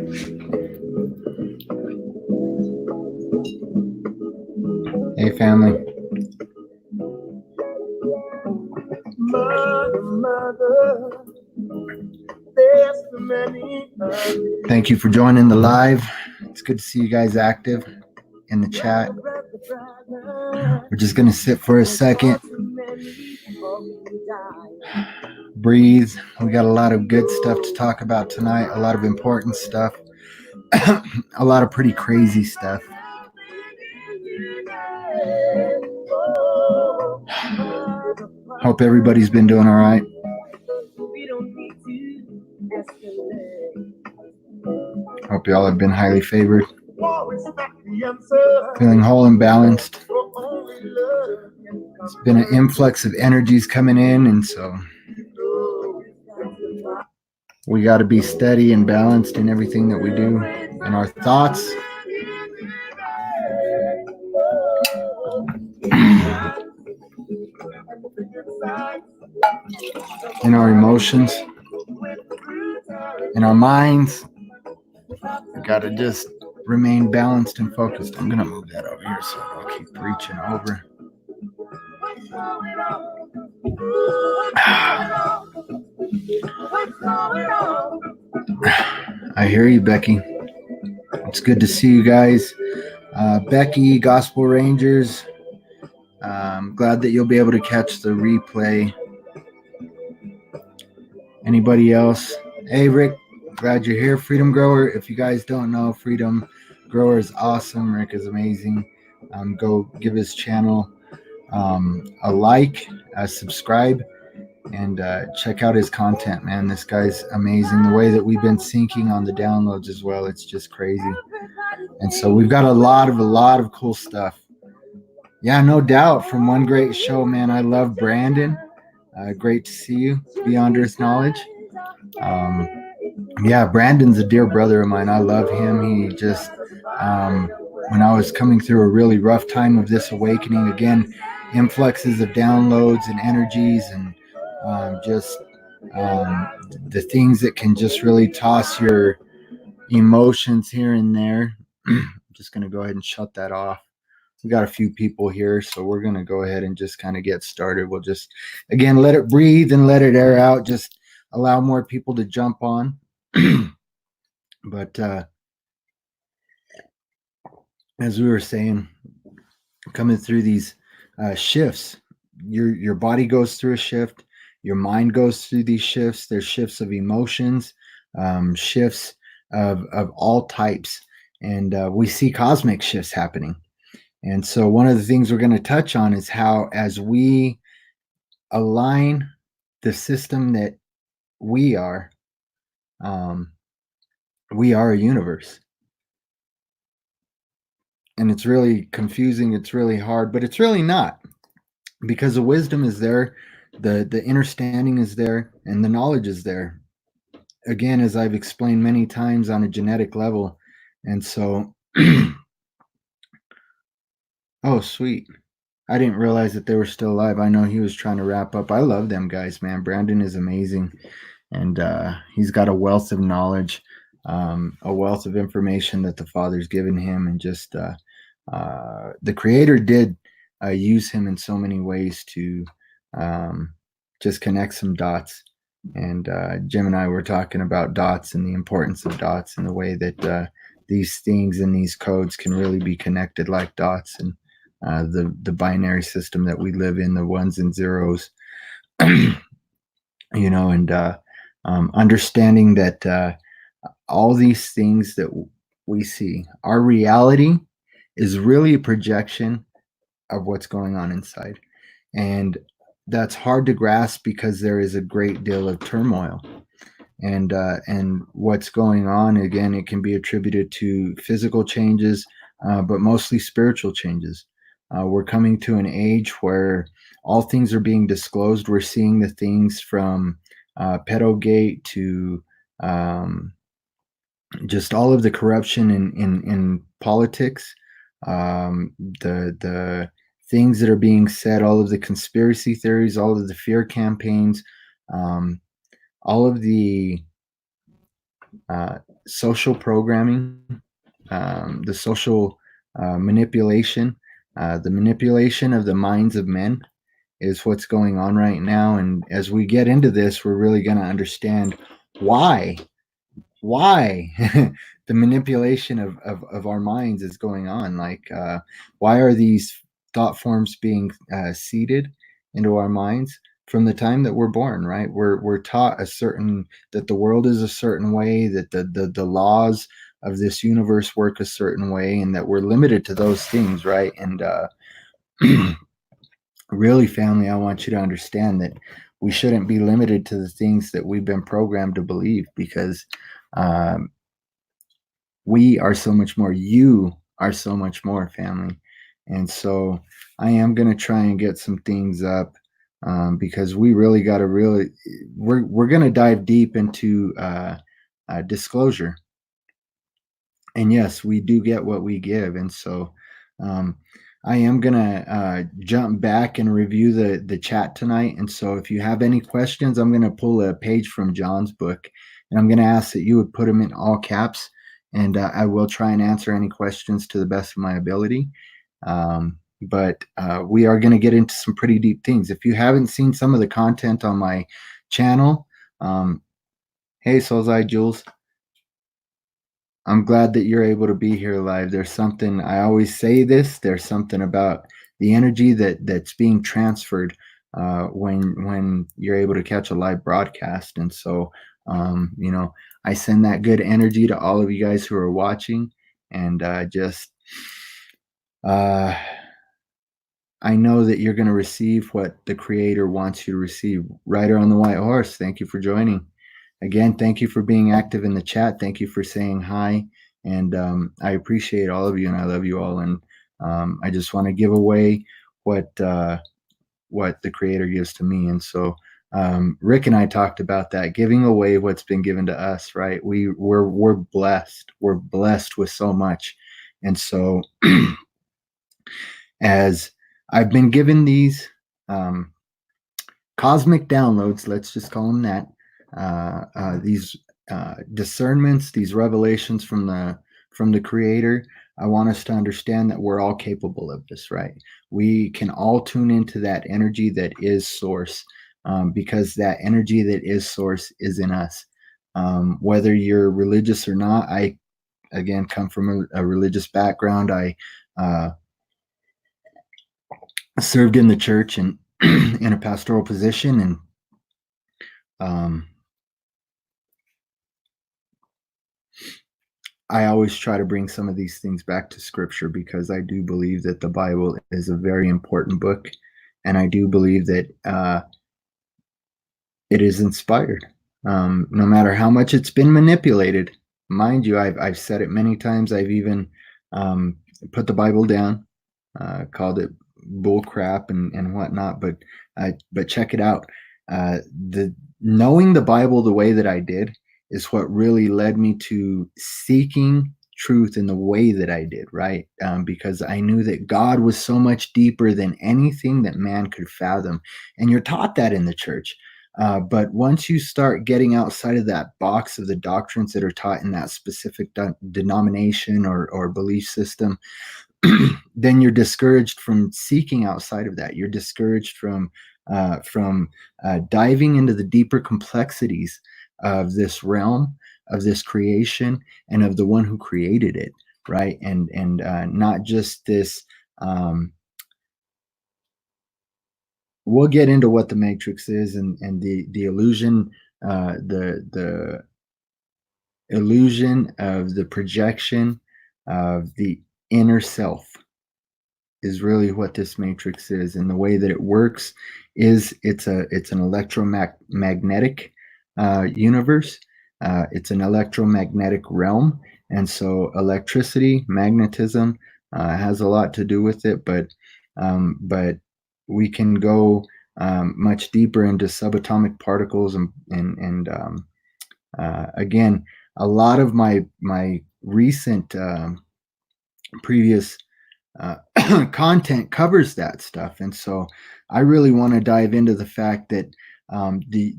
Hey, family. Thank you for joining the live. It's good to see you guys active in the chat. We're just going to sit for a second, breathe. We got a lot of good stuff to talk about tonight, a lot of important stuff, a lot of pretty crazy stuff. Hope everybody's been doing all right. Hope y'all have been highly favored. Feeling whole and balanced. It's been an influx of energies coming in, and so we got to be steady and balanced in everything that we do, in our thoughts, in our emotions, in our minds. We got to just remain balanced and focused. I'm going to move that over here so I don't keep reaching over. I hear you, Becky. It's good to see you guys. Becky, Gospel Rangers, I'm glad that you'll be able to catch the replay. Anybody else? Hey, Rick, glad you're here. Freedom Grower, if you guys don't know, Freedom Grower is awesome. Rick is amazing. Go give his channel a like, subscribe, and check out his content, man. This guy's amazing. The way that we've been syncing on the downloads as well, it's just crazy. And so we've got a lot of cool stuff. Yeah, no doubt. From One Great Show, man. I love Brandon. Great to see you. Beyond Earth Knowledge. Yeah, Brandon's a dear brother of mine. I love him. He just, when I was coming through a really rough time of this awakening, again, influxes of downloads and energies and the things that can just really toss your emotions here and there. I'm just going to go ahead and shut that off. We got a few people here, so we're going to go ahead and just kind of get started. We'll just, again, let it breathe and let it air out. Just allow more people to jump on. But as we were saying, coming through these shifts, your body goes through a shift. Your mind goes through these shifts. There's shifts of emotions, shifts of all types. And we see cosmic shifts happening. And so one of the things we're going to touch on is how, as we align the system that we are a universe. And it's really confusing. It's really hard, but it's really not, because the wisdom is there, the understanding is there, and the knowledge is there. Again, as I've explained many times, on a genetic level. And so oh, sweet. I didn't realize that they were still alive. I know he was trying to wrap up. I love them guys, man. Brandon is amazing. And he's got a wealth of knowledge, a wealth of information that the Father's given him. And just the Creator did use him in so many ways to just connect some dots. And Jim and I were talking about dots and the importance of dots and the way that these things and these codes can really be connected like dots. And the binary system that we live in, the ones and zeros, and understanding that all these things that we see, our reality is really a projection of what's going on inside. And that's hard to grasp because there is a great deal of turmoil. And what's going on, again, it can be attributed to physical changes, but mostly spiritual changes. We're coming to an age where all things are being disclosed. We're seeing the things from pedogate to just all of the corruption in politics, the things that are being said, all of the conspiracy theories, all of the fear campaigns, all of the social programming, the social manipulation, the manipulation of the minds of men is what's going on right now. And as we get into this, we're really going to understand why why the manipulation of our minds is going on. Like, why are these thought forms being seeded into our minds from the time that we're born, right? We're taught a certain, that the world is a certain way, that the laws of this universe work a certain way, and that we're limited to those things, right? And really, family, I want you to understand that we shouldn't be limited to the things that we've been programmed to believe, because um, we are so much more. You are so much more, family. And so I am going to try and get some things up, because we really got to really, we're going to dive deep into disclosure. And yes, we do get what we give. And so um, I am going to jump back and review the chat tonight. And so if you have any questions, I'm going to pull a page from John's book, and I'm going to ask that you would put them in all caps. And I will try and answer any questions to the best of my ability. But we are going to get into some pretty deep things. If you haven't seen some of the content on my channel, hey, Soulside Jules, I'm glad that you're able to be here live. There's something, I always say this, there's something about the energy that's being transferred when you're able to catch a live broadcast. And so, I send that good energy to all of you guys who are watching, and uh, I know that you're going to receive what the Creator wants you to receive. Rider on the White Horse, thank you for joining. Again, thank you for being active in the chat. Thank you for saying hi. And I appreciate all of you, and I love you all. And I just want to give away what the Creator gives to me. And so Rick and I talked about that, giving away what's been given to us, right? We're blessed. We're blessed with so much. And so as I've been given these cosmic downloads, let's just call them that, these discernments, these revelations from the Creator. I want us to understand that we're all capable of this, right? We can all tune into that energy that is source, because that energy that is source is in us. Whether you're religious or not, I again come from a religious background. I served in the church and in a pastoral position, and I always try to bring some of these things back to scripture, because I do believe that the Bible is a very important book, and I do believe that it is inspired, no matter how much it's been manipulated. Mind you, I've said it many times. I've even put the Bible down, called it bull crap and whatnot. But check it out. The knowing the Bible the way that I did is what really led me to seeking truth in the way that I did, right? Because I knew that God was so much deeper than anything that man could fathom. And you're taught that in the church. But once you start getting outside of that box of the doctrines that are taught in that specific denomination or belief system, then you're discouraged from seeking outside of that. You're discouraged from diving into the deeper complexities of this realm, of this creation, and of the one who created it, right? And not just this. We'll get into what the matrix is, and the illusion, the illusion of the projection of the inner self is really what this matrix is. And the way that it works is it's an electromagnetic universe. It's an electromagnetic realm, and so electricity, magnetism, has a lot to do with it. But we can go much deeper into subatomic particles, and again, a lot of my recent previous content covers that stuff. And so I really want to dive into the fact that The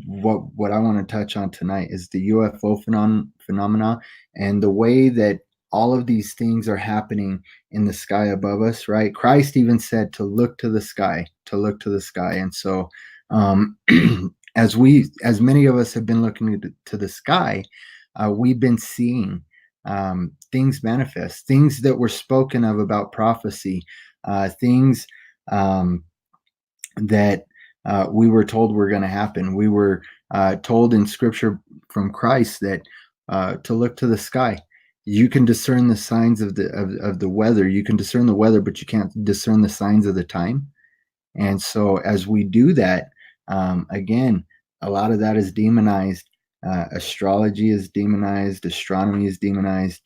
what I want to touch on tonight is the UFO phenomena and the way that all of these things are happening in the sky above us. Right? Christ even said to look to the sky, to look to the sky, and so um, as many of us have been looking to the sky, we've been seeing things manifest, things that were spoken of about prophecy, things um, that we were told were going to happen. We were told in scripture from Christ that to look to the sky. You can discern the signs of the weather. You can discern the weather, but you can't discern the signs of the time. And so, as we do that, again, a lot of that is demonized. Astrology is demonized. Astronomy is demonized.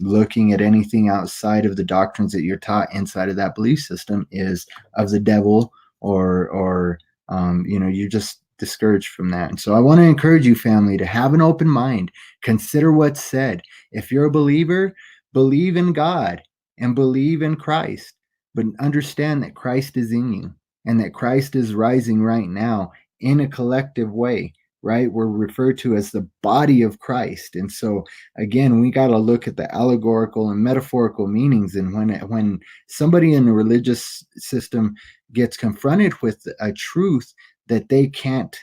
Looking at anything outside of the doctrines that you're taught inside of that belief system is of the devil, or you're just discouraged from that. And so, I want to encourage you, family, to have an open mind. Consider what's said. If you're a believer, believe in God and believe in Christ, but understand that Christ is in you and that Christ is rising right now in a collective way, right? We're referred to as the body of Christ. And so, again, we got to look at the allegorical and metaphorical meanings. And when somebody in the religious system gets confronted with a truth that they can't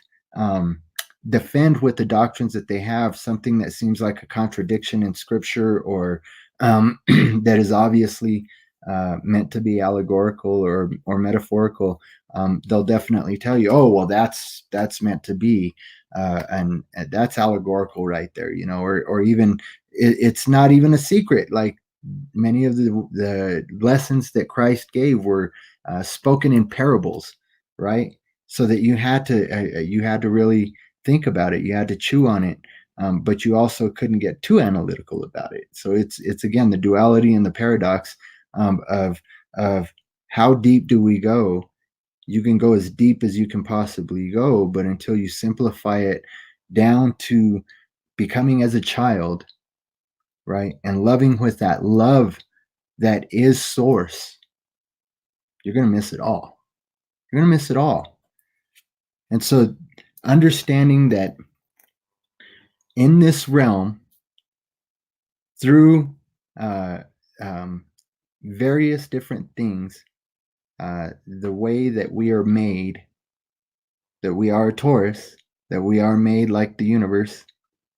defend with the doctrines that they have, something that seems like a contradiction in scripture, or that is obviously meant to be allegorical or metaphorical, they'll definitely tell you, "Oh, well, that's meant to be, and that's allegorical right there," or even it's not even a secret. Like many of the lessons that Christ gave were spoken in parables, right? So that you had to really think about it. You had to chew on it. But you also couldn't get too analytical about it. So it's again the duality and the paradox of how deep do we go. You can go as deep as you can possibly go, but until you simplify it down to becoming as a child, right, and loving with that love that is source, you're going to miss it all. You're going to miss it all. And so understanding that in this realm, through uh, um, various different things, the way that we are made, that we are a Taurus, that we are made like the universe,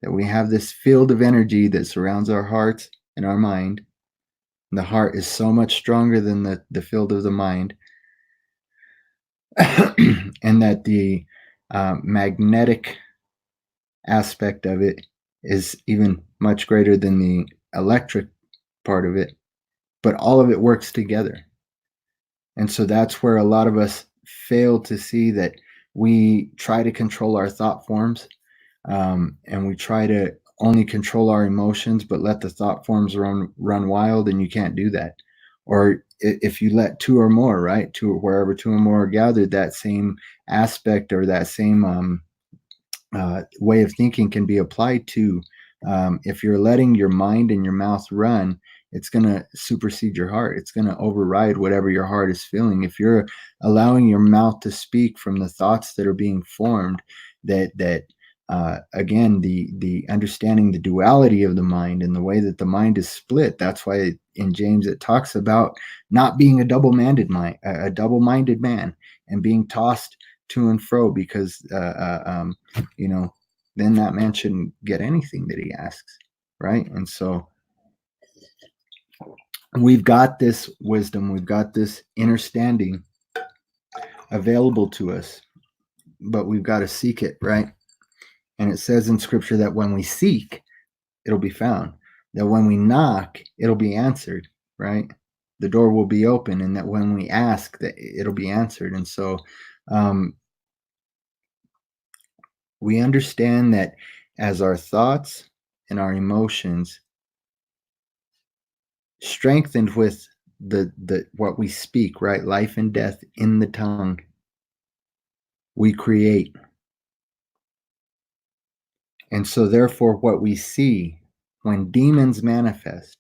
that we have this field of energy that surrounds our hearts and our mind. And the heart is so much stronger than the field of the mind. And that the magnetic aspect of it is even much greater than the electric part of it, but all of it works together. And so that's where a lot of us fail to see that we try to control our thought forms, and we try to only control our emotions, but let the thought forms run wild, and you can't do that. Or if you let two or more, right, wherever two or more are gathered, that same aspect or that same way of thinking can be applied to. If you're letting your mind and your mouth run, it's going to supersede your heart. It's going to override whatever your heart is feeling. If you're allowing your mouth to speak from the thoughts that are being formed, that again, the understanding the duality of the mind and the way that the mind is split. That's why in James it talks about not being a double-minded man, and being tossed to and fro, because then that man shouldn't get anything that he asks, right? And so we've got this wisdom, we've got this understanding available to us, but we've got to seek it, right? And it says in scripture that when we seek, it'll be found, that when we knock, it'll be answered, right? The door will be open, and that when we ask, that it'll be answered. And so we understand that as our thoughts and our emotions strengthened with the what we speak, right, life and death in the tongue, we create. And so therefore what we see when demons manifest,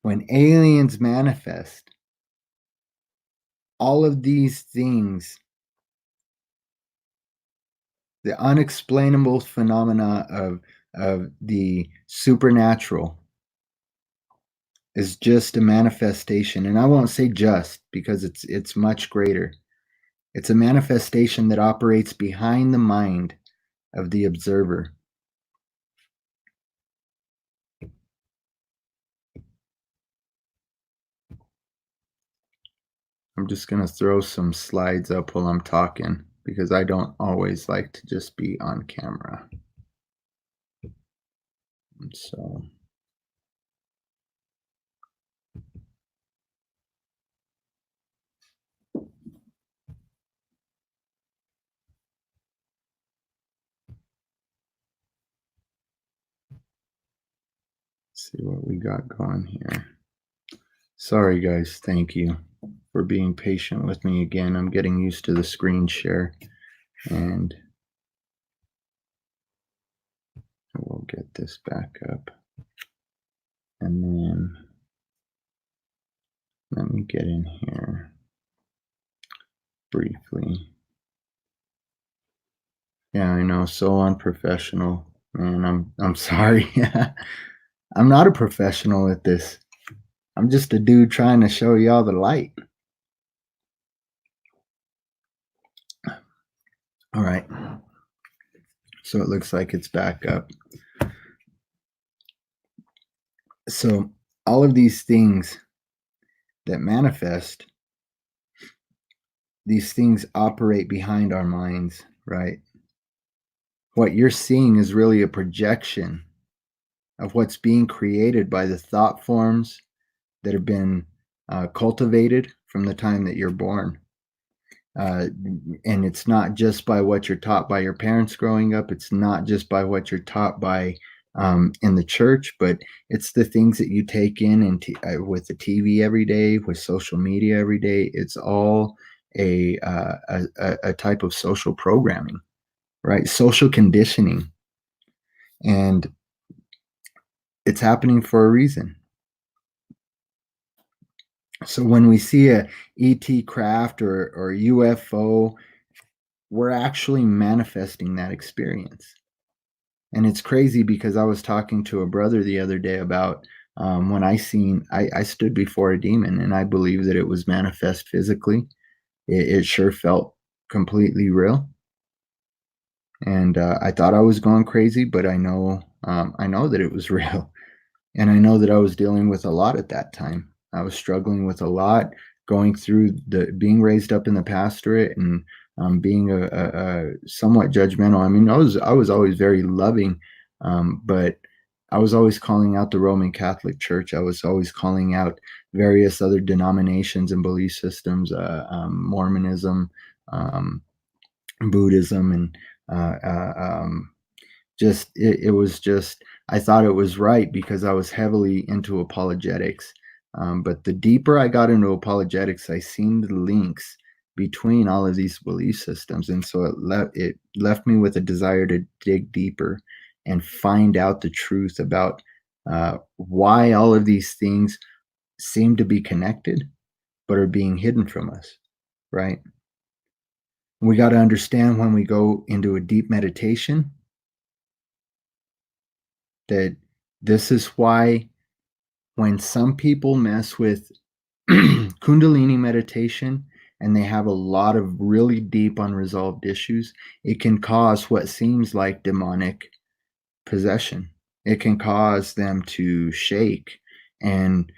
when aliens manifest, all of these things The unexplainable phenomena of the supernatural is just a manifestation, and I won't say just because it's much greater. It's a manifestation that operates behind the mind of the observer. I'm just going to throw some slides up while I'm talking because I don't always like to just be on camera. And so see what we got going here. Sorry guys, thank you for being patient with me again. I'm getting used to the screen share, and we'll get this back up. And then let me get in here briefly. Yeah, I know, so unprofessional, man. I'm sorry. I'm not a professional at this. I'm just a dude trying to show y'all the light. All right. So it looks like it's back up. So all of these things that manifest, these things operate behind our minds, right? What you're seeing is really a projection of what's being created by the thought forms that have been cultivated from the time that you're born. And it's not just by what you're taught by your parents growing up. It's not just by what you're taught by in the church, but it's the things that you take in and with the TV every day, with social media every day. It's all a type of social programming, right? Social conditioning, and it's happening for a reason. So when we see a ET craft or UFO, we're actually manifesting that experience. And it's crazy because I was talking to a brother the other day about when I stood before a demon, and I believe that it was manifest physically. It sure felt completely real. And I thought I was going crazy, but I know that it was real. And I know that I was dealing with a lot at that time. I was struggling with a lot, going through the being raised up in the pastorate, and being a somewhat judgmental. I mean, I was always very loving, but I was always calling out the Roman Catholic Church. I was always calling out various other denominations and belief systems, Mormonism, Buddhism, and just it was just, I thought it was right because I was heavily into apologetics. But the deeper I got into apologetics, I seen the links between all of these belief systems, and so it left me with a desire to dig deeper and find out the truth about why all of these things seem to be connected but are being hidden from us, right? We got to understand when we go into a deep meditation that this is why when some people mess with Kundalini meditation and they have a lot of really deep unresolved issues, it can cause what seems like demonic possession. It can cause them to shake and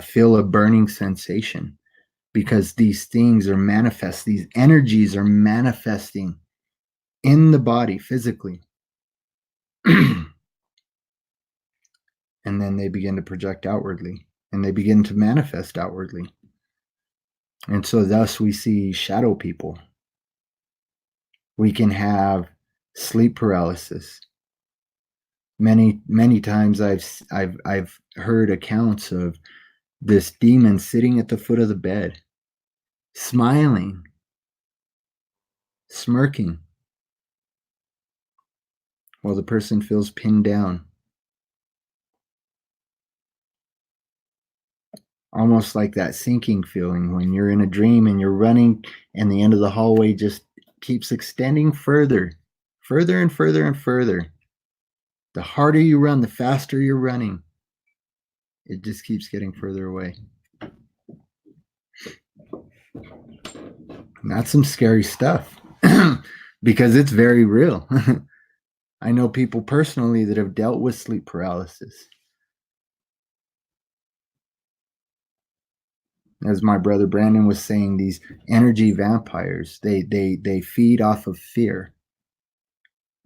feel a burning sensation because these things are manifest, these energies are manifesting in the body physically. And then they begin to project outwardly and they begin to manifest outwardly. And so thus we see shadow people. We can have sleep paralysis. Many times I've heard accounts of this demon sitting at the foot of the bed, smiling, smirking, while the person feels pinned down. Almost like that sinking feeling when you're in a dream and you're running and the end of the hallway just keeps extending further, further and further and further. The harder you run, the faster you're running. It just keeps getting further away. And that's some scary stuff because it's very real. I know people personally that have dealt with sleep paralysis. As my brother Brandon was saying, these energy vampires, they feed off of fear.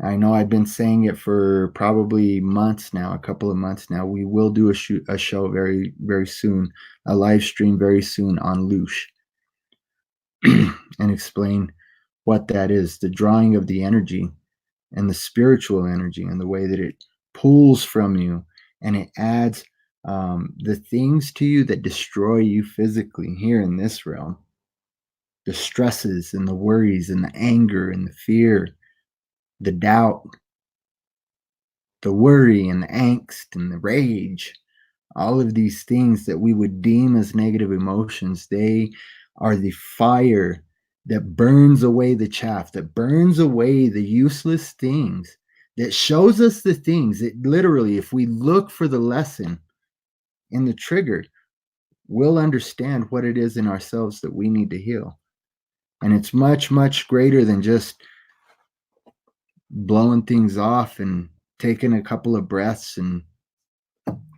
I know I've been saying it for probably months now, a couple of months now. We will do a show very, very soon, a live stream very soon on Loosh, and explain what that is, the drawing of the energy and the spiritual energy and the way that it pulls from you and it adds the things to you that destroy you physically here in this realm, the stresses and the worries and the anger and the fear, the doubt, the worry and the angst and the rage, all of these things that we would deem as negative emotions, they are the fire that burns away the chaff, that burns away the useless things, that shows us the things that literally, if we look for the lesson in the trigger, we'll understand what it is in ourselves that we need to heal. And it's much, much greater than just blowing things off and taking a couple of breaths and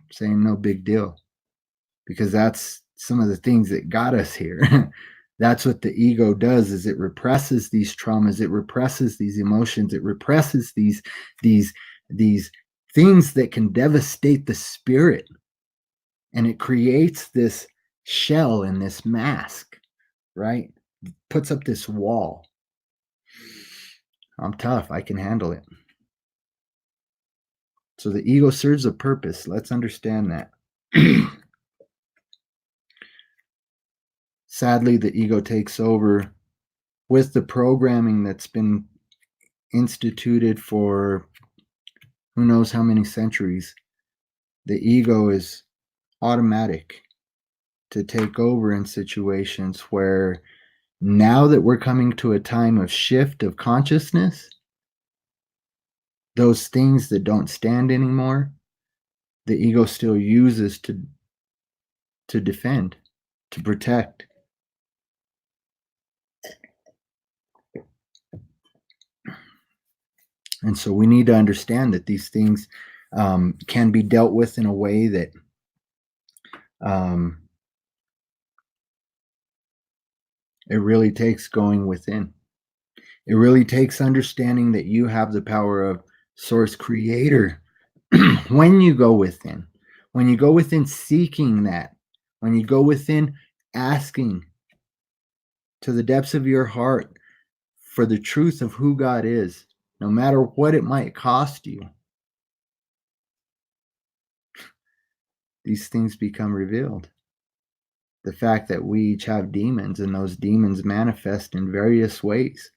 saying no big deal, because that's some of the things that got us here. That's what the ego does, is it represses these traumas, it represses these emotions, it represses these things that can devastate the spirit, and it creates this shell and this mask, right? Puts up this wall. I'm tough, I can handle it. So the ego serves a purpose. Let's understand that. Sadly, the ego takes over with the programming that's been instituted for who knows how many centuries. The ego is automatic to take over in situations where, now that we're coming to a time of shift of consciousness, those things that don't stand anymore, the ego still uses to defend, to protect. And so we need to understand that these things can be dealt with in a way that it really takes going within. It really takes understanding that you have the power of source creator when you go within. When you go within seeking that, when you go within asking to the depths of your heart for the truth of who God is, no matter what it might cost you, these things become revealed. The fact that we each have demons, and those demons manifest in various ways.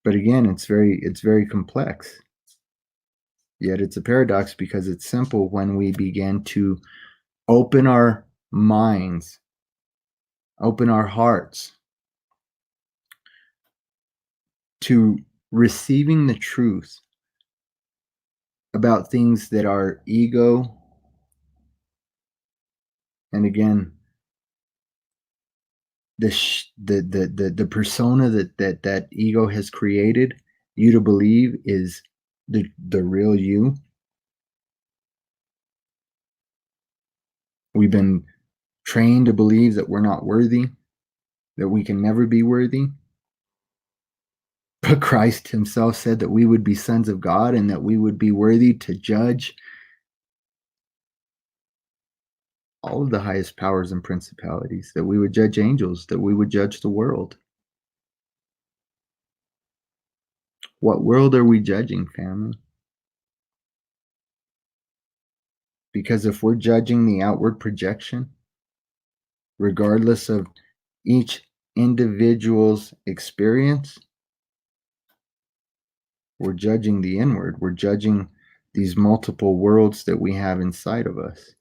But again, it's very complex. Yet it's a paradox, because it's simple when we begin to open our minds, open our hearts to receiving the truth about things that our ego, and again, the persona that ego has created you to believe is the real you. We've been trained to believe that we're not worthy, that we can never be worthy. But Christ himself said that we would be sons of God, and that we would be worthy to judge all of the highest powers and principalities, that we would judge angels, that we would judge the world. What world are we judging, family? Because if we're judging the outward projection, regardless of each individual's experience, we're judging the inward. We're judging these multiple worlds that we have inside of us.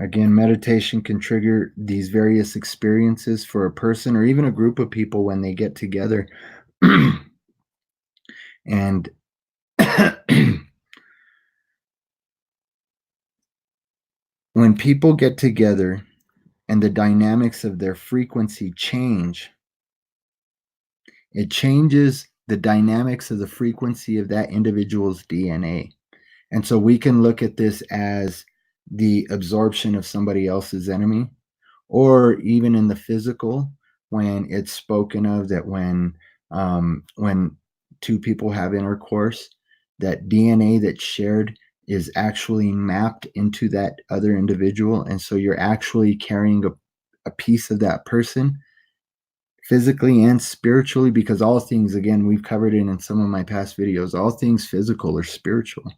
Again, meditation can trigger these various experiences for a person or even a group of people when they get together. And when people get together and the dynamics of their frequency change, it changes the dynamics of the frequency of that individual's DNA. And so we can look at this as the absorption of somebody else's enemy, or even in the physical, when it's spoken of that when two people have intercourse, that DNA that's shared is actually mapped into that other individual. And so you're actually carrying a piece of that person physically and spiritually, because all things, again, we've covered it in some of my past videos, all things physical are spiritual.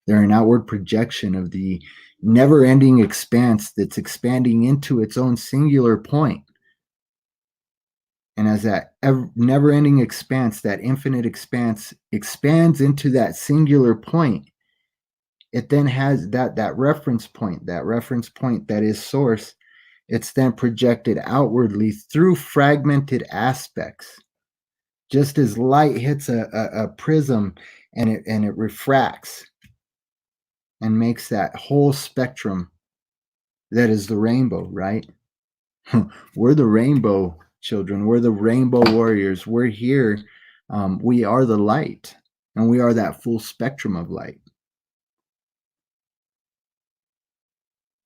They're an outward projection of the never ending expanse that's expanding into its own singular point. And as that never ending expanse, that infinite expanse expands into that singular point, it then has that reference point, that is source. It's then projected outwardly through fragmented aspects. Just as light hits a prism and it refracts and makes that whole spectrum that is the rainbow, right? We're the rainbow children. We're the rainbow warriors. We're here. We are the light, and we are that full spectrum of light.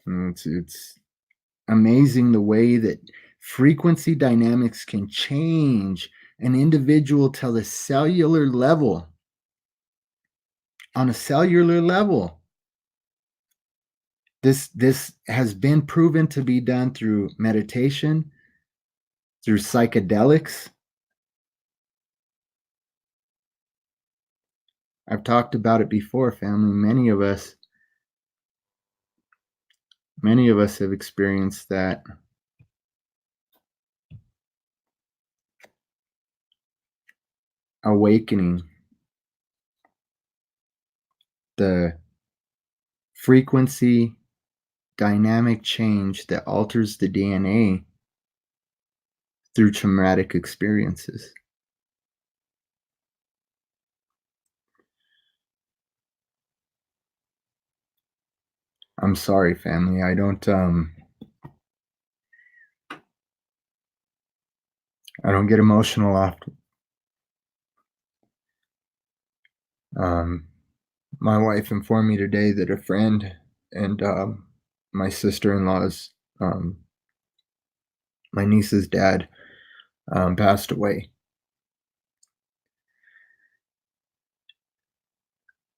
And it's amazing the way that frequency dynamics can change an individual to the cellular level. On a cellular level, this has been proven to be done through meditation, through psychedelics. I've talked about it before, family. Many of us have experienced that awakening, the frequency dynamic change that alters the DNA through traumatic experiences. I'm sorry, family. I don't get emotional often. My wife informed me today that a friend and my sister-in-law's, my niece's dad, passed away.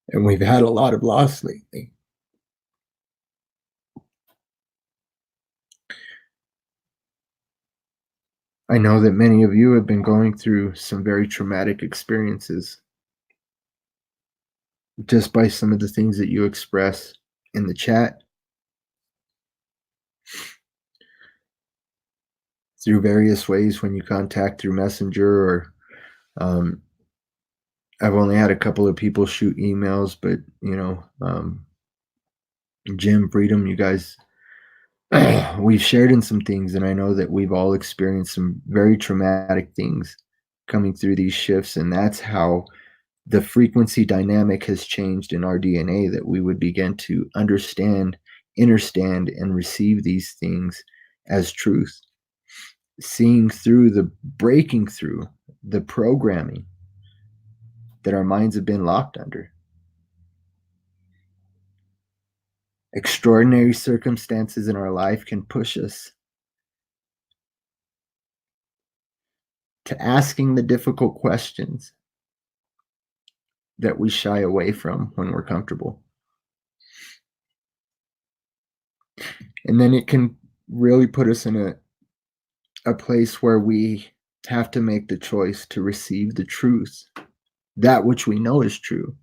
And we've had a lot of loss lately. I know that many of you have been going through some very traumatic experiences just by some of the things that you express in the chat, through various ways when you contact through Messenger, or I've only had a couple of people shoot emails, but Jim, Freedom, you guys, we've shared in some things, and I know that we've all experienced some very traumatic things coming through these shifts, and that's how the frequency dynamic has changed in our DNA, that we would begin to understand, understand, and receive these things as truth, seeing through the breaking through the programming that our minds have been locked under. Extraordinary circumstances in our life can push us to asking the difficult questions that we shy away from when we're comfortable. And then it can really put us in a place where we have to make the choice to receive the truth, that which we know is true,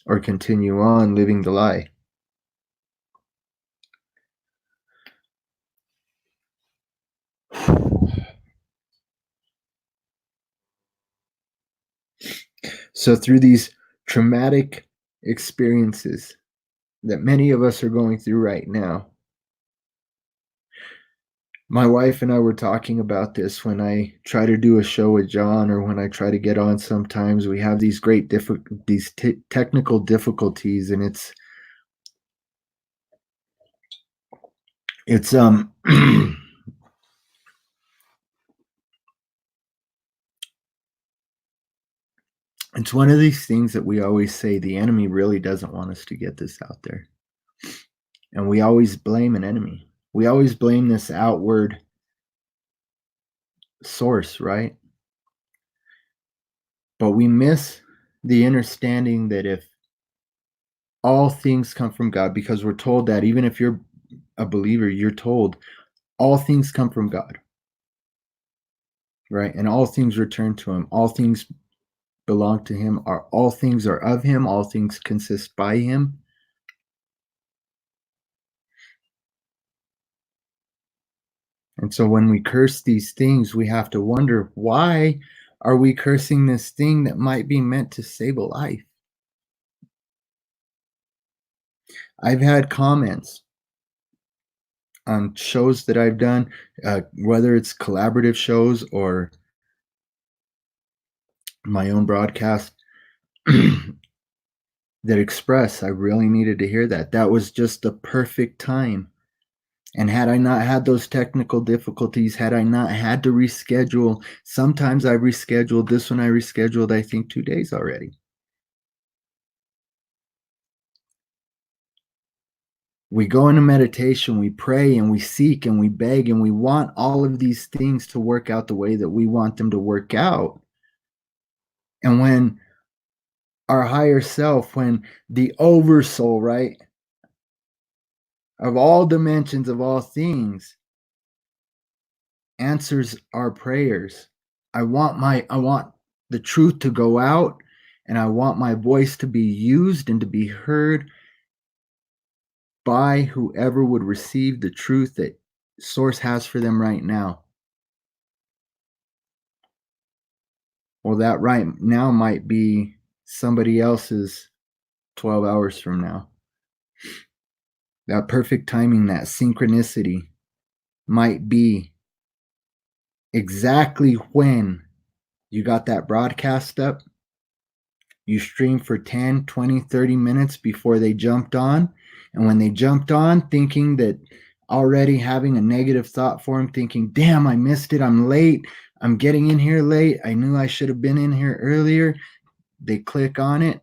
or continue on living the lie. So through these traumatic experiences, that many of us are going through right now. My wife and I were talking about this when I try to do a show with John or when I try to get on sometimes. We have these great technical difficulties, and it's it's one of these things that we always say the enemy really doesn't want us to get this out there. And we always blame an enemy. We always blame this outward source, right? But we miss the understanding that if all things come from God, because we're told that even if you're a believer, you're told all things come from God, right? And all things return to Him. All things belong to Him. All things are of Him. All things consist by Him. And so when we curse these things, we have to wonder, why are we cursing this thing that might be meant to save a life? I've had comments on shows that I've done, whether it's collaborative shows or my own broadcast, that express I really needed to hear that. That was just the perfect time. And had I not had those technical difficulties, had I not had to reschedule, sometimes I rescheduled. This one I rescheduled, I think, 2 days already. We go into meditation, we pray and we seek and we beg and we want all of these things to work out the way that we want them to work out. And when our higher self, when the oversoul, right, of all dimensions of all things, answers our prayers, I want the truth to go out, and I want my voice to be used and to be heard by whoever would receive the truth that Source has for them right now. Well, that right now might be somebody else's 12 hours from now. That perfect timing, that synchronicity might be exactly when you got that broadcast up. You streamed for 10, 20, 30 minutes before they jumped on. And when they jumped on, thinking that already having a negative thought form, thinking, damn, I missed it. I'm late. I'm getting in here late. I knew I should have been in here earlier. They click on it.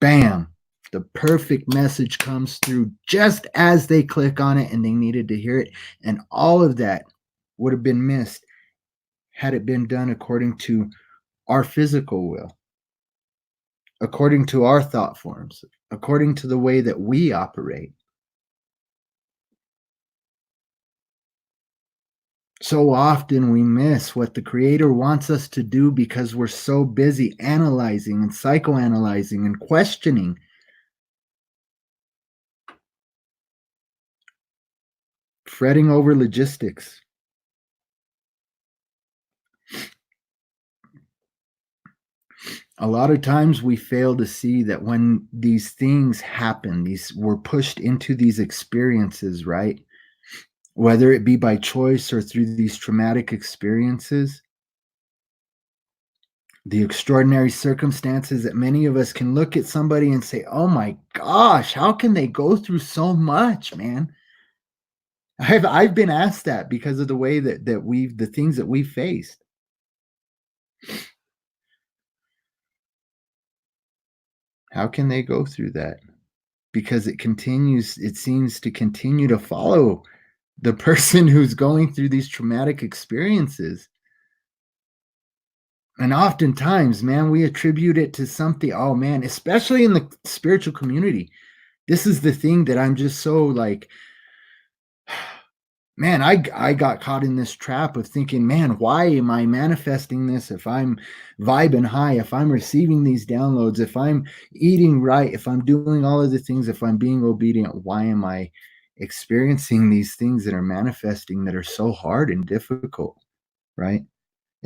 Bam. The perfect message comes through just as they click on it and they needed to hear it. And all of that would have been missed had it been done according to our physical will, according to our thought forms, according to the way that we operate. So often we miss what the Creator wants us to do because we're so busy analyzing and psychoanalyzing and questioning. Fretting over logistics. A lot of times we fail to see that when these things happen, we're pushed into these experiences, right? Whether it be by choice or through these traumatic experiences, the extraordinary circumstances that many of us can look at somebody and say, oh my gosh, how can they go through so much, man? I've been asked that because of the way that the things that we've faced. How can they go through that? Because it seems to continue to follow the person who's going through these traumatic experiences. And oftentimes, man, we attribute it to something. Oh man, especially in the spiritual community. This is the thing that I'm just so like, man, I got caught in this trap of thinking, man, why am I manifesting this if I'm vibing high, if I'm receiving these downloads, if I'm eating right, if I'm doing all of the things, if I'm being obedient, why am I experiencing these things that are manifesting that are so hard and difficult, right?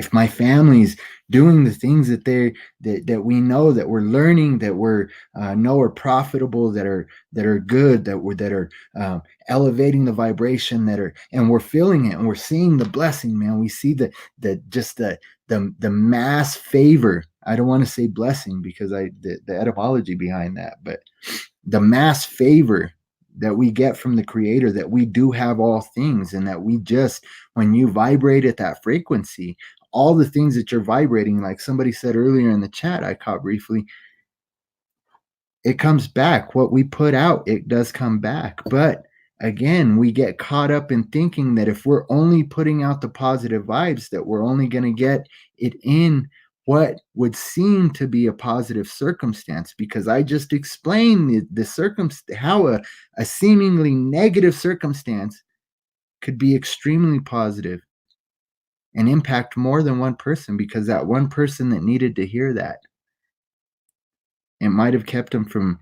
If my family's doing the things that we know, that we're learning, that we're know are profitable, that are good, that are elevating the vibration, and we're feeling it, and we're seeing the blessing, man. We see the mass favor. I don't want to say blessing because the etymology behind that, but the mass favor that we get from the creator, that we do have all things, and that we just, when you vibrate at that frequency, all the things that you're vibrating, like somebody said earlier in the chat, I caught briefly, it comes back. What we put out, it does come back. But again, we get caught up in thinking that if we're only putting out the positive vibes, that we're only going to get it in what would seem to be a positive circumstance, because I just explained the circumstance, how a seemingly negative circumstance could be extremely positive and impact more than one person, because that one person that needed to hear that, it might have kept them from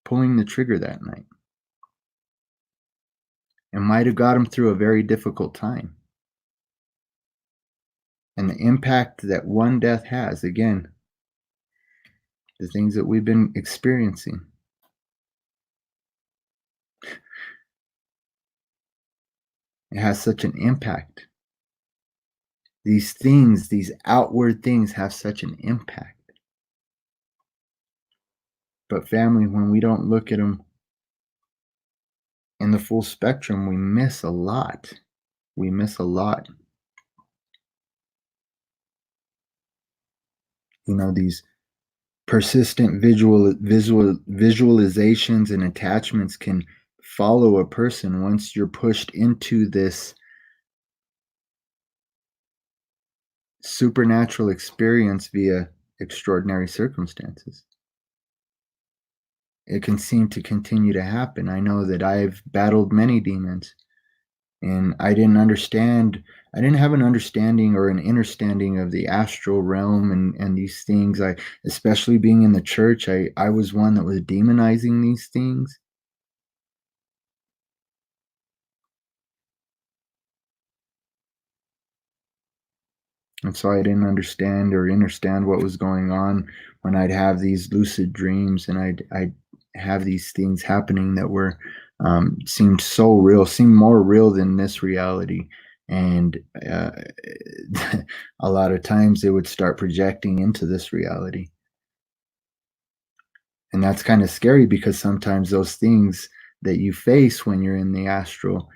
pulling the trigger that night. It might have got them through a very difficult time. And the impact that one death has, again, the things that we've been experiencing, it has such an impact. These things, these outward things, have such an impact. But family, when we don't look at them in the full spectrum, we miss a lot. We miss a lot. You know, these persistent visualizations and attachments can follow a person once you're pushed into this supernatural experience via extraordinary circumstances. It can seem to continue to happen. I know that I've battled many demons, and I didn't have an understanding or an understanding of the astral realm and these things. Especially being in the church, I was one that was demonizing these things. And so I didn't understand what was going on when I'd have these lucid dreams, and I'd have these things happening that were seemed so real, seemed more real than this reality. And a lot of times they would start projecting into this reality. And that's kind of scary, because sometimes those things that you face when you're in the astral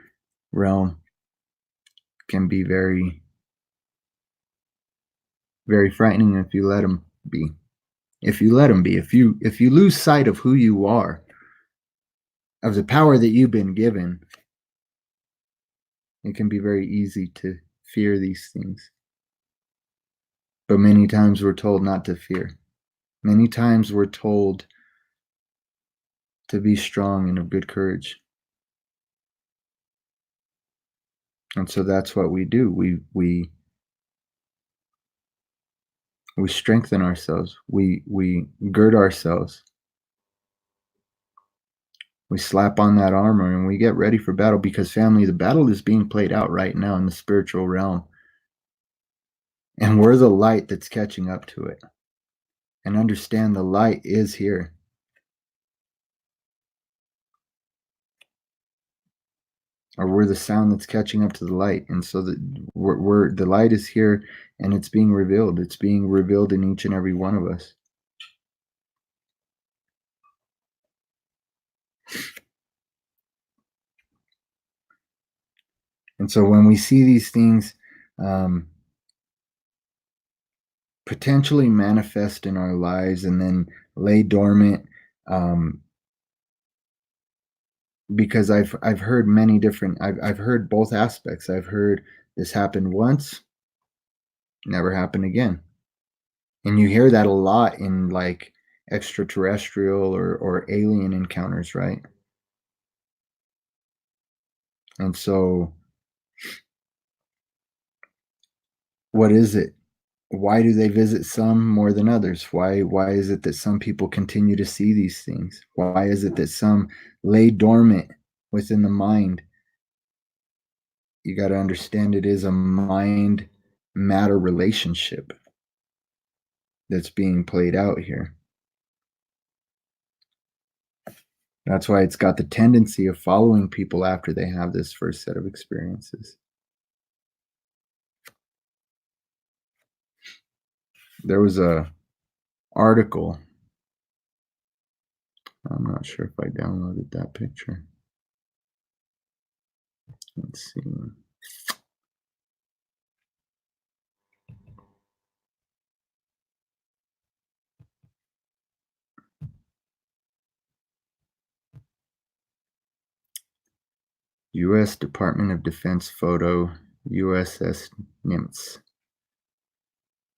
realm can be very, very frightening if you let them be. If you lose sight of who you are, of the power that you've been given, it can be very easy to fear these things. But many times we're told not to fear. Many times we're told to be strong and of good courage. And so that's what we do. We strengthen ourselves. We gird ourselves. We slap on that armor and we get ready for battle, because family, the battle is being played out right now in the spiritual realm. And we're the light that's catching up to it. And understand, the light is here. Or we're the sound that's catching up to the light. And so we're the light is here, and it's being revealed. It's being revealed in each and every one of us. And so when we see these things potentially manifest in our lives and then lay dormant, because I've heard many different, I've heard both aspects. I've heard this happened once, never happen again. And you hear that a lot in like extraterrestrial or alien encounters, right? And so what is it? Why do they visit some more than others? Why is it that some people continue to see these things? Why is it that some lay dormant within the mind? You got to understand, it is a mind matter relationship that's being played out here. That's why it's got the tendency of following people after they have this first set of experiences. There was a article. I'm not sure if I downloaded that picture. Let's see. U.S. Department of Defense photo, USS Nimitz.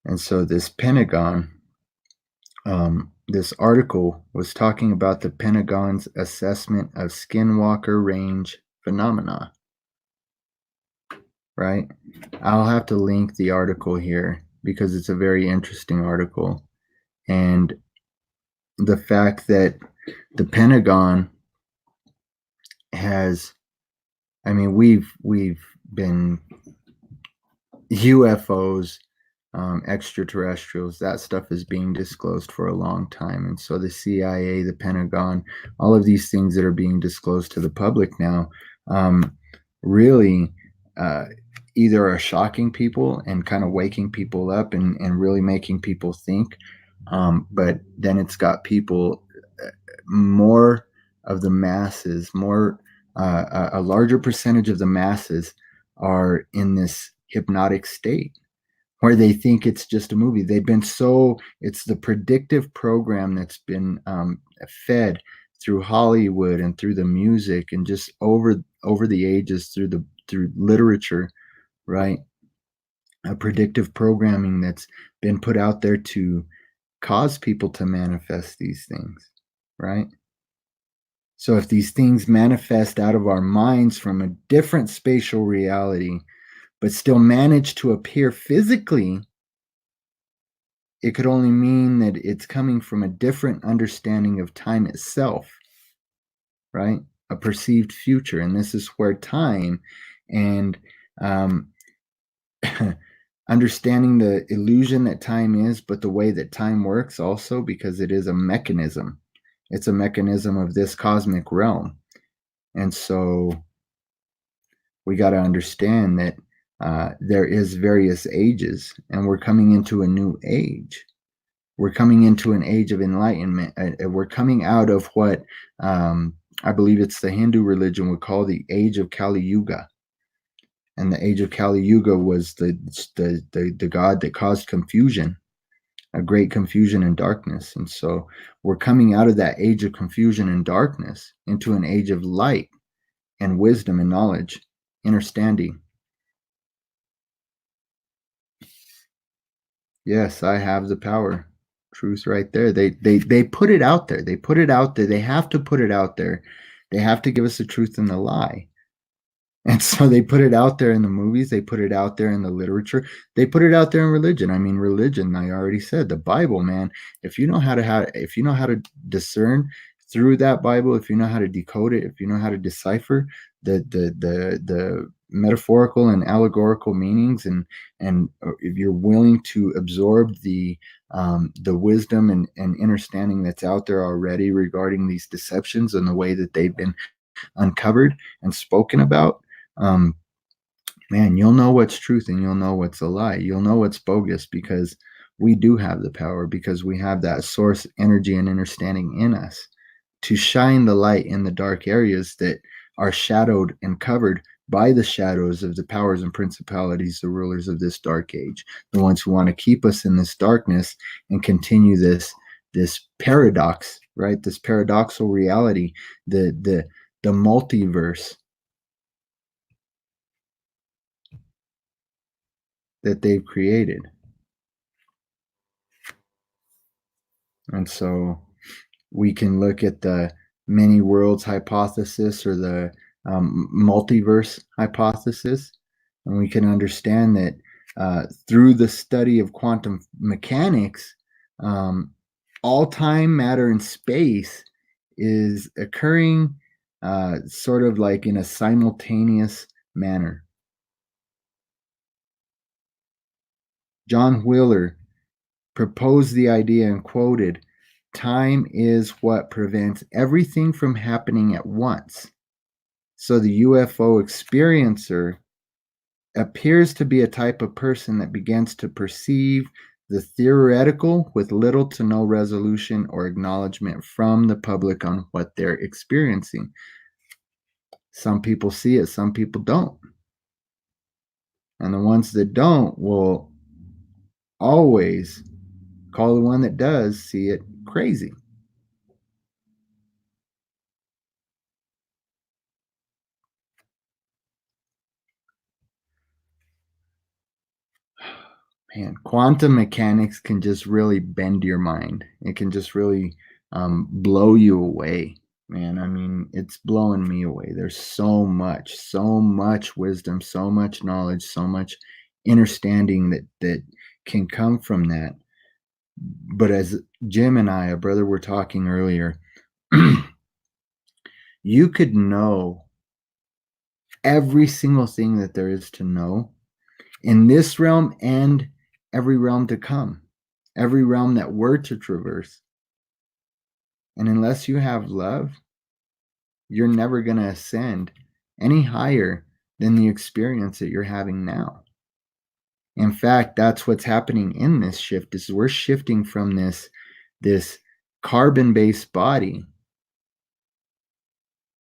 And so this Pentagon, this article was talking about the Pentagon's assessment of skinwalker range phenomena, right? I'll have to link the article here because it's a very interesting article. And the fact that the Pentagon has, I mean, we've been UFOs, extraterrestrials, that stuff is being disclosed for a long time. And so the CIA, the Pentagon, all of these things that are being disclosed to the public now, really either are shocking people and kind of waking people up and really making people think. But then it's got people, more of the masses, a larger percentage of the masses are in this hypnotic state where they think it's just a movie. They've been it's the predictive program that's been fed through Hollywood and through the music and just over the ages through literature, right? A predictive programming that's been put out there to cause people to manifest these things, right? So if these things manifest out of our minds from a different spatial reality, but still manage to appear physically, it could only mean that it's coming from a different understanding of time itself, right? A perceived future. And this is where time and understanding the illusion that time is, but the way that time works also, because it is a mechanism. It's a mechanism of this cosmic realm. And so we got to understand that there is various ages, and we're coming into a new age. We're coming into an age of enlightenment. We're coming out of what I believe it's the Hindu religion would call the age of Kali Yuga. And the age of Kali Yuga was the god that caused confusion, a great confusion and darkness. And so we're coming out of that age of confusion and darkness into an age of light and wisdom and knowledge, understanding. Yes, I have the power. Truth right there. They put it out there. They put it out there. They have to put it out there. They have to give us the truth and the lie. And so they put it out there in the movies, they put it out there in the literature, they put it out there in religion. I mean, religion, I already said, the Bible, man, if you know how to discern through that Bible, if you know how to decode it, if you know how to decipher the metaphorical and allegorical meanings, and if you're willing to absorb the wisdom and understanding that's out there already regarding these deceptions and the way that they've been uncovered and spoken about, um, man, you'll know what's truth and you'll know what's a lie. You'll know what's bogus because we do have the power, because we have that source energy and understanding in us to shine the light in the dark areas that are shadowed and covered by the shadows of the powers and principalities, the rulers of this dark age, the ones who want to keep us in this darkness and continue this paradox, right? This paradoxal reality, the multiverse that they've created. And so we can look at the many worlds hypothesis or the multiverse hypothesis, and we can understand that through the study of quantum mechanics, all time, matter, and space is occurring sort of like in a simultaneous manner. John Wheeler proposed the idea and quoted, "Time is what prevents everything from happening at once." So the UFO experiencer appears to be a type of person that begins to perceive the theoretical with little to no resolution or acknowledgement from the public on what they're experiencing. Some people see it, some people don't. And the ones that don't will always call the one that does see it crazy. Man, quantum mechanics can just really bend your mind. It can just really blow you away, man. I mean, it's blowing me away. There's so much wisdom, so much knowledge, so much understanding that can come from that. But as Jim and I, a brother, were talking earlier, you could know every single thing that there is to know in this realm and every realm to come, every realm that we're to traverse. And unless you have love, you're never going to ascend any higher than the experience that you're having now. In fact, that's what's happening in this shift is we're shifting from this carbon-based body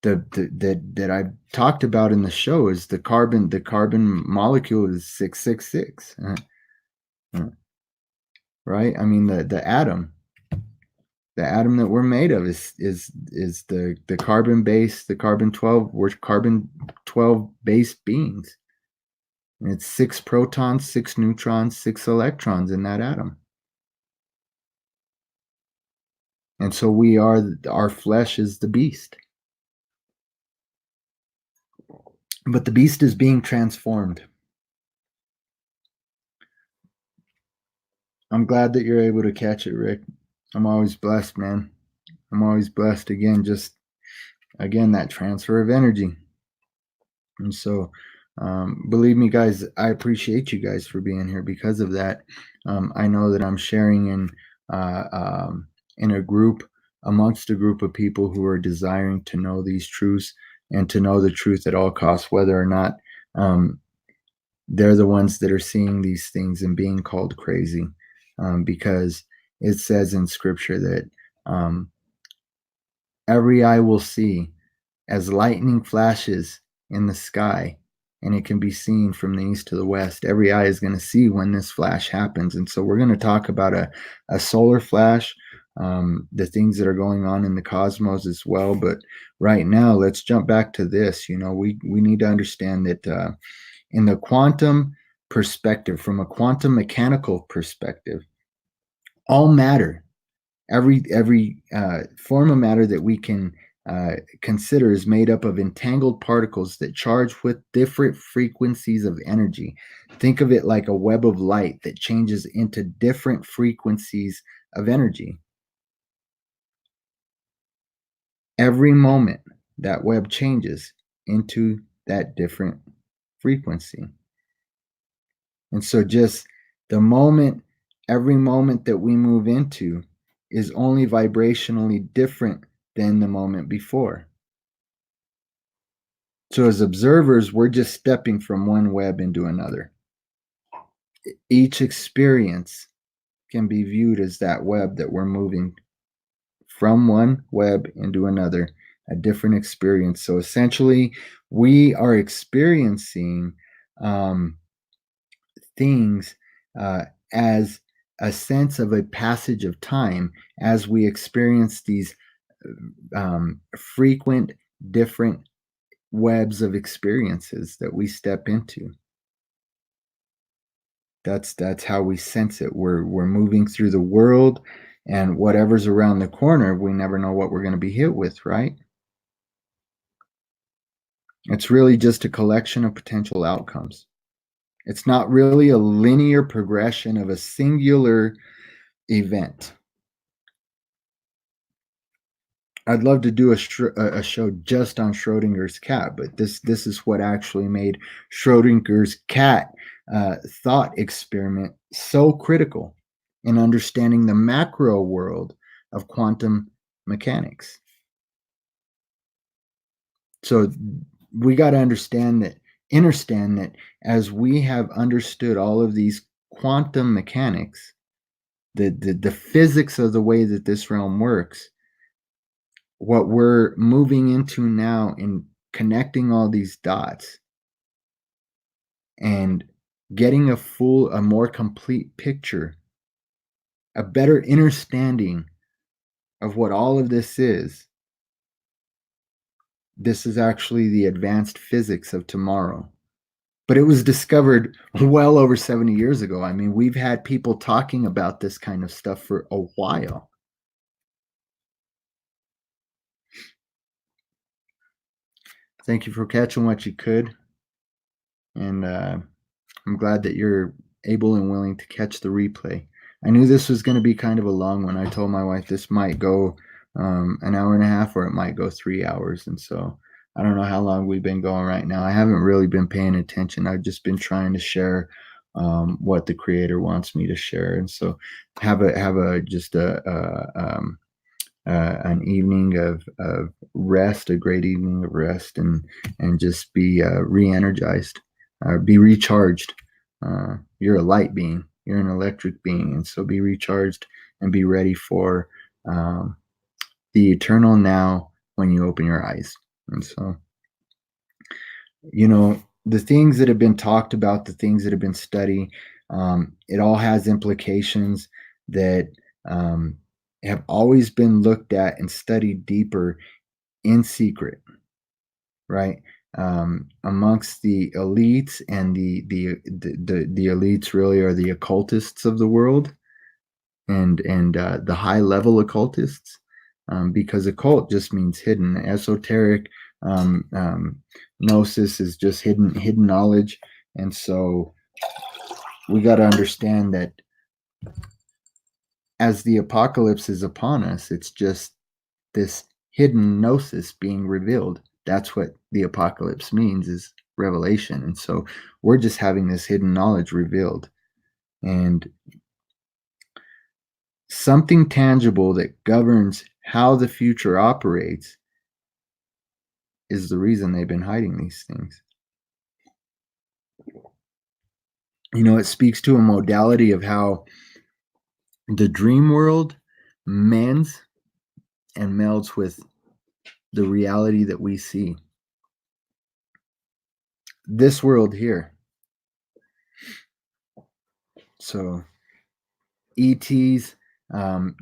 that I've talked about in the show is the carbon molecule is 666. Right? I mean the atom that we're made of is the carbon base, the carbon 12, we're carbon 12 based beings. And it's 6 protons, 6 neutrons, 6 electrons in that atom. And so our flesh is the beast. But the beast is being transformed. I'm glad that you're able to catch it, Rick. I'm always blessed, man. I'm always blessed again, that transfer of energy. And so, believe me, guys, I appreciate you guys for being here because of that. I know that I'm sharing in a group, amongst a group of people who are desiring to know these truths and to know the truth at all costs, whether or not they're the ones that are seeing these things and being called crazy, because it says in scripture that every eye will see as lightning flashes in the sky, and it can be seen from the east to the west. Every eye is going to see when this flash happens. And so we're going to talk about a solar flash, the things that are going on in the cosmos as well. But right now, let's jump back to this. You know, we need to understand that in the quantum perspective, from a quantum mechanical perspective, all matter, every form of matter that we can consider is made up of entangled particles that charge with different frequencies of energy. Think of it like a web of light that changes into different frequencies of energy. Every moment, that web changes into that different frequency. And so, just every moment that we move into is only vibrationally different than the moment before. So, as observers, we're just stepping from one web into another. Each experience can be viewed as that web that we're moving from one web into another, a different experience. So, essentially, we are experiencing things as a sense of a passage of time as we experience these frequent, different webs of experiences that we step into. That's how we sense it. We're moving through the world, and whatever's around the corner, we never know what we're going to be hit with, right? It's really just a collection of potential outcomes. It's not really a linear progression of a singular event. I'd love to do a show just on Schrodinger's cat, but this is what actually made Schrodinger's cat thought experiment so critical in understanding the macro world of quantum mechanics. So we got to understand that as we have understood all of these quantum mechanics, the physics of the way that this realm works, what we're moving into now in connecting all these dots and getting a more complete picture, a better understanding of what all of this is. This is actually the advanced physics of tomorrow. But it was discovered well over 70 years ago. I mean, we've had people talking about this kind of stuff for a while. Thank you for catching what you could. And I'm glad that you're able and willing to catch the replay. I knew this was going to be kind of a long one. I told my wife this might go an hour and a half or it might go 3 hours. And so I don't know how long we've been going right now. I haven't really been paying attention. I've just been trying to share what the creator wants me to share. And so have a just an evening of rest, a great evening of rest, and just be re-energized, be recharged. You're a light being, you're an electric being, and so be recharged and be ready for the eternal now when you open your eyes. And so, the things that have been talked about, the things that have been studied, it all has implications that have always been looked at and studied deeper in secret, right? Amongst the elites, and the elites really are the occultists of the world, and the high level occultists, because occult just means hidden. Esoteric gnosis is just hidden knowledge, and so we got to understand that as the apocalypse is upon us, it's just this hidden gnosis being revealed. That's what the apocalypse means, is revelation. And so we're just having this hidden knowledge revealed. And something tangible that governs how the future operates is the reason they've been hiding these things. It speaks to a modality of how the dream world mends and melds with the reality that we see. This world here. So ETs,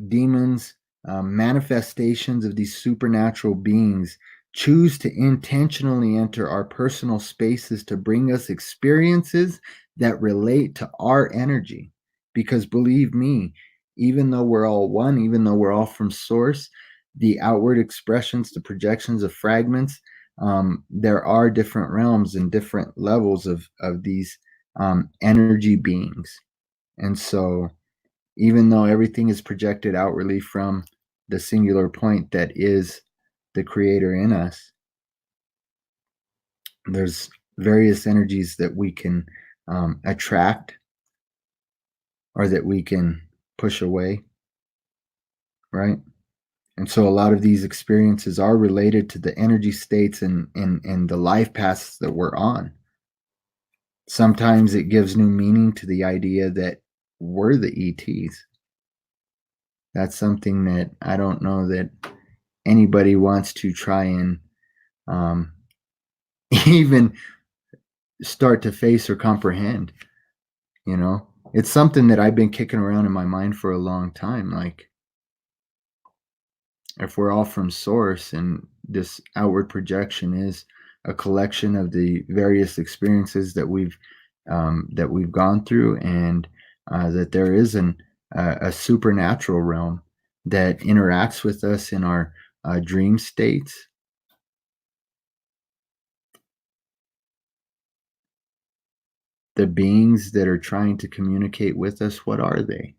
demons, manifestations of these supernatural beings choose to intentionally enter our personal spaces to bring us experiences that relate to our energy. Because believe me, even though we're all one, even though we're all from source, the outward expressions, the projections of fragments, there are different realms and different levels of these energy beings. And so even though everything is projected outwardly from the singular point that is the creator in us, there's various energies that we can attract or that we can push away, right? And so a lot of these experiences are related to the energy states and the life paths that we're on. Sometimes it gives new meaning to the idea that we're the ETs. That's something that I don't know that anybody wants to try and even start to face or comprehend. It's something that I've been kicking around in my mind for a long time. Like, if we're all from source and this outward projection is a collection of the various experiences that we've gone through, and that there is a supernatural realm that interacts with us in our dream states. The beings that are trying to communicate with us, what are they?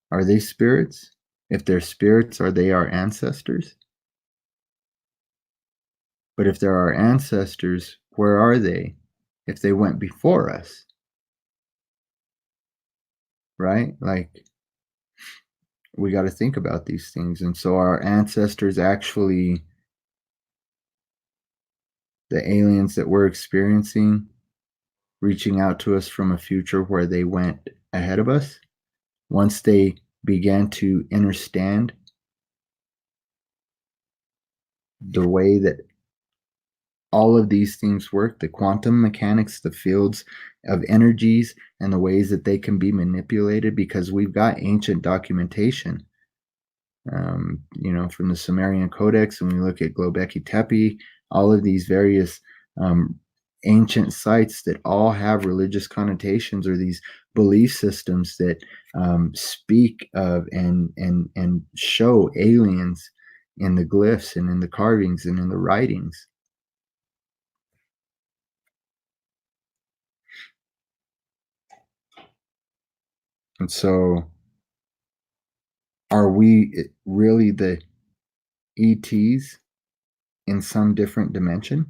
Are they spirits? If they're spirits, are they our ancestors? But if they're our ancestors, where are they if they went before us? Right? Like, we got to think about these things. And so, our ancestors actually, the aliens that we're experiencing, reaching out to us from a future where they went ahead of us, once they began to understand the way that all of these things work, the quantum mechanics, the fields of energies, and the ways that they can be manipulated, because we've got ancient documentation, from the Sumerian Codex, and we look at Göbekli Tepe, all of these various um, ancient sites that all have religious connotations, or these belief systems that speak of and show aliens in the glyphs and in the carvings and in the writings. And so, are we really the ETs in some different dimension,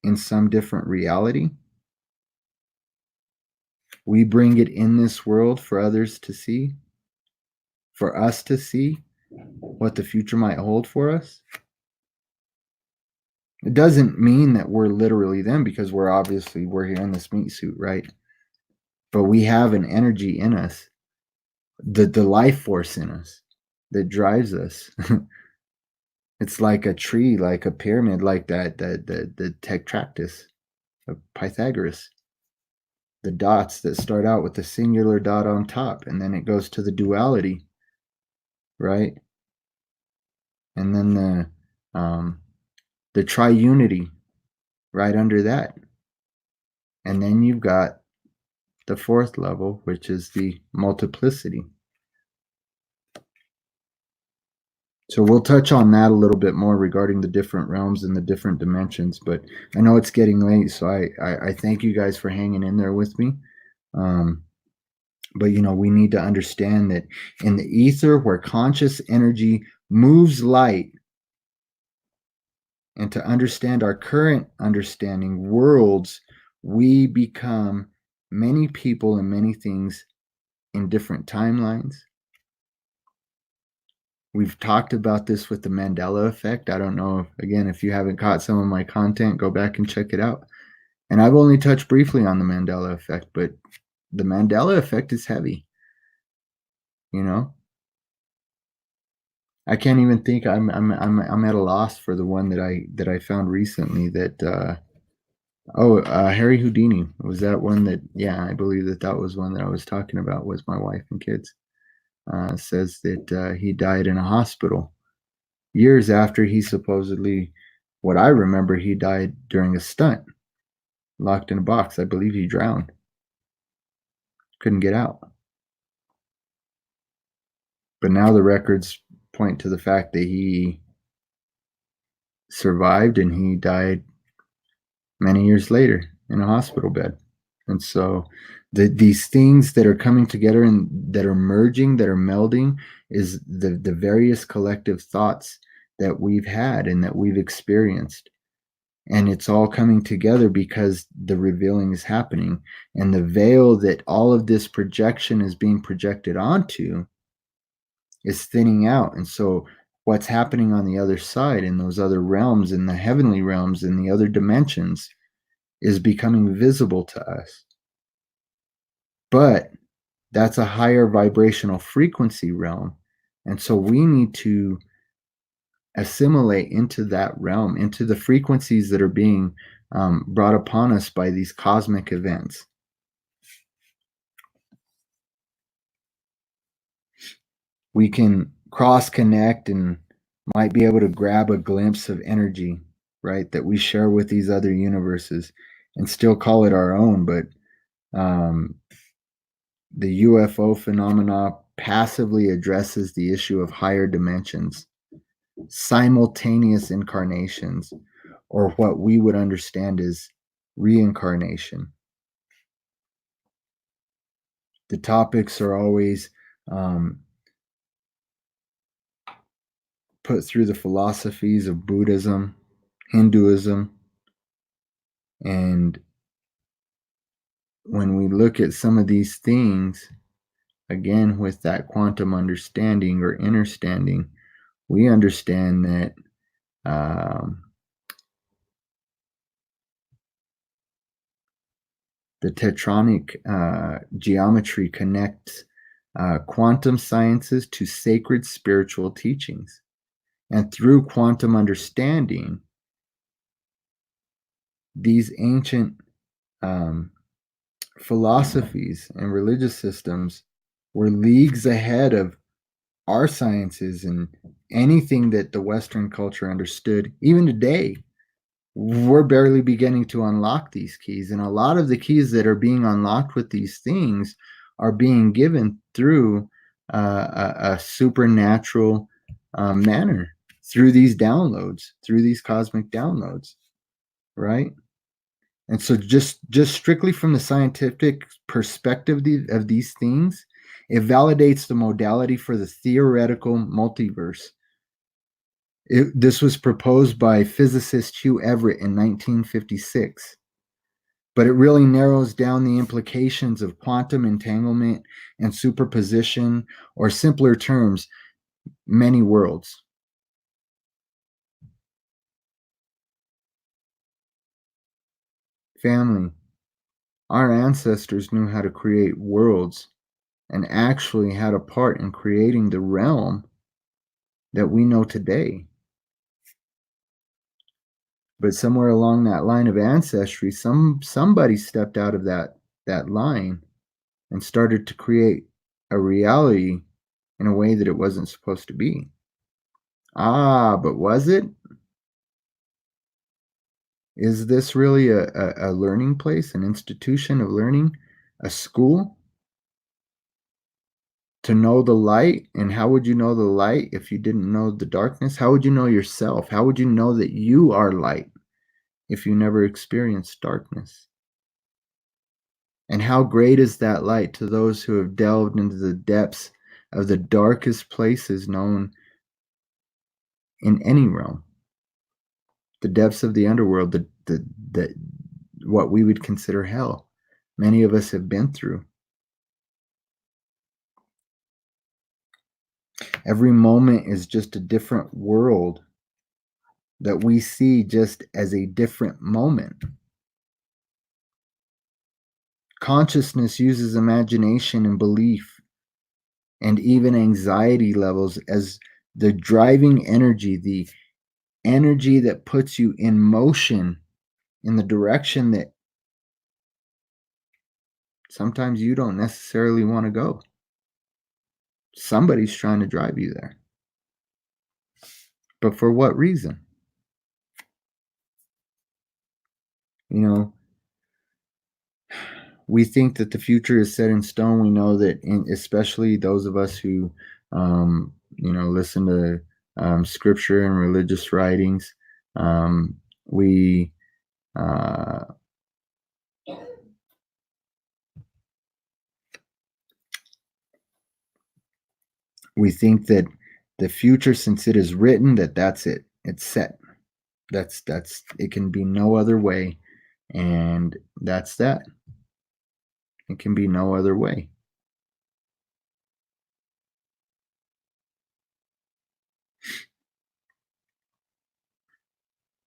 in some different reality? We bring it in this world for others to see, for us to see what the future might hold for us. It doesn't mean that we're literally them, because we're here in this meat suit, right? But we have an energy in us, the life force in us that drives us. It's like a tree, like a pyramid, like the tetractys of Pythagoras. The dots that start out with a singular dot on top, and then it goes to the duality, right? And then the triunity right under that. And then you've got the fourth level, which is the multiplicity. So we'll touch on that a little bit more regarding the different realms and the different dimensions. But I know it's getting late, so I thank you guys for hanging in there with me. But we need to understand that in the ether, where conscious energy moves light, and to understand our current understanding worlds, we become many people and many things in different timelines. We've talked about this with the Mandela effect. I don't know, again, if you haven't caught some of my content, go back and check it out. And I've only touched briefly on the Mandela effect, but the Mandela effect is heavy. I can't even think. I'm at a loss for the one that I found recently. Harry Houdini was that one that. Yeah, I believe that was one that I was talking about with my wife and kids. Says that he died in a hospital years after he supposedly, what I remember, he died during a stunt, locked in a box. I believe he drowned, couldn't get out. But now the records point to the fact that he survived, and he died many years later in a hospital bed. And so these things that are coming together and that are merging, that are melding, is the various collective thoughts that we've had and that we've experienced. And it's all coming together because the revealing is happening. And the veil that all of this projection is being projected onto is thinning out. And so what's happening on the other side, in those other realms, in the heavenly realms, in the other dimensions, is becoming visible to us. But that's a higher vibrational frequency realm. And so we need to assimilate into that realm, into the frequencies that are being brought upon us by these cosmic events. We can cross connect and might be able to grab a glimpse of energy, right, that we share with these other universes, and still call it our own. But the UFO phenomena passively addresses the issue of higher dimensions, simultaneous incarnations, or what we would understand as reincarnation. The topics are always put through the philosophies of Buddhism, Hinduism. And when we look at some of these things, again, with that quantum understanding or understanding, we understand that the tetronic geometry connects quantum sciences to sacred spiritual teachings. And through quantum understanding, these ancient philosophies and religious systems were leagues ahead of our sciences and anything that the Western culture understood. Even today, we're barely beginning to unlock these keys. And a lot of the keys that are being unlocked with these things are being given through a supernatural manner, through these downloads, through these cosmic downloads, right? And so just strictly from the scientific perspective of these things, it validates the modality for the theoretical multiverse. This was proposed by physicist Hugh Everett in 1956, but it really narrows down the implications of quantum entanglement and superposition, or simpler terms, many worlds. Family, our ancestors knew how to create worlds and actually had a part in creating the realm that we know today. But somewhere along that line of ancestry, somebody stepped out of that line and started to create a reality in a way that it wasn't supposed to be. But was it? Is this really a learning place, an institution of learning, a school? To know the light? And how would you know the light if you didn't know the darkness? How would you know yourself? How would you know that you are light if you never experienced darkness? And how great is that light to those who have delved into the depths of the darkest places known in any realm? The depths of the underworld, the what we would consider hell. Many of us have been through. Every moment is just a different world that we see just as a different moment. Consciousness uses imagination and belief and even anxiety levels as the driving energy, the energy that puts you in motion in the direction that sometimes you don't necessarily want to go. Somebody's trying to drive you there. But for what reason? You know, we think that the future is set in stone. We know that, especially those of us who, listen to scripture and religious writings, we we think that the future, since it is written, that's it. It's set. That's it. Can be no other way, and that's that. It can be no other way.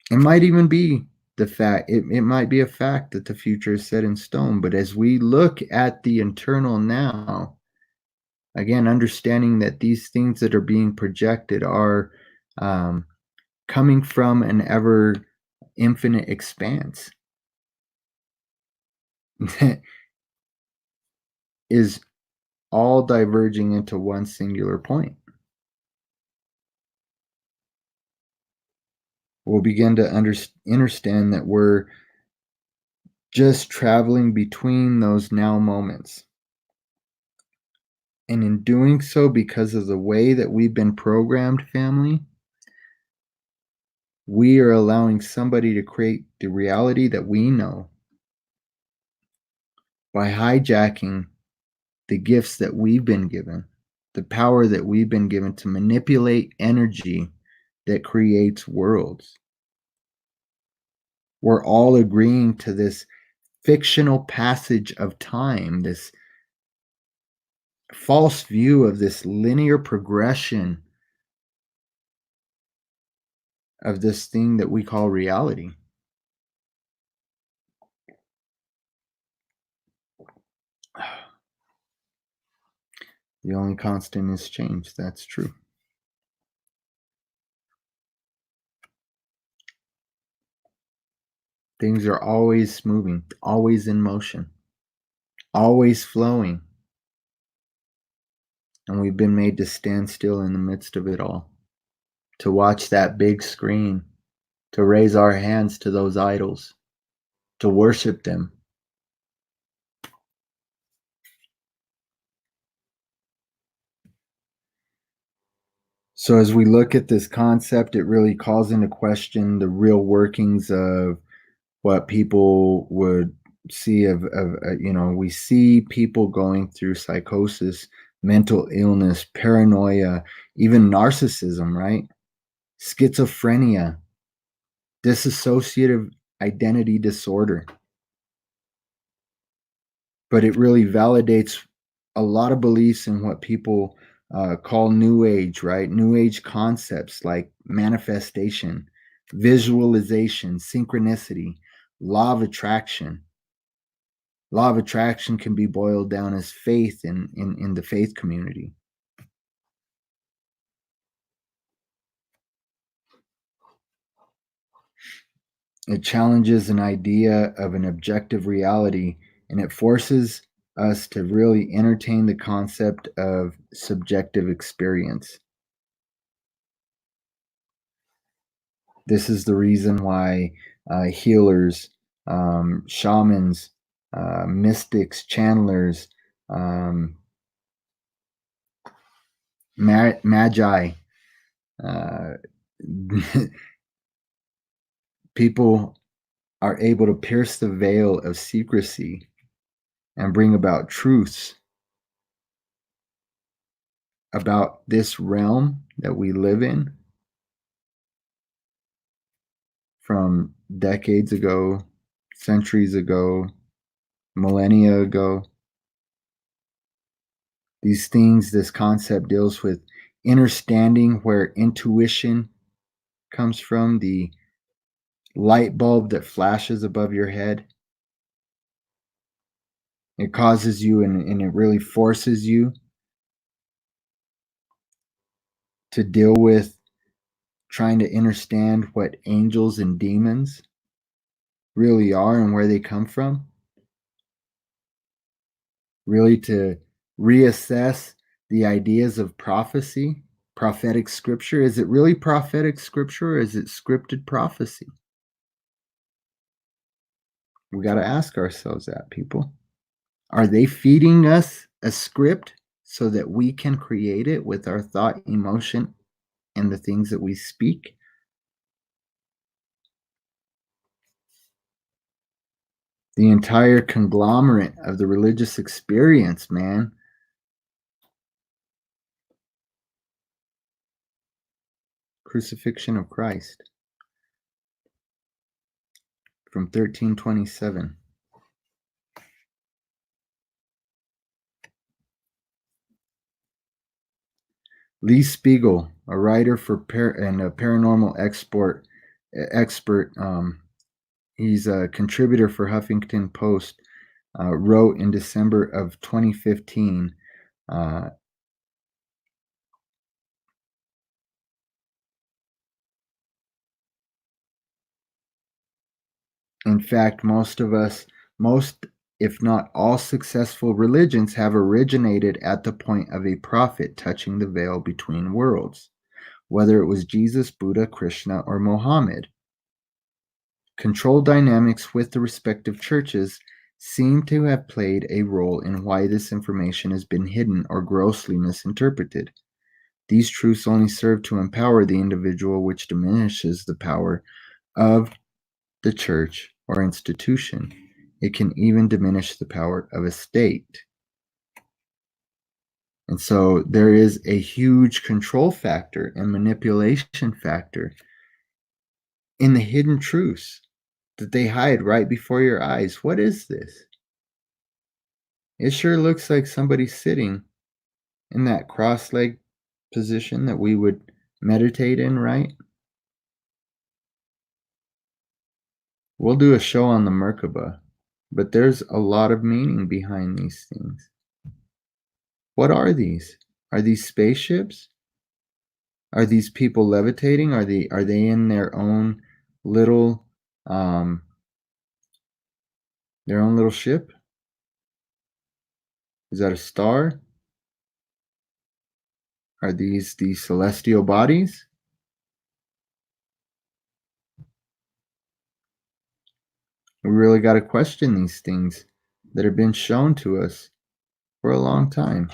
It might even be the fact, it might be a fact that the future is set in stone. But as we look at the internal now, again, understanding that these things that are being projected are coming from an ever infinite expanse that is all diverging into one singular point. We'll begin to understand that we're just traveling between those now moments. And in doing so, because of the way that we've been programmed, family, we are allowing somebody to create the reality that we know by hijacking the gifts that we've been given, the power that we've been given to manipulate energy that creates worlds. We're all agreeing to this fictional passage of time, this false view of this linear progression of this thing that we call reality. The only constant is change. That's true. Things are always moving, always in motion, always flowing. And we've been made to stand still in the midst of it all, to watch that big screen, to raise our hands to those idols, to worship them. So as we look at this concept, it really calls into question the real workings of what people would see we see people going through psychosis, mental illness, paranoia, even narcissism, right? Schizophrenia, dissociative identity disorder. But it really validates a lot of beliefs in what people call New Age, right? New Age concepts like manifestation, visualization, synchronicity, law of attraction. Law of attraction can be boiled down as faith in the faith community. It challenges an idea of an objective reality, and it forces us to really entertain the concept of subjective experience. This is the reason why healers, shamans, mystics, channelers, magi, uh, people are able to pierce the veil of secrecy and bring about truths about this realm that we live in from decades ago, centuries ago, millennia ago. These things, this concept deals with understanding where intuition comes from, the light bulb that flashes above your head. It causes you and it really forces you to deal with trying to understand what angels and demons really are and where they come from. Really to reassess the ideas of prophecy, prophetic scripture. Is it really prophetic scripture or is it scripted prophecy? We got to ask ourselves that, people. Are they feeding us a script so that we can create it with our thought, emotion, and the things that we speak? The entire conglomerate of the religious experience, man. Crucifixion of Christ from 1327. Lee Spiegel, a writer and a paranormal expert, he's a contributor for Huffington Post, wrote in December of 2015. In fact, most, if not all, successful religions have originated at the point of a prophet touching the veil between worlds, whether it was Jesus, Buddha, Krishna, or Mohammed. Control dynamics with the respective churches seem to have played a role in why this information has been hidden or grossly misinterpreted. These truths only serve to empower the individual, which diminishes the power of the church or institution. It can even diminish the power of a state. And so there is a huge control factor and manipulation factor in the hidden truths. that they hide right before your eyes. What is this? It sure looks like somebody sitting in that cross-legged position that we would meditate in, right? We'll do a show on the Merkaba, but there's a lot of meaning behind these things. What are these? Are these spaceships? Are these people levitating? Are they in little um their own little ship? Is that a star? Are these celestial bodies? We really got to question these things that have been shown to us for a long time.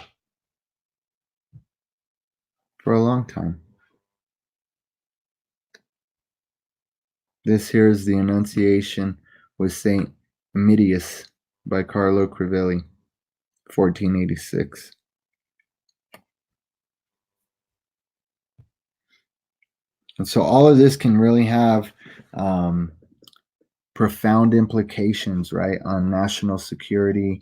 For a long time. This here is the Annunciation with Saint Emitius by Carlo Crivelli, 1486. And so all of this can really have profound implications, right, on national security,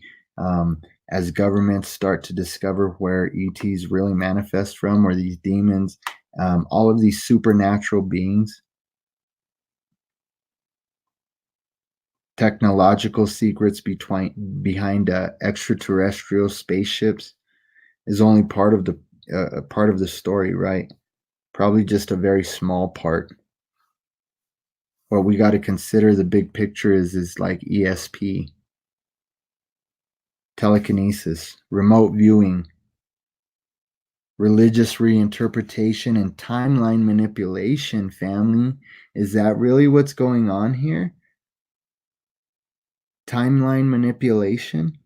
as governments start to discover where ETs really manifest from, or these demons, all of these supernatural beings. Technological secrets behind extraterrestrial spaceships is only part of the story, right? Probably just a very small part. What we got to consider the big picture is like ESP, telekinesis, remote viewing, religious reinterpretation, and timeline manipulation. Family, is that really what's going on here? Timeline manipulation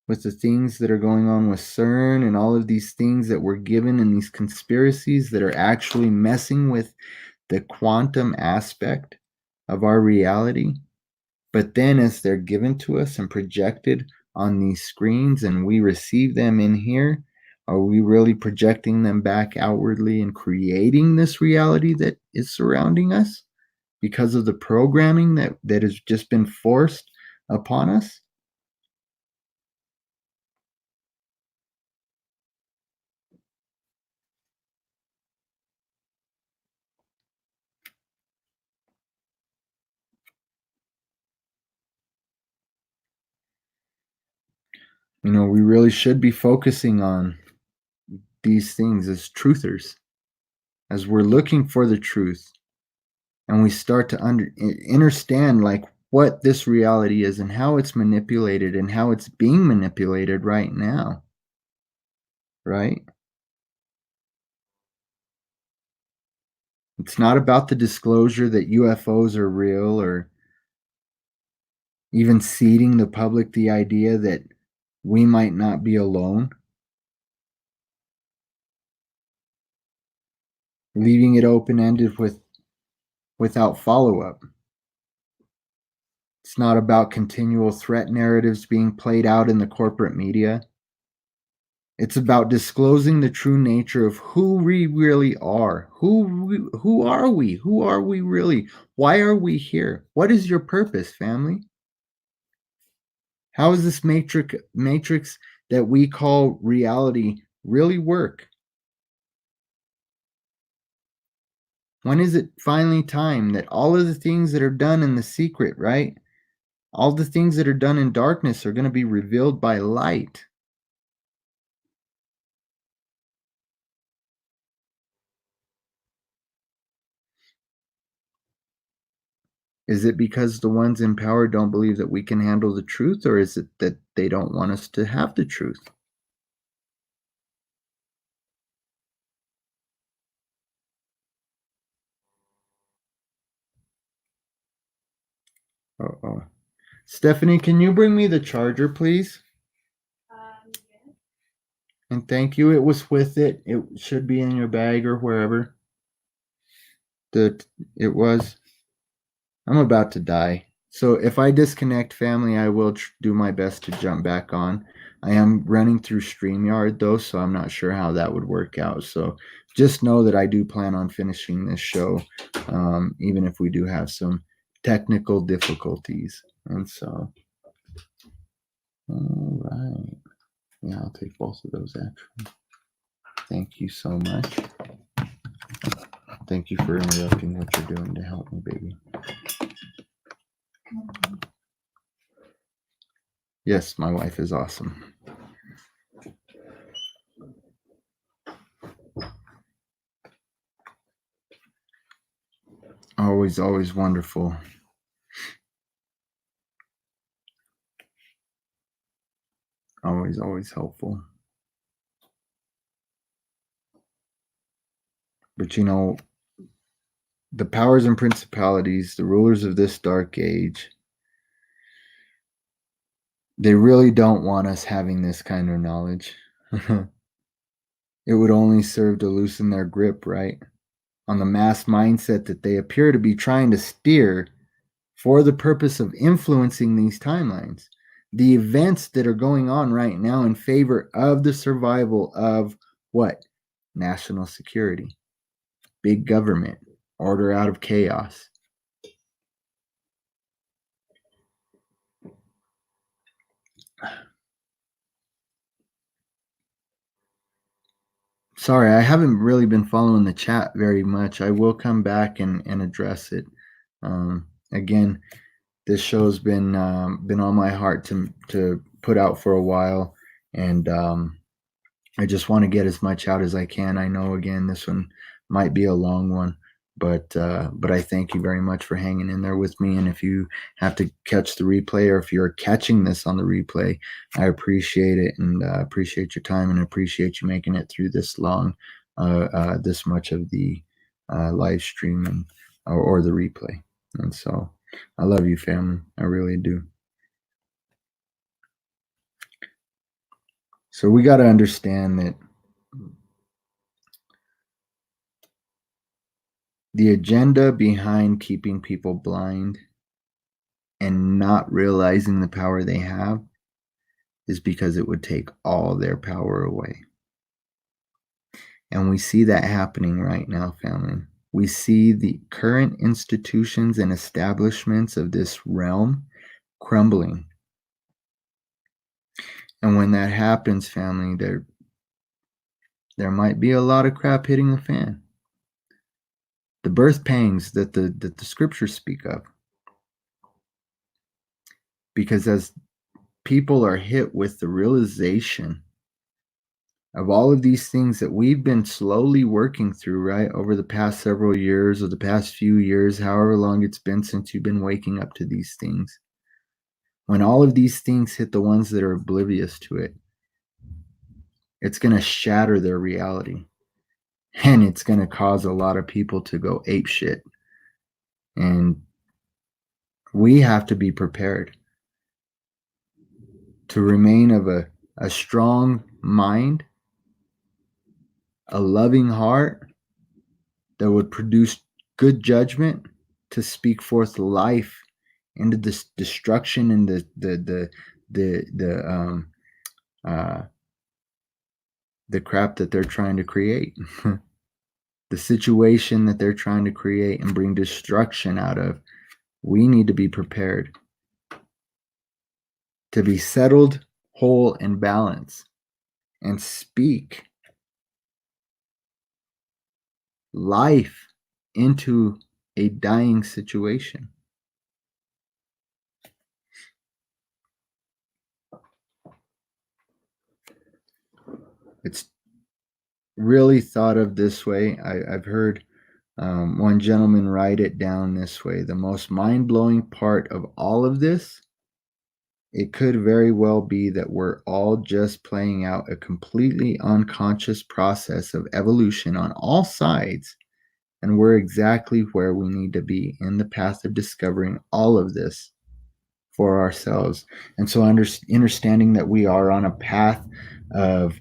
with the things that are going on with CERN and all of these things that we're given in these conspiracies that are actually messing with the quantum aspect of our reality. But then as they're given to us and projected on these screens and we receive them in here, are we really projecting them back outwardly and creating this reality that is surrounding us because of the programming that has just been forced upon us? We really should be focusing on these things as truthers, as we're looking for the truth, and we start to understand like what this reality is and how it's manipulated and how it's being manipulated right now, right? It's not about the disclosure that UFOs are real, or even seeding the public the idea that we might not be alone, leaving it open-ended without follow-up. It's not about continual threat narratives being played out in the corporate media. It's about disclosing the true nature of who we really are. Who are we? Who are we really? Why are we here? What is your purpose, family? How does this matrix that we call reality really work? When is it finally time that all of the things that are done in the secret, right? All the things that are done in darkness are going to be revealed by light. Is it because the ones in power don't believe that we can handle the truth, or is it that they don't want us to have the truth? Uh-oh. Stephanie, can you bring me the charger, please? Yes. And thank you. It was with it. It should be in your bag or wherever. It was. I'm about to die. So if I disconnect, family, I will do my best to jump back on. I am running through StreamYard though, so I'm not sure how that would work out. So just know that I do plan on finishing this show, even if we do have some technical difficulties. And so, all right. Yeah, I'll take both of those actually. Thank you so much. Thank you for interrupting what you're doing to help me, baby. Yes, my wife is awesome. Always, always wonderful. Always, always helpful. But you know, the powers and principalities, the rulers of this dark age, they really don't want us having this kind of knowledge. It would only serve to loosen their grip, right? On the mass mindset that they appear to be trying to steer for the purpose of influencing these timelines. The events that are going on right now in favor of the survival of what? National security, big government, order out of chaos. Sorry, I haven't really been following the chat very much. I will come back and address it. Again, this show's been on my heart to put out for a while, and I just want to get as much out as I can. I know, again, this one might be a long one, but I thank you very much for hanging in there with me. And if you have to catch the replay, or if you're catching this on the replay, I appreciate it, and appreciate your time, and appreciate you making it through this long, this much of the live stream and or the replay. And so I love you, family. I really do. So we got to understand that the agenda behind keeping people blind and not realizing the power they have is because it would take all their power away. And we see that happening right now, family. We see the current institutions and establishments of this realm crumbling. And when that happens, family, there might be a lot of crap hitting the fan. The birth pangs that the scriptures speak of. Because as people are hit with the realization of all of these things that we've been slowly working through, right, over the past several years, or the past few years, however long it's been since you've been waking up to these things. When all of these things hit the ones that are oblivious to it, it's going to shatter their reality. And it's going to cause a lot of people to go ape shit. And we have to be prepared to remain of a strong mind, a loving heart that would produce good judgment, to speak forth life into this destruction and the crap that they're trying to create. The situation that they're trying to create and bring destruction out of. We need to be prepared to be settled, whole, and balanced, and speak life into a dying situation. It's really thought of this way. I've heard one gentleman write it down this way. The most mind-blowing part of all of this, it could very well be that we're all just playing out a completely unconscious process of evolution on all sides, and we're exactly where we need to be in the path of discovering all of this for ourselves. And so understanding that we are on a path of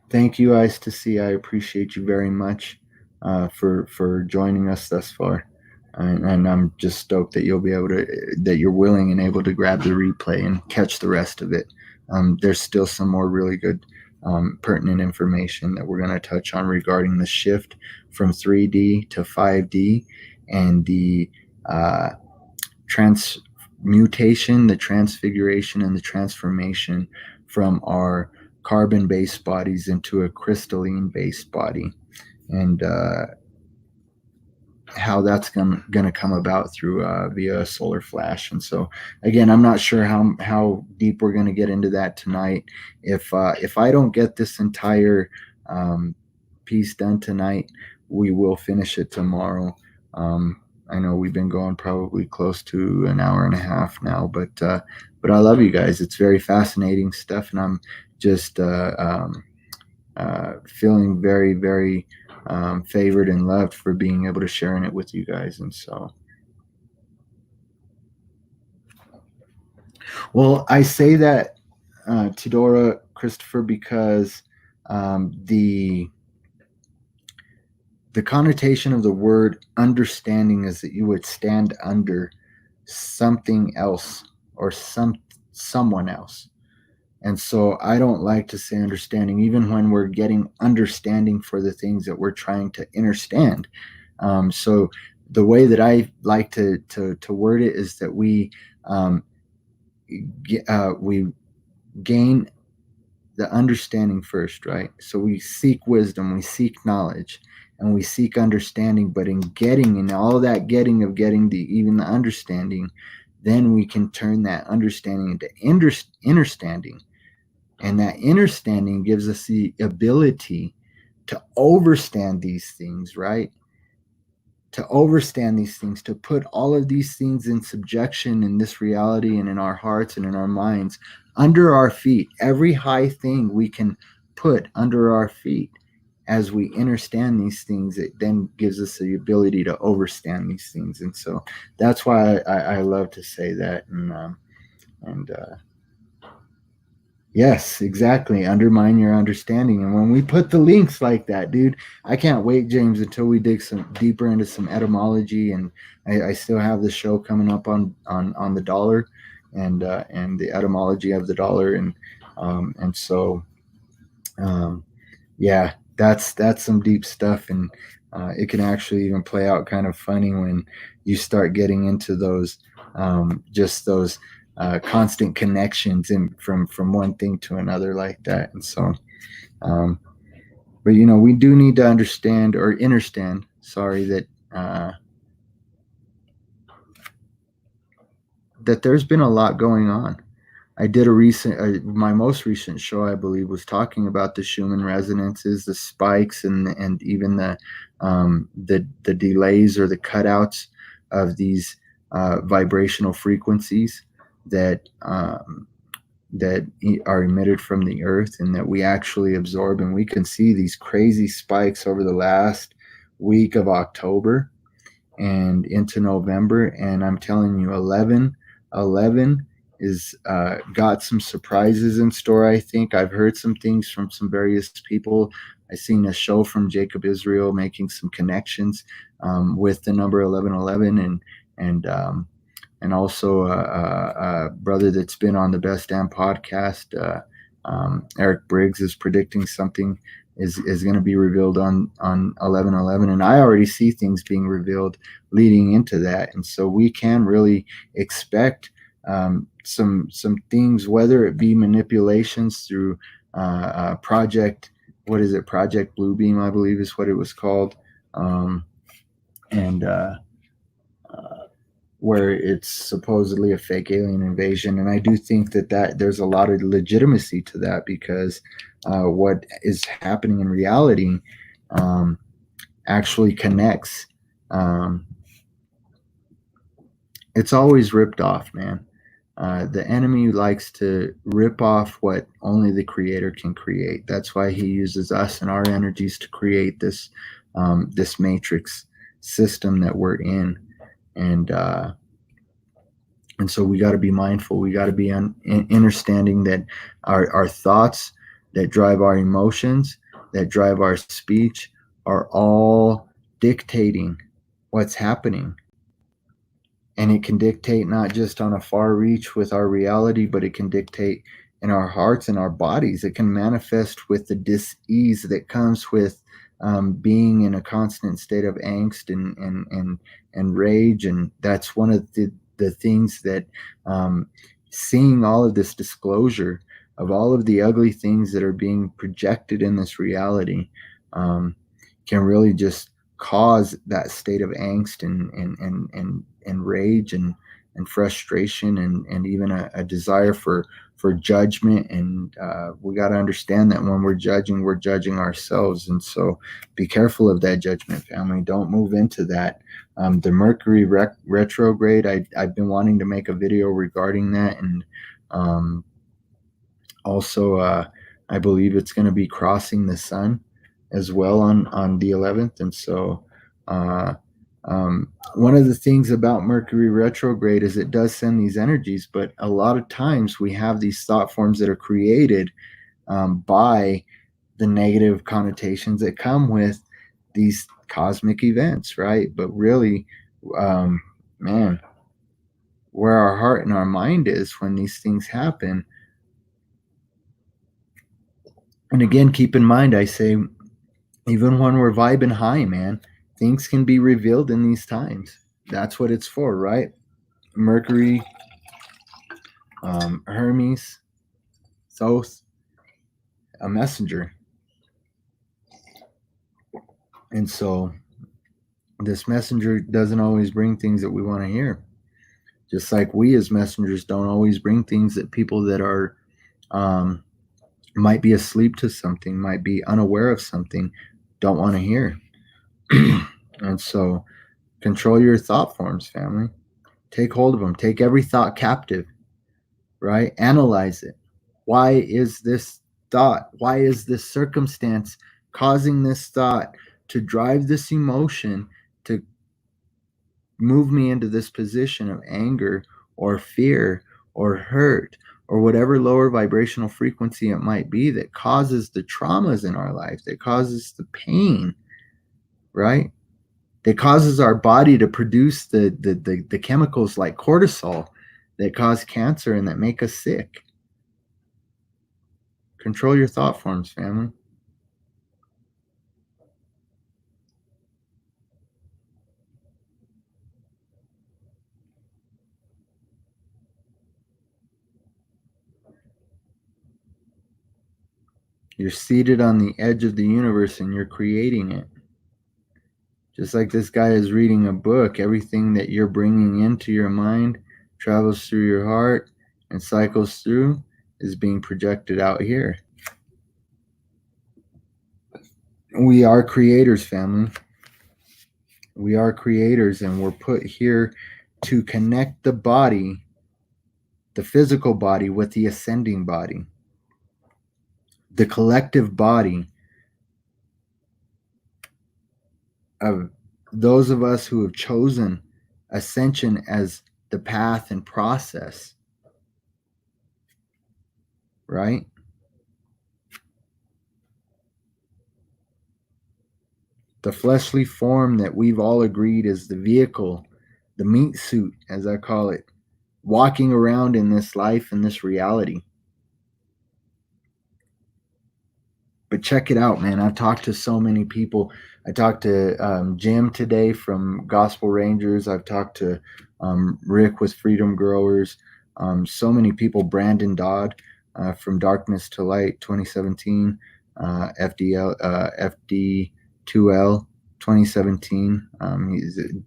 thank you, Eyes to See. I appreciate you very much for joining us thus far. And I'm just stoked that you'll be able to, that you're willing and able to grab the replay and catch the rest of it. There's still some more really good pertinent information that we're going to touch on regarding the shift from 3D to 5D and the transmutation, the transfiguration, and the transformation from our carbon-based bodies into a crystalline-based body, and how that's going to come about through via a solar flash. And so, again, I'm not sure how deep we're going to get into that tonight. If I don't get this entire piece done tonight, we will finish it tomorrow. I know we've been going probably close to an hour and a half now, but I love you guys. It's very fascinating stuff, and I'm just feeling very, very favored and loved for being able to sharing it with you guys. And so, well, I say that, Tidora, Christopher, because the connotation of the word understanding is that you would stand under something else or someone else. And so I don't like to say understanding, even when we're getting understanding for the things that we're trying to understand. So the way that I like to word it is that we gain the understanding first, right? So we seek wisdom, we seek knowledge, and we seek understanding. But in getting, in all that getting of getting even the understanding, then we can turn that understanding into understanding. And that understanding gives us the ability to overstand these things, right? To overstand these things, to put all of these things in subjection in this reality and in our hearts and in our minds under our feet. Every high thing we can put under our feet as we understand these things, it then gives us the ability to overstand these things. And so that's why I love to say that. And yes, exactly. Undermine your understanding. And when we put the links like that, dude, I can't wait, James, until we dig some deeper into some etymology. And I still have the show coming up on the dollar and the etymology of the dollar. And so, yeah, that's some deep stuff. And it can actually even play out kind of funny when you start getting into those, just those constant connections in from one thing to another like that. And so, but we do need to understand or understand, sorry, that that there's been a lot going on. I did my most recent show, I believe, was talking about the Schumann resonances, the spikes, and even the delays or the cutouts of these vibrational frequencies that that are emitted from the earth and that we actually absorb. And we can see these crazy spikes over the last week of October and into November. And I'm telling you, 11 is got some surprises in store. I think I've heard some things from some various people. I've seen a show from Jacob Israel making some connections with the number 1111, and also a brother that's been on the Best Damn podcast, Eric Briggs, is predicting something is going to be revealed on 1111, and I already see things being revealed leading into that. And so we can really expect some things, whether it be manipulations through Project Bluebeam, I believe is what it was called, and where it's supposedly a fake alien invasion. And I do think that there's a lot of legitimacy to that, because what is happening in reality actually connects. It's always ripped off, man. The enemy likes to rip off what only the creator can create. That's why he uses us and our energies to create this matrix system that we're in. And so we got to be mindful. We got to be understanding that our thoughts that drive our emotions, that drive our speech, are all dictating what's happening. And it can dictate not just on a far reach with our reality, but it can dictate in our hearts and our bodies. It can manifest with the dis-ease that comes with being in a constant state of angst and rage. And that's one of the things that seeing all of this disclosure of all of the ugly things that are being projected in this reality can really just cause that state of angst and rage and frustration and even a desire for judgment. And we got to understand that when we're judging ourselves. And so be careful of that judgment, family. Don't move into that. The Mercury retrograde, I've been wanting to make a video regarding that. And also, I believe it's going to be crossing the sun as well on the 11th. And so one of the things about Mercury retrograde is it does send these energies, but a lot of times we have these thought forms that are created by the negative connotations that come with these cosmic events, right? But really, man, where our heart and our mind is when these things happen. And again, keep in mind, I say, even when we're vibing high, man, things can be revealed in these times. That's what it's for, right? Mercury, Hermes, Thoth, a messenger. And so this messenger doesn't always bring things that we want to hear. Just like we as messengers don't always bring things that people that are might be asleep to something, might be unaware of something, don't want to hear. And so control your thought forms, family. Take hold of them. Take every thought captive, right? Analyze it. Why is this thought? Why is this circumstance causing this thought to drive this emotion to move me into this position of anger or fear or hurt or whatever lower vibrational frequency it might be that causes the traumas in our life, that causes the pain, right? That causes our body to produce the chemicals like cortisol that cause cancer and that make us sick. Control your thought forms, family. You're seated on the edge of the universe and you're creating it. Just like this guy is reading a book, everything that you're bringing into your mind travels through your heart and cycles through is being projected out here. We are creators, family. We are creators, and we're put here to connect the body, the physical body, with the ascending body, the collective body of those of us who have chosen ascension as the path and process, right? The fleshly form that we've all agreed is the vehicle, the meat suit, as I call it, walking around in this life and this reality. But check it out, man. I've talked to so many people. I talked to Jim today from Gospel Rangers. I've talked to Rick with Freedom Growers. So many people. Brandon Dodd from Darkness to Light 2017. FD2L 2017.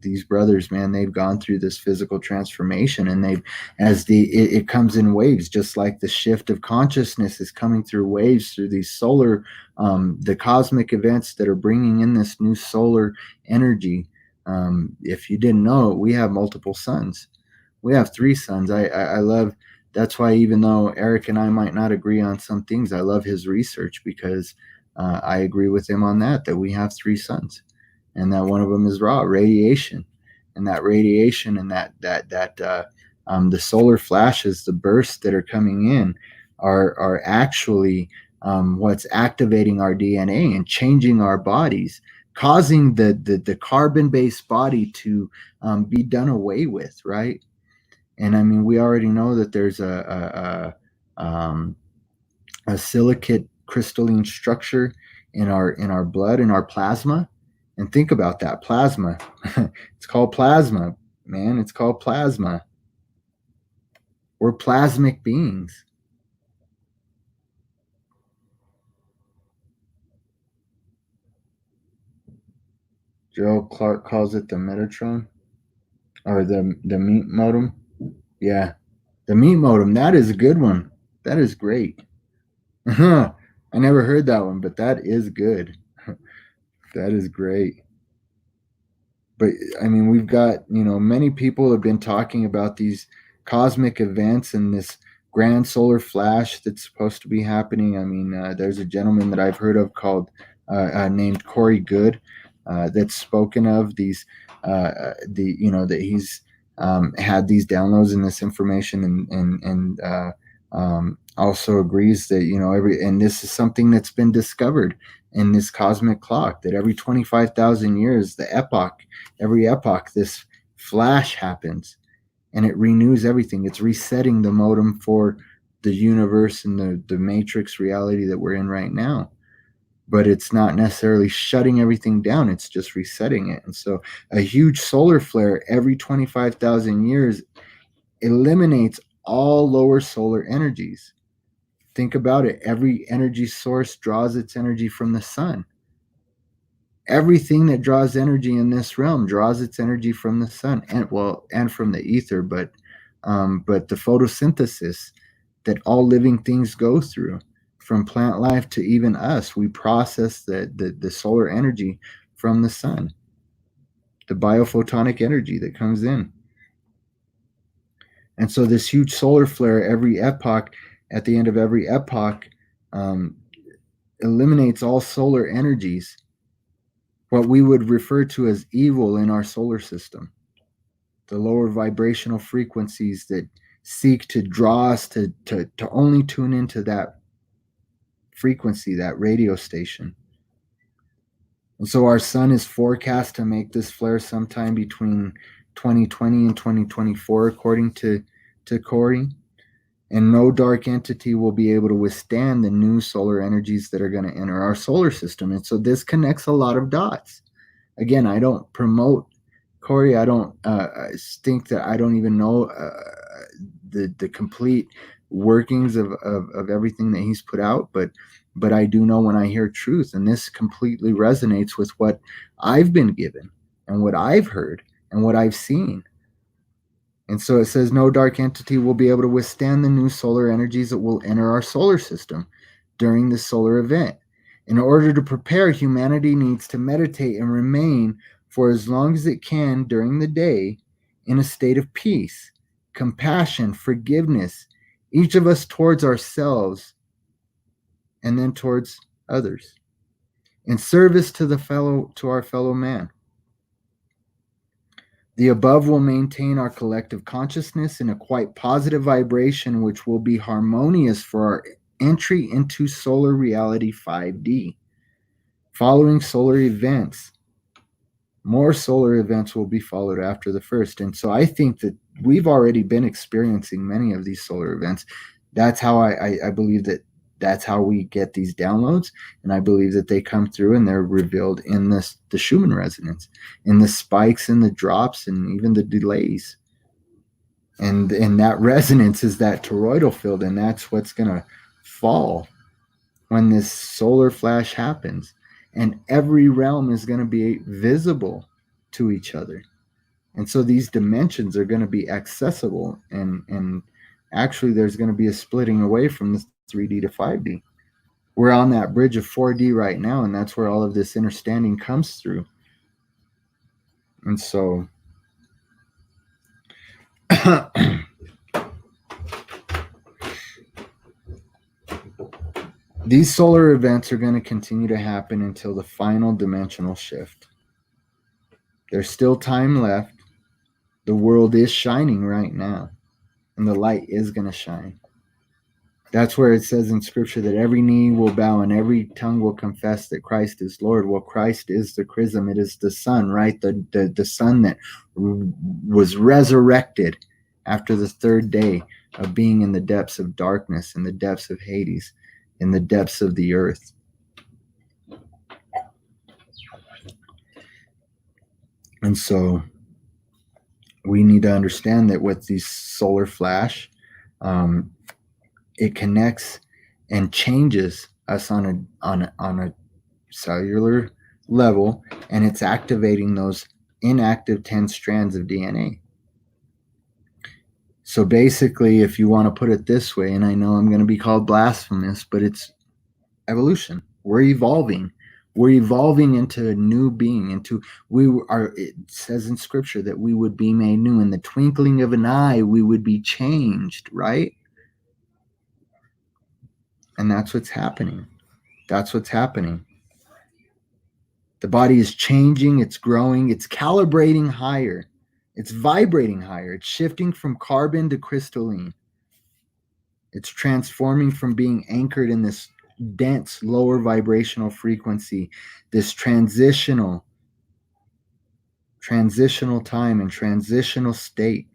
These brothers, man, they've gone through this physical transformation, and it comes in waves, just like the shift of consciousness is coming through waves through these solar, the cosmic events that are bringing in this new solar energy. If you didn't know, we have multiple suns. We have 3 suns. I love. That's why, even though Eric and I might not agree on some things, I love his research, because I agree with him on that we have 3 suns, and that one of them is raw radiation, and that radiation and the solar flashes, the bursts that are coming in are actually what's activating our DNA and changing our bodies, causing the carbon-based body to be done away with, right? And I mean, we already know that there's a silicate crystalline structure in our blood, in our plasma. And think about that plasma. It's called plasma, man. It's called plasma. We're plasmic beings. Joe Clark calls it the Metatron, or the meat modem. Yeah, the meat modem. That is a good one. That is great. I never heard that one, but that is good. That is great. But I mean, we've got, many people have been talking about these cosmic events and this grand solar flash that's supposed to be happening. I mean, there's a gentleman that I've heard of called named Corey Good, that's spoken of these, that he's had these downloads and this information, and also agrees that, and this is something that's been discovered in this cosmic clock, that every 25,000 years, every epoch, this flash happens, and it renews everything. It's resetting the modem for the universe and the matrix reality that we're in right now. But it's not necessarily shutting everything down, it's just resetting it. And so a huge solar flare every 25,000 years eliminates all lower solar energies. Think about it. Every energy source draws its energy from the sun. Everything that draws energy in this realm draws its energy from the sun, and from the ether, but the photosynthesis that all living things go through, from plant life to even us, we process the solar energy from the sun, the biophotonic energy that comes in. And so this huge solar flare every epoch, at the end of every epoch, eliminates all solar energies, what we would refer to as evil in our solar system, the lower vibrational frequencies that seek to draw us to only tune into that frequency, that radio station. And so our sun is forecast to make this flare sometime between 2020 and 2024, according to Corey. And no dark entity will be able to withstand the new solar energies that are going to enter our solar system. And so this connects a lot of dots. Again, I don't promote Corey. I don't think that I don't even know the complete workings of everything that he's put out, but I do know when I hear truth, and this completely resonates with what I've been given and what I've heard and what I've seen. And so it says no dark entity will be able to withstand the new solar energies that will enter our solar system during this solar event. In order to prepare, humanity needs to meditate and remain for as long as it can during the day in a state of peace, compassion, forgiveness, each of us towards ourselves and then towards others, in service to our fellow man. The above will maintain our collective consciousness in a quite positive vibration, which will be harmonious for our entry into solar reality 5D. Following solar events, more solar events will be followed after the first. And so I think that we've already been experiencing many of these solar events. That's how I believe that's how we get these downloads, and I believe that they come through and they're revealed in the Schumann resonance, in the spikes and the drops and even the delays. And that resonance is that toroidal field, and that's what's going to fall when this solar flash happens. And every realm is going to be visible to each other. And so these dimensions are going to be accessible, and actually there's going to be a splitting away from the 3D to 5D. We're on that bridge of 4D right now, and that's where all of this understanding comes through. And so these solar events are going to continue to happen until the final dimensional shift. There's still time left. The world is shining right now, and the light is going to shine. That's where it says in scripture that every knee will bow and every tongue will confess that Christ is Lord. Well, Christ is the chrism. It is the sun, right? The sun that was resurrected after the third day of being in the depths of darkness, in the depths of Hades. in the depths of the earth. And so we need to understand that with these solar flash, it connects and changes us on a cellular level, and it's activating those inactive 10 strands of DNA. So basically, if you want to put it this way, and I know I'm going to be called blasphemous, but it's evolution. We're evolving. We're evolving into a new being. It says in scripture that we would be made new. In the twinkling of an eye, we would be changed, right? And that's what's happening. That's what's happening. The body is changing, it's growing, it's calibrating higher, it's vibrating higher, it's shifting from carbon to crystalline. It's transforming from being anchored in this dense lower vibrational frequency, this transitional time and transitional state.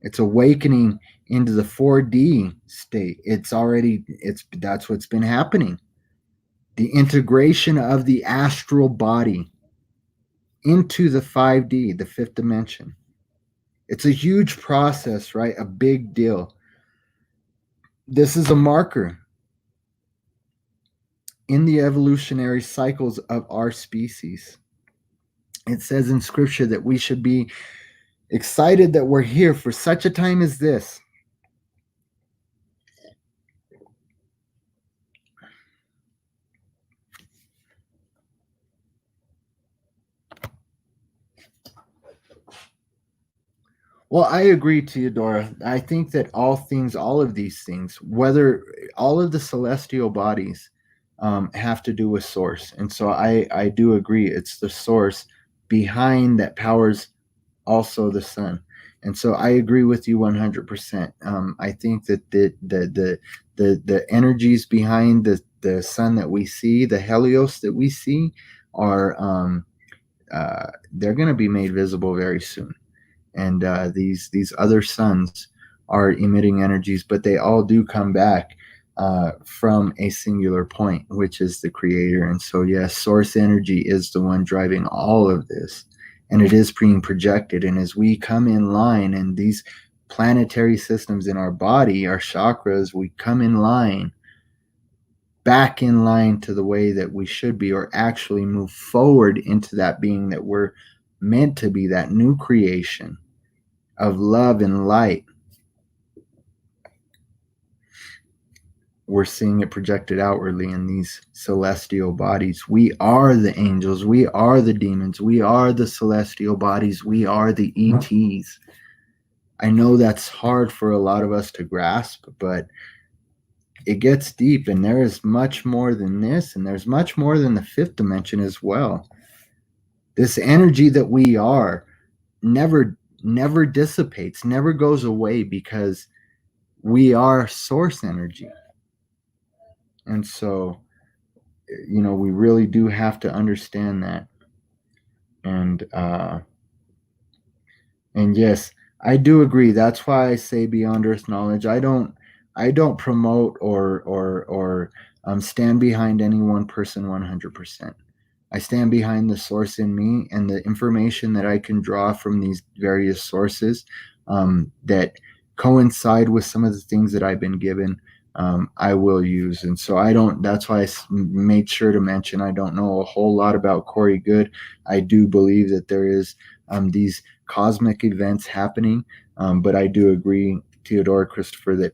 It's awakening into the 4D state. That's what's been happening. The integration of the astral body into the 5D, the fifth dimension. It's a huge process, right? A big deal. This is a marker in the evolutionary cycles of our species. It says in scripture that we should be excited that we're here for such a time as this. Well, I agree, Theodora. I think that all of these things, whether all of the celestial bodies have to do with source. And so I do agree. It's the source behind that powers also the sun. And so I agree with you 100%. I think that the energies behind the sun that we see, the Helios that we see, are they're going to be made visible very soon. And these other suns are emitting energies, but they all do come back from a singular point, which is the creator. And so, yes, source energy is the one driving all of this, and it is being projected. And as we come in line, and these planetary systems in our body, our chakras, we come in line, back in line to the way that we should be, or actually move forward into that being that we're meant to be, that new creation of love and light. We're seeing it projected outwardly in these celestial bodies. We are the angels. We are the demons. We are the celestial bodies. We are the ETs. I know that's hard for a lot of us to grasp, but it gets deep, and there is much more than this, and there's much more than the fifth dimension as well. This energy that we are never dissipates, never goes away, because we are source energy. And so, we really do have to understand that. And yes, I do agree. That's why I say beyond earth knowledge. I don't promote or stand behind any one person 100%. I stand behind the source in me and the information that I can draw from these various sources that coincide with some of the things that I've been given. I will use. And so that's why I made sure to mention, I don't know a whole lot about Corey Good. I do believe that there is these cosmic events happening, but I do agree, Theodore, Christopher, that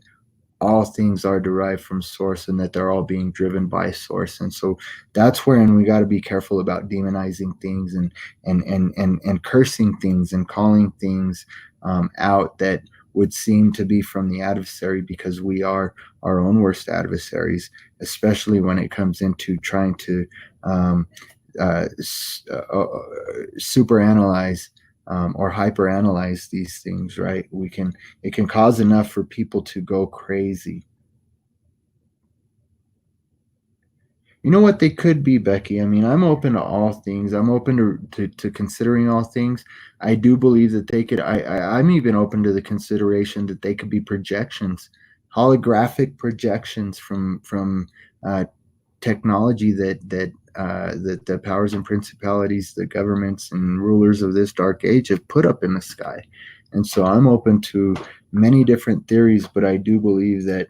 all things are derived from source, and that they're all being driven by source. And so that's wherein we got to be careful about demonizing things and cursing things and calling things out that would seem to be from the adversary, because we are our own worst adversaries, especially when it comes into trying to superanalyze or hyperanalyze these things, right? It can cause enough for people to go crazy. You know what they could be, Becky? I mean, I'm open to all things. I'm open to considering all things. I do believe that they could. I'm even open to the consideration that they could be projections holographic projections from technology that the powers and principalities, the governments and rulers of this dark age have put up in the sky. And so I'm open to many different theories, but I do believe that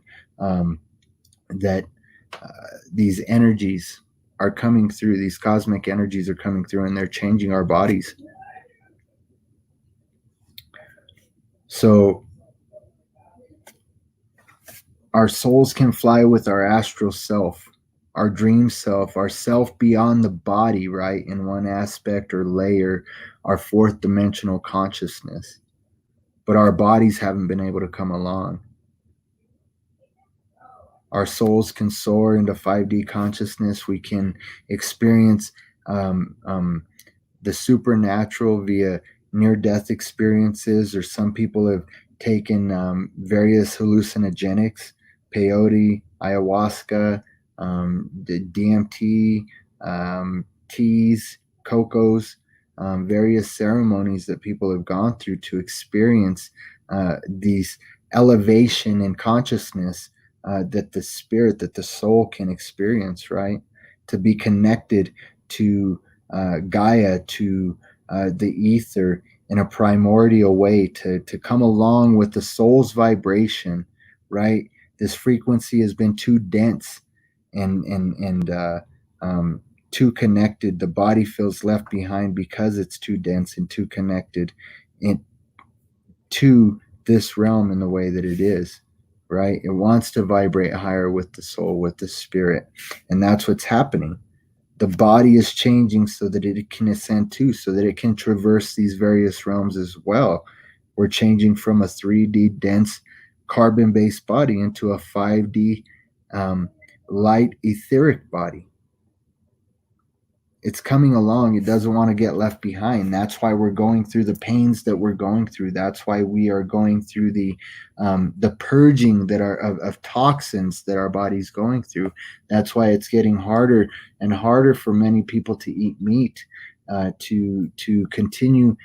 that these energies are coming through. These cosmic energies are coming through, and they're changing our bodies. So our souls can fly with our astral self, our dream self, our self beyond the body, right? In one aspect or layer, our fourth dimensional consciousness. But our bodies haven't been able to come along. Our souls can soar into 5D consciousness. We can experience the supernatural via near-death experiences, or some people have taken various hallucinogenics, peyote, ayahuasca, DMT, teas, cocos, various ceremonies that people have gone through to experience these elevation in consciousness that the spirit, that the soul can experience, right? To be connected to Gaia, to the ether in a primordial way, to come along with the soul's vibration, right? This frequency has been too dense and too connected. The body feels left behind because it's too dense and too connected to this realm in the way that it is, right? It wants to vibrate higher with the soul, with the spirit, and that's what's happening. The body is changing so that it can ascend too, so that it can traverse these various realms as well. We're changing from a 3D dense carbon-based body into a 5D light etheric body. It's coming along. It doesn't want to get left behind. That's why we're going through the pains that we're going through. That's why we are going through the purging that are of toxins that our body's going through. That's why it's getting harder and harder for many people to eat meat, to continue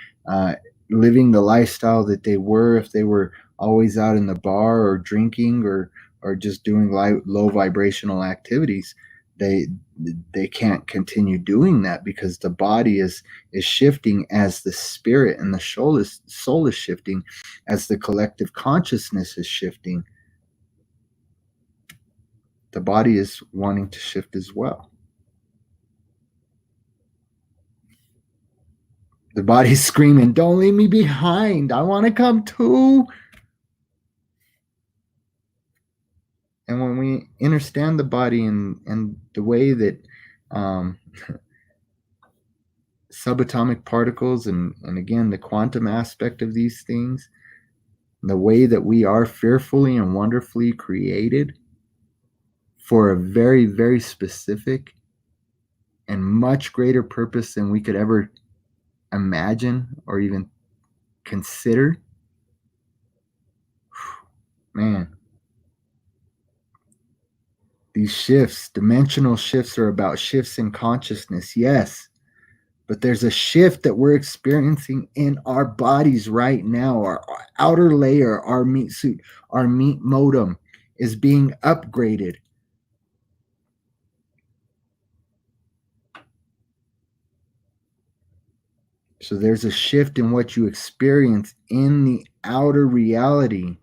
living the lifestyle that they were if they were always out in the bar or drinking or just doing low vibrational activities. They can't continue doing that because the body is shifting as the spirit, and the soul is shifting as the collective consciousness is shifting. The body is wanting to shift as well. The body's screaming, "Don't leave me behind. I want to come too." And when we understand the body and the way that subatomic particles and again the quantum aspect of these things, the way that we are fearfully and wonderfully created for a very, very specific and much greater purpose than we could ever imagine or even consider, man, these shifts, dimensional shifts, are about shifts in consciousness, yes. But there's a shift that we're experiencing in our bodies right now. Our outer layer, our meat suit, our meat modem is being upgraded. So there's a shift in what you experience in the outer reality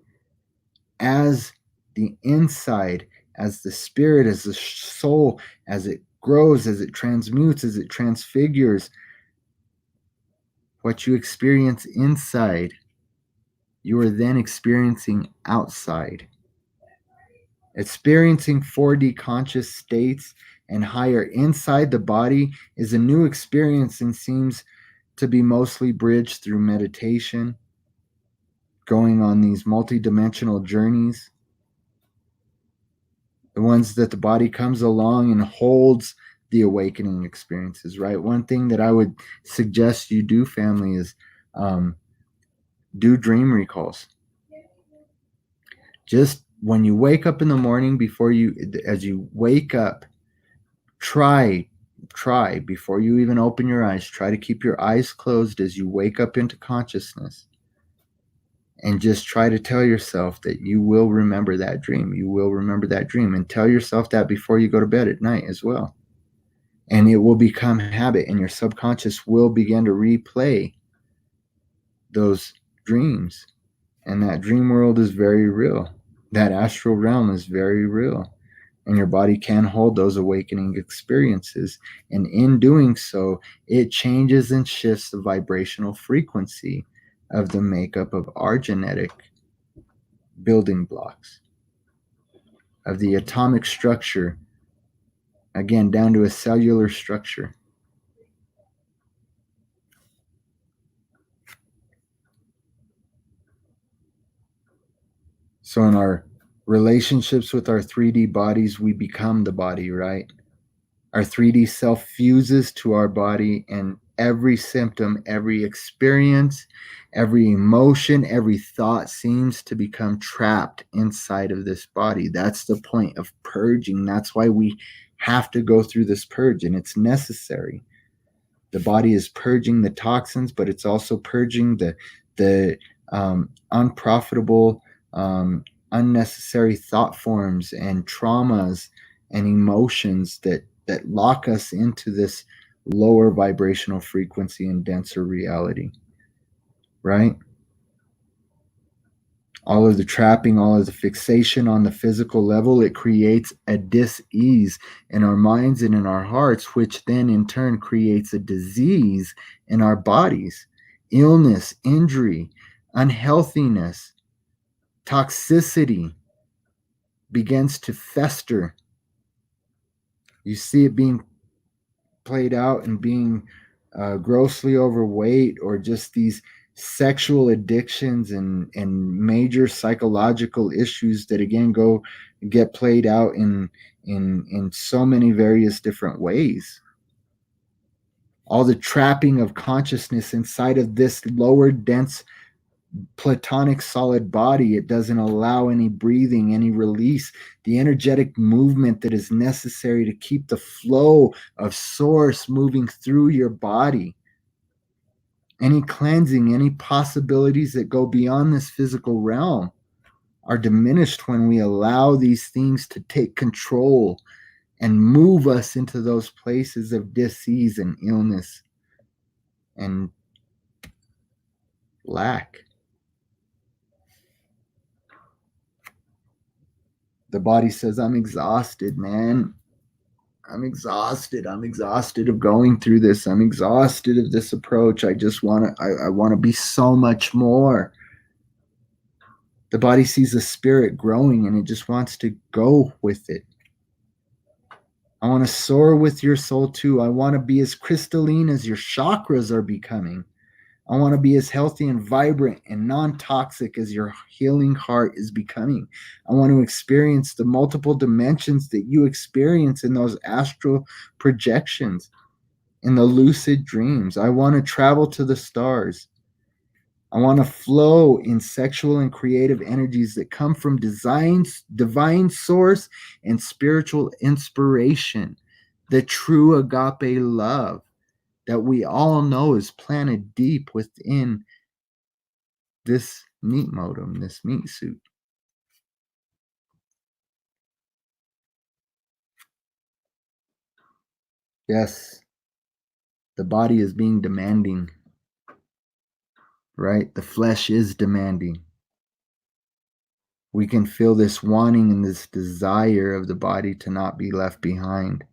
as the inside, as the spirit, as the soul, as it grows, as it transmutes, as it transfigures. What you experience inside, you are then experiencing outside. Experiencing 4D conscious states and higher inside the body is a new experience and seems to be mostly bridged through meditation, going on these multidimensional journeys, the ones that the body comes along and holds the awakening experiences, right? One thing that I would suggest you do, family, is do dream recalls. Just when you wake up in the morning, as you wake up, try before you even open your eyes, try to keep your eyes closed as you wake up into consciousness. and just try to tell yourself that you will remember that dream. You will remember that dream, and tell yourself that before you go to bed at night as well. And it will become habit, and your subconscious will begin to replay those dreams. And that dream world is very real. That astral realm is very real. And your body can hold those awakening experiences. And in doing so, it changes and shifts the vibrational frequency of the makeup of our genetic building blocks, of the atomic structure, again, down to a cellular structure. So in our relationships with our 3D bodies, we become the body, right? Our 3D self fuses to our body, and every symptom, every experience, every emotion, every thought seems to become trapped inside of this body. That's the point of purging. That's why we have to go through this purge, and it's necessary. The body is purging the toxins, but it's also purging the unprofitable, unnecessary thought forms and traumas and emotions that lock us into this lower vibrational frequency and denser reality, right? All of the trapping, all of the fixation on the physical level, it creates a dis-ease in our minds and in our hearts, which then in turn creates a disease in our bodies. Illness, injury, unhealthiness, toxicity begins to fester. You see it being played out and being grossly overweight, or just these sexual addictions and major psychological issues that again get played out in so many various different ways. All the trapping of consciousness inside of this lower dense platonic solid body, it doesn't allow any breathing, any release, the energetic movement that is necessary to keep the flow of source moving through your body. Any cleansing, any possibilities that go beyond this physical realm are diminished when we allow these things to take control and move us into those places of disease and illness and lack. The body says, I'm exhausted, man. I'm exhausted. I'm exhausted of going through this. I'm exhausted of this approach. I just want to, I want to be so much more. The body sees the spirit growing and it just wants to go with it. I want to soar with your soul too. I want to be as crystalline as your chakras are becoming. I want to be as healthy and vibrant and non-toxic as your healing heart is becoming. I want to experience the multiple dimensions that you experience in those astral projections, in the lucid dreams. I want to travel to the stars. I want to flow in sexual and creative energies that come from divine source and spiritual inspiration, the true agape love that we all know is planted deep within this meat modem, this meat suit. Yes, the body is being demanding, right? The flesh is demanding. We can feel this wanting and this desire of the body to not be left behind,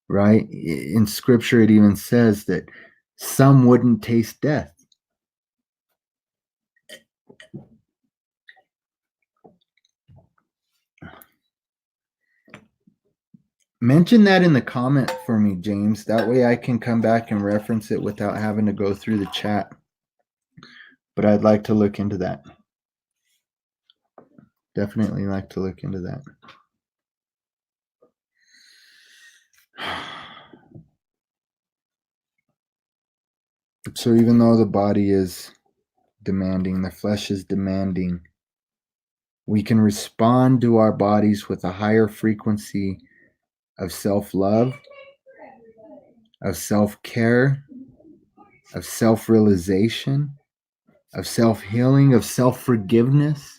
right? In scripture, it even says that some wouldn't taste death. Mention that in the comment for me, James. That way I can come back and reference it without having to go through the chat. But I'd like to look into that. Definitely like to look into that. So even though the body is demanding, the flesh is demanding, we can respond to our bodies with a higher frequency of self-love, of self-care, of self-realization, of self-healing, of self-forgiveness.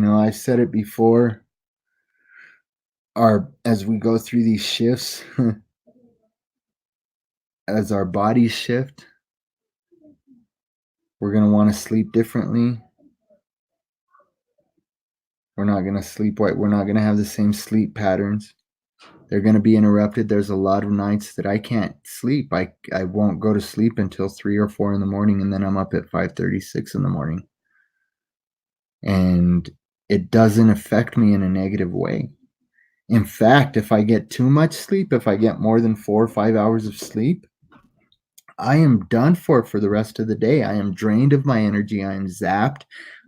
I've said it before, as we go through these shifts, as our bodies shift, we're going to want to sleep differently. We're not going to sleep right. We're not going to have the same sleep patterns. They're going to be interrupted. There's a lot of nights that I can't sleep. I won't go to sleep until 3 or 4 in the morning, and then I'm up at 5:36 in the morning. And it doesn't affect me in a negative way. In fact, if I get too much sleep, if I get more than 4 or 5 hours of sleep, I am done for the rest of the day. I am drained of my energy. I am zapped.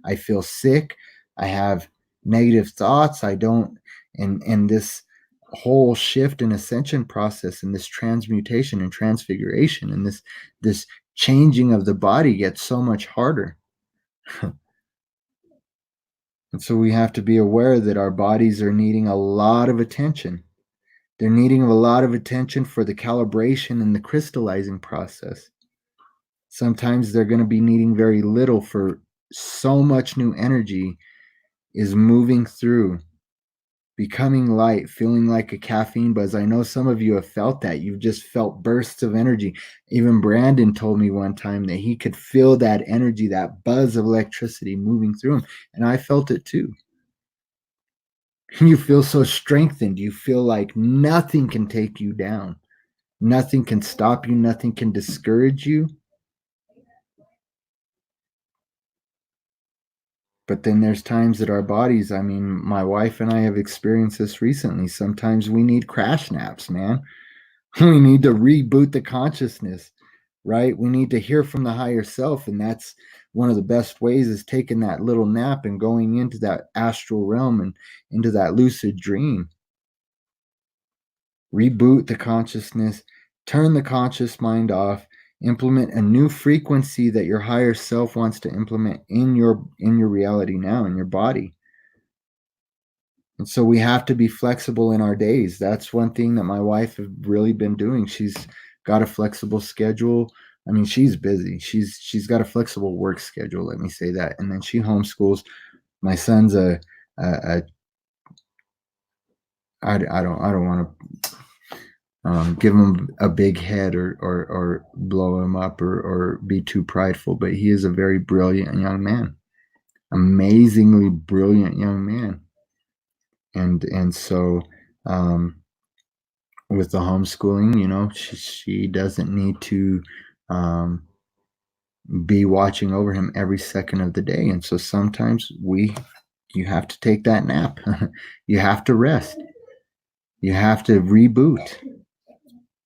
I feel sick. I have negative thoughts. I don't, and this whole shift and ascension process and this transmutation and transfiguration and this changing of the body gets so much harder. And so we have to be aware that our bodies are needing a lot of attention. They're needing a lot of attention for the calibration and the crystallizing process. Sometimes they're going to be needing very little for so much new energy is moving through, becoming light, feeling like a caffeine buzz. I know some of you have felt that. You've just felt bursts of energy. Even Brandon told me one time that he could feel that energy, that buzz of electricity moving through him. And I felt it too. You feel so strengthened. You feel like nothing can take you down. Nothing can stop you. Nothing can discourage you. But then there's times that our bodies, I mean, my wife and I have experienced this recently. Sometimes we need crash naps, man. We need to reboot the consciousness, right? We need to hear from the higher self. And that's one of the best ways is taking that little nap and going into that astral realm and into that lucid dream. Reboot the consciousness, turn the conscious mind off, implement a new frequency that your higher self wants to implement in your reality now, in your body. And so we have to be flexible in our days. That's one thing that my wife has really been doing. She's got a flexible schedule. I mean, she's busy. She's got a flexible work schedule, let me say that. And then she homeschools. My son's a I don't want to give him a big head or blow him up or be too prideful, but he is a very brilliant young man, amazingly brilliant young man. And so with the homeschooling, she doesn't need to be watching over him every second of the day. And so sometimes you have to take that nap. You have to rest. You have to reboot,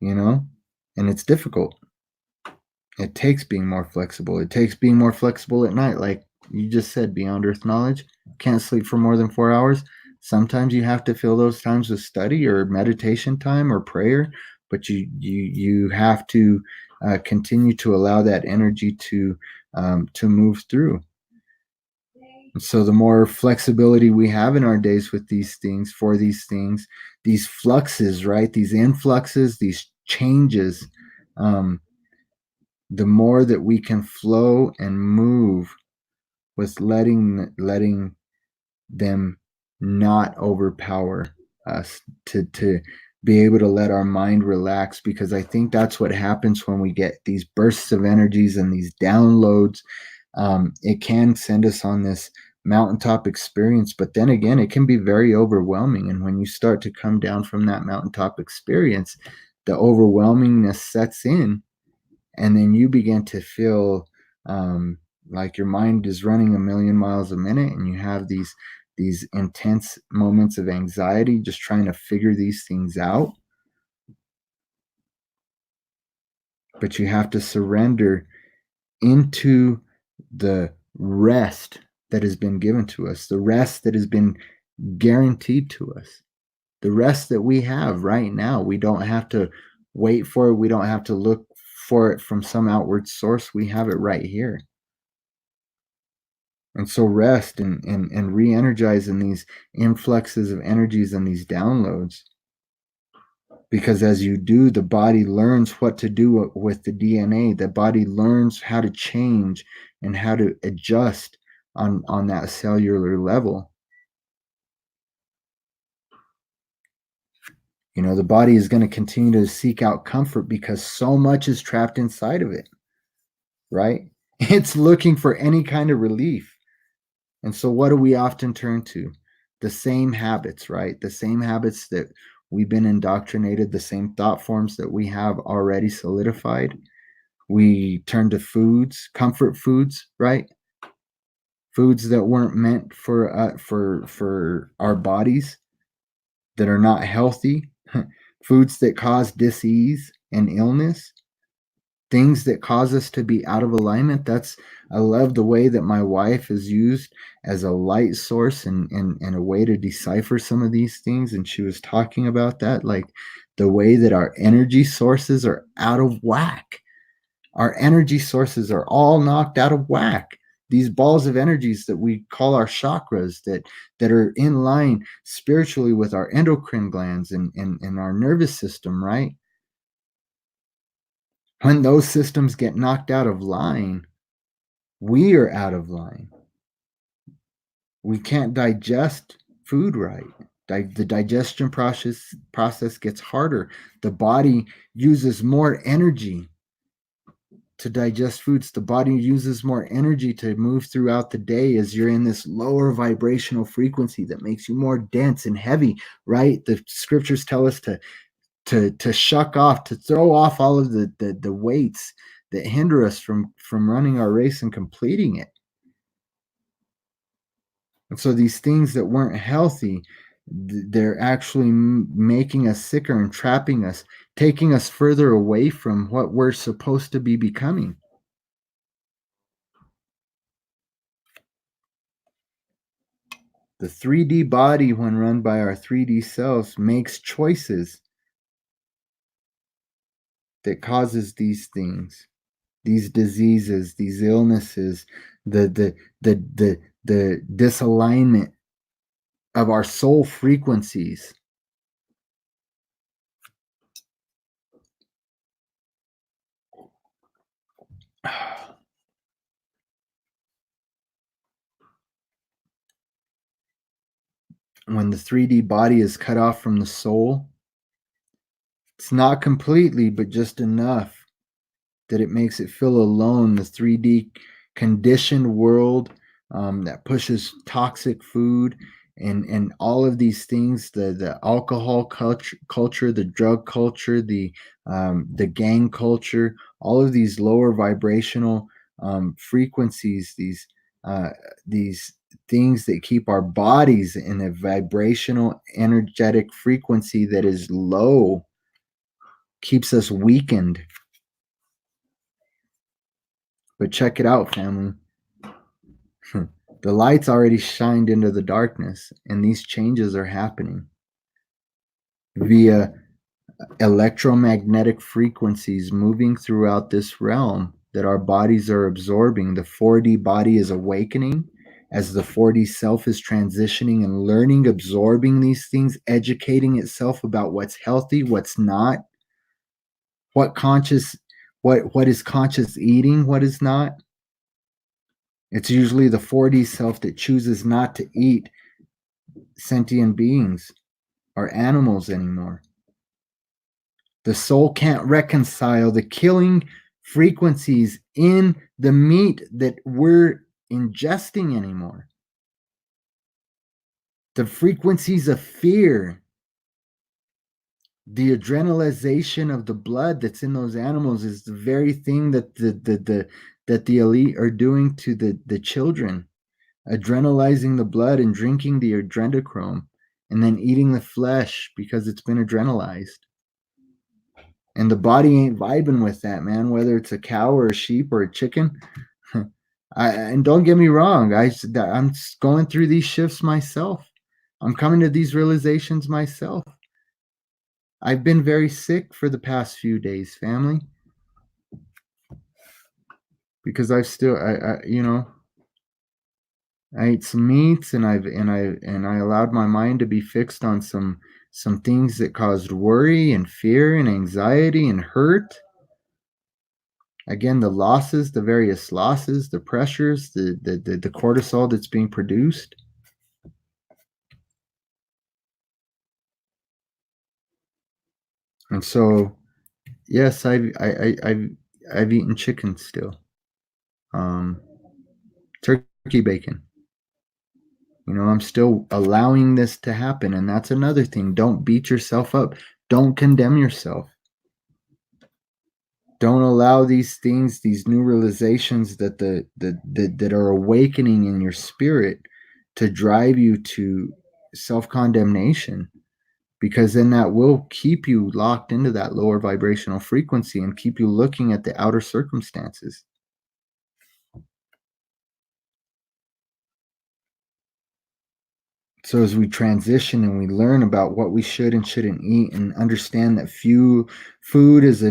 and it's difficult. It takes being more flexible. It takes being more flexible at night. Like you just said, beyond earth knowledge, can't sleep for more than 4 hours. Sometimes you have to fill those times with study or meditation time or prayer, but you have to continue to allow that energy to move through. And so the more flexibility we have in our days with these things, for these things, these fluxes, right? These influxes, these changes, the more that we can flow and move with letting them not overpower us, to be able to let our mind relax, because I think that's what happens when we get these bursts of energies and these downloads. It can send us on this mountaintop experience, but then again, it can be very overwhelming. And when you start to come down from that mountaintop experience, the overwhelmingness sets in, and then you begin to feel like your mind is running a million miles a minute, and you have these intense moments of anxiety just trying to figure these things out. But you have to surrender into the rest that has been given to us, the rest that has been guaranteed to us, the rest that we have right now. We don't have to wait for it. We don't have to look for it from some outward source. We have it right here. And so rest and re-energize in these influxes of energies and these downloads. because as you do, the body learns what to do with the DNA. The body learns how to change and how to adjust on that cellular level. You know, the body is going to continue to seek out comfort because so much is trapped inside of it, right? It's looking for any kind of relief. And so, what do we often turn to? The same habits, right? The same habits that we've been indoctrinated, the same thought forms that we have already solidified. We turn to foods, comfort foods, right? Foods that weren't meant for our bodies, that are not healthy, foods that cause disease and illness, things that cause us to be out of alignment. I love the way that my wife is used as a light source and a way to decipher some of these things. And she was talking about that, like the way that our energy sources are out of whack. Our energy sources are all knocked out of whack. These balls of energies that we call our chakras, that are in line spiritually with our endocrine glands and our nervous system, right? When those systems get knocked out of line, we are out of line. We can't digest food right. The digestion process gets harder. The body uses more energy to digest foods. The body uses more energy to move throughout the day as you're in this lower vibrational frequency that makes you more dense and heavy, right? The scriptures tell us to shuck off, to throw off all of the weights that hinder us from running our race and completing it. And so these things that weren't healthy, they're actually making us sicker and trapping us, taking us further away from what we're supposed to be becoming. The 3D body, when run by our 3D selves, makes choices that causes these things, these diseases, these illnesses, the disalignment of our soul frequencies. When the 3D body is cut off from the soul, it's not completely, but just enough that it makes it feel alone. The 3D conditioned world that pushes toxic food and all of these things, the alcohol culture, the drug culture, the gang culture, all of these lower vibrational frequencies, these things that keep our bodies in a vibrational energetic frequency that is low, keeps us weakened. But check it out, family. The light's already shined into the darkness, and these changes are happening via electromagnetic frequencies moving throughout this realm that our bodies are absorbing. The 4D body is awakening as the 4D self is transitioning and learning, absorbing these things, educating itself about what's healthy, what's not, what is conscious eating, what is not. It's usually the 4D self that chooses not to eat sentient beings or animals anymore. The soul can't reconcile the killing frequencies in the meat that we're ingesting anymore. The frequencies of fear, the adrenalization of the blood that's in those animals is the very thing that the elite are doing to the children, adrenalizing the blood and drinking the adrenochrome and then eating the flesh because it's been adrenalized. And the body ain't vibing with that, man, whether it's a cow or a sheep or a chicken. And don't get me wrong, I'm going through these shifts myself. I'm coming to these realizations myself. I've been very sick for the past few days, family, because I ate some meats and I allowed my mind to be fixed on some some things that caused worry and fear and anxiety and hurt. Again, the losses, the various losses, the pressures, the cortisol that's being produced. And so, yes, I've eaten chicken still, um, turkey bacon. I'm still allowing this to happen, and that's another thing. Don't beat yourself up. Don't condemn yourself. Don't allow these things, these new realizations that are awakening in your spirit to drive you to self-condemnation, because then that will keep you locked into that lower vibrational frequency and keep you looking at the outer circumstances. So as we transition and we learn about what we should and shouldn't eat, and understand that food is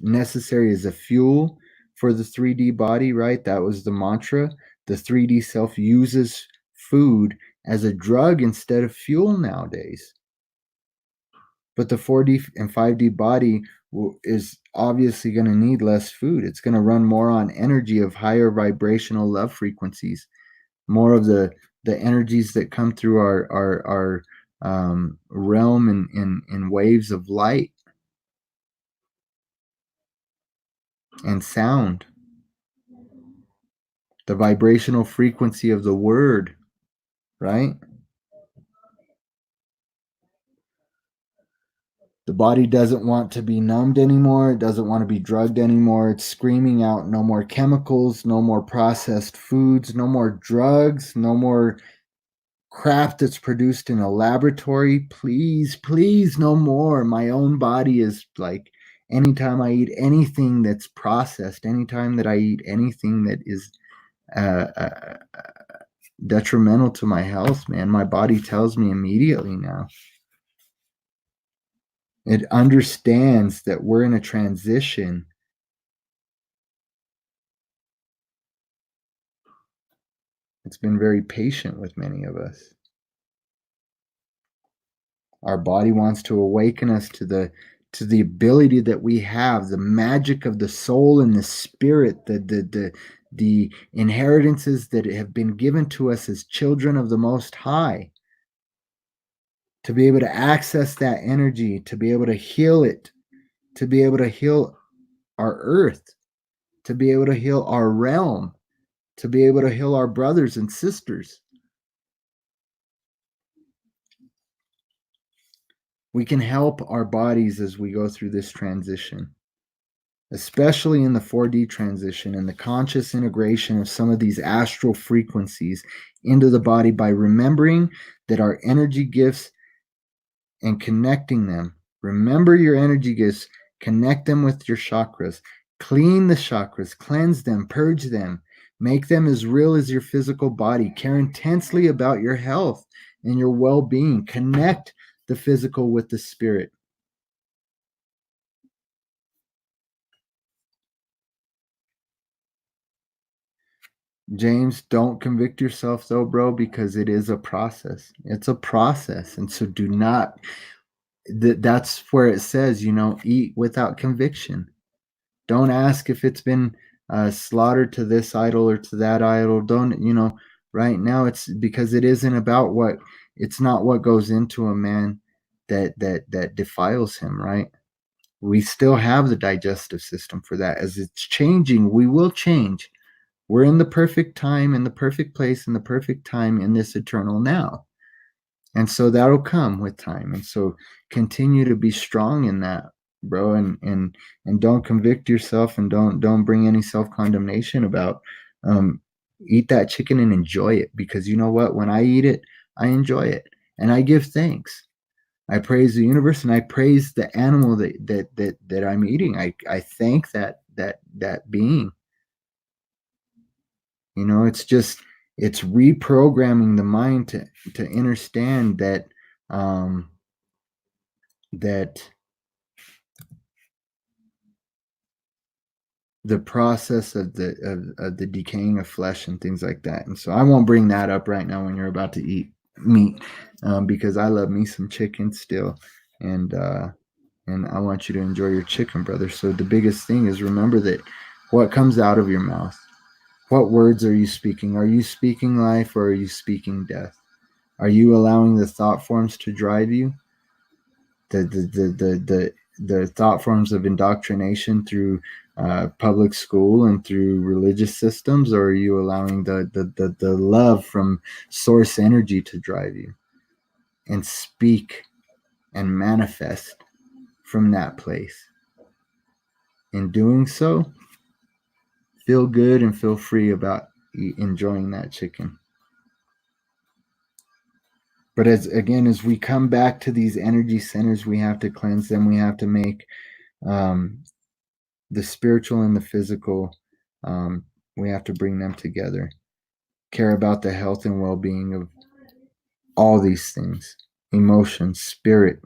necessary as a fuel for the 3D body, right? That was the mantra. The 3D self uses food as a drug instead of fuel nowadays. But the 4D and 5D body is obviously going to need less food. It's going to run more on energy of higher vibrational love frequencies, more of the energies that come through our realm in waves of light and sound, the vibrational frequency of the word, right? The body doesn't want to be numbed anymore. It doesn't want to be drugged anymore. It's screaming out no more chemicals, no more processed foods, no more drugs, no more crap that's produced in a laboratory. Please, please, no more. My own body is like, anytime I eat anything that's processed, anytime that I eat anything that is detrimental to my health, man, my body tells me immediately now. It understands that we're in a transition. It's been very patient with many of us. Our body wants to awaken us to the ability that we have, the magic of the soul and the spirit, the inheritances that have been given to us as children of the Most High, to be able to access that energy, to be able to heal it, to be able to heal our earth, to be able to heal our realm, to be able to heal our brothers and sisters. We can help our bodies as we go through this transition, especially in the 4D transition and the conscious integration of some of these astral frequencies into the body, by remembering that our energy gifts and connecting them. Remember your energy gifts, connect them with your chakras, clean the chakras, cleanse them, purge them, make them as real as your physical body. Care intensely about your health and your well-being. Connect the physical with the spirit. James, don't convict yourself though, bro, because it is a process. It's a process. And so do not, that's where it says, eat without conviction. Don't ask if it's been slaughtered to this idol or to that idol. Don't, right now it's because it isn't about it's not what goes into a man that defiles him, right? We still have the digestive system for that. As it's changing, we will change. We're in the perfect time, in the perfect place, in the perfect time, in this eternal now. And so that'll come with time. And so continue to be strong in that, bro, and don't convict yourself, and don't bring any self-condemnation about eat that chicken and enjoy it, because you know what? When I eat it, I enjoy it and I give thanks. I praise the universe and I praise the animal that I'm eating. I thank that being. It's reprogramming the mind to understand that that the process of the decaying of flesh and things like that. And so I won't bring that up right now when you're about to eat. meat, because I love me some chicken still, and I want you to enjoy your chicken, brother. So the biggest thing is remember that what comes out of your mouth. What words are you speaking? Are you speaking life or are you speaking death? Are you allowing the thought forms to drive you? The thought forms of indoctrination through public school and through religious systems, or are you allowing the love from source energy to drive you and speak and manifest from that place? In doing so, feel good and feel free about enjoying that chicken. But as we come back to these energy centers, we have to cleanse them. We have to make um, the spiritual and the physical. We have to bring them together. Care about the health and well-being of all these things: emotions, spirit.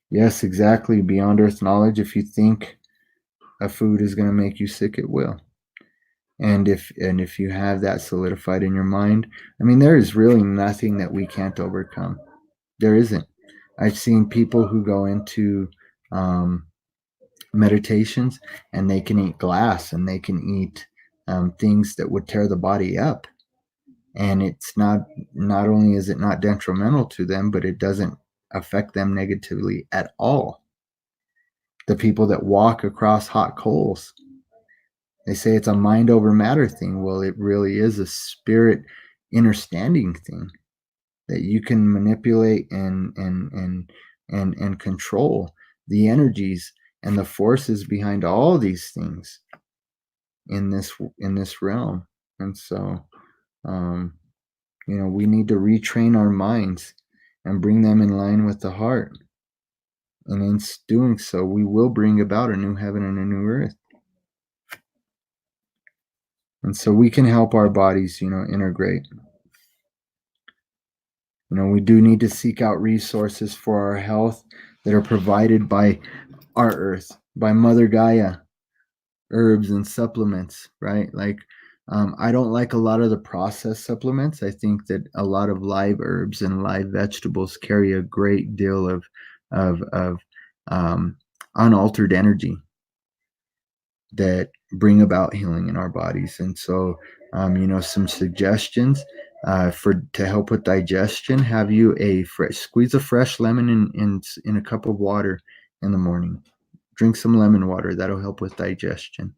Yes, exactly. Beyond earth knowledge. If you think a food is going to make you sick, it will. And if you have that solidified in your mind, I mean, there is really nothing that we can't overcome. There isn't. I've seen people who go into meditations and they can eat glass and they can eat things that would tear the body up, and it's not only is it not detrimental to them, but it doesn't affect them negatively at all. The people that walk across hot coals, they say it's a mind over matter thing. Well, it really is a spirit understanding thing that you can manipulate and control the energies and the forces behind all these things in this realm. And so um, we need to retrain our minds and bring them in line with the heart, and in doing so we will bring about a new heaven and a new earth. And so we can help our bodies integrate. We do need to seek out resources for our health that are provided by our earth, by Mother Gaia, herbs and supplements, right? Like, I don't like a lot of the processed supplements. I think that a lot of live herbs and live vegetables carry a great deal of um, unaltered energy that bring about healing in our bodies. And so, some suggestions for to help with digestion: have you squeeze a fresh lemon in a cup of water in the morning. Drink some lemon water. That'll help with digestion.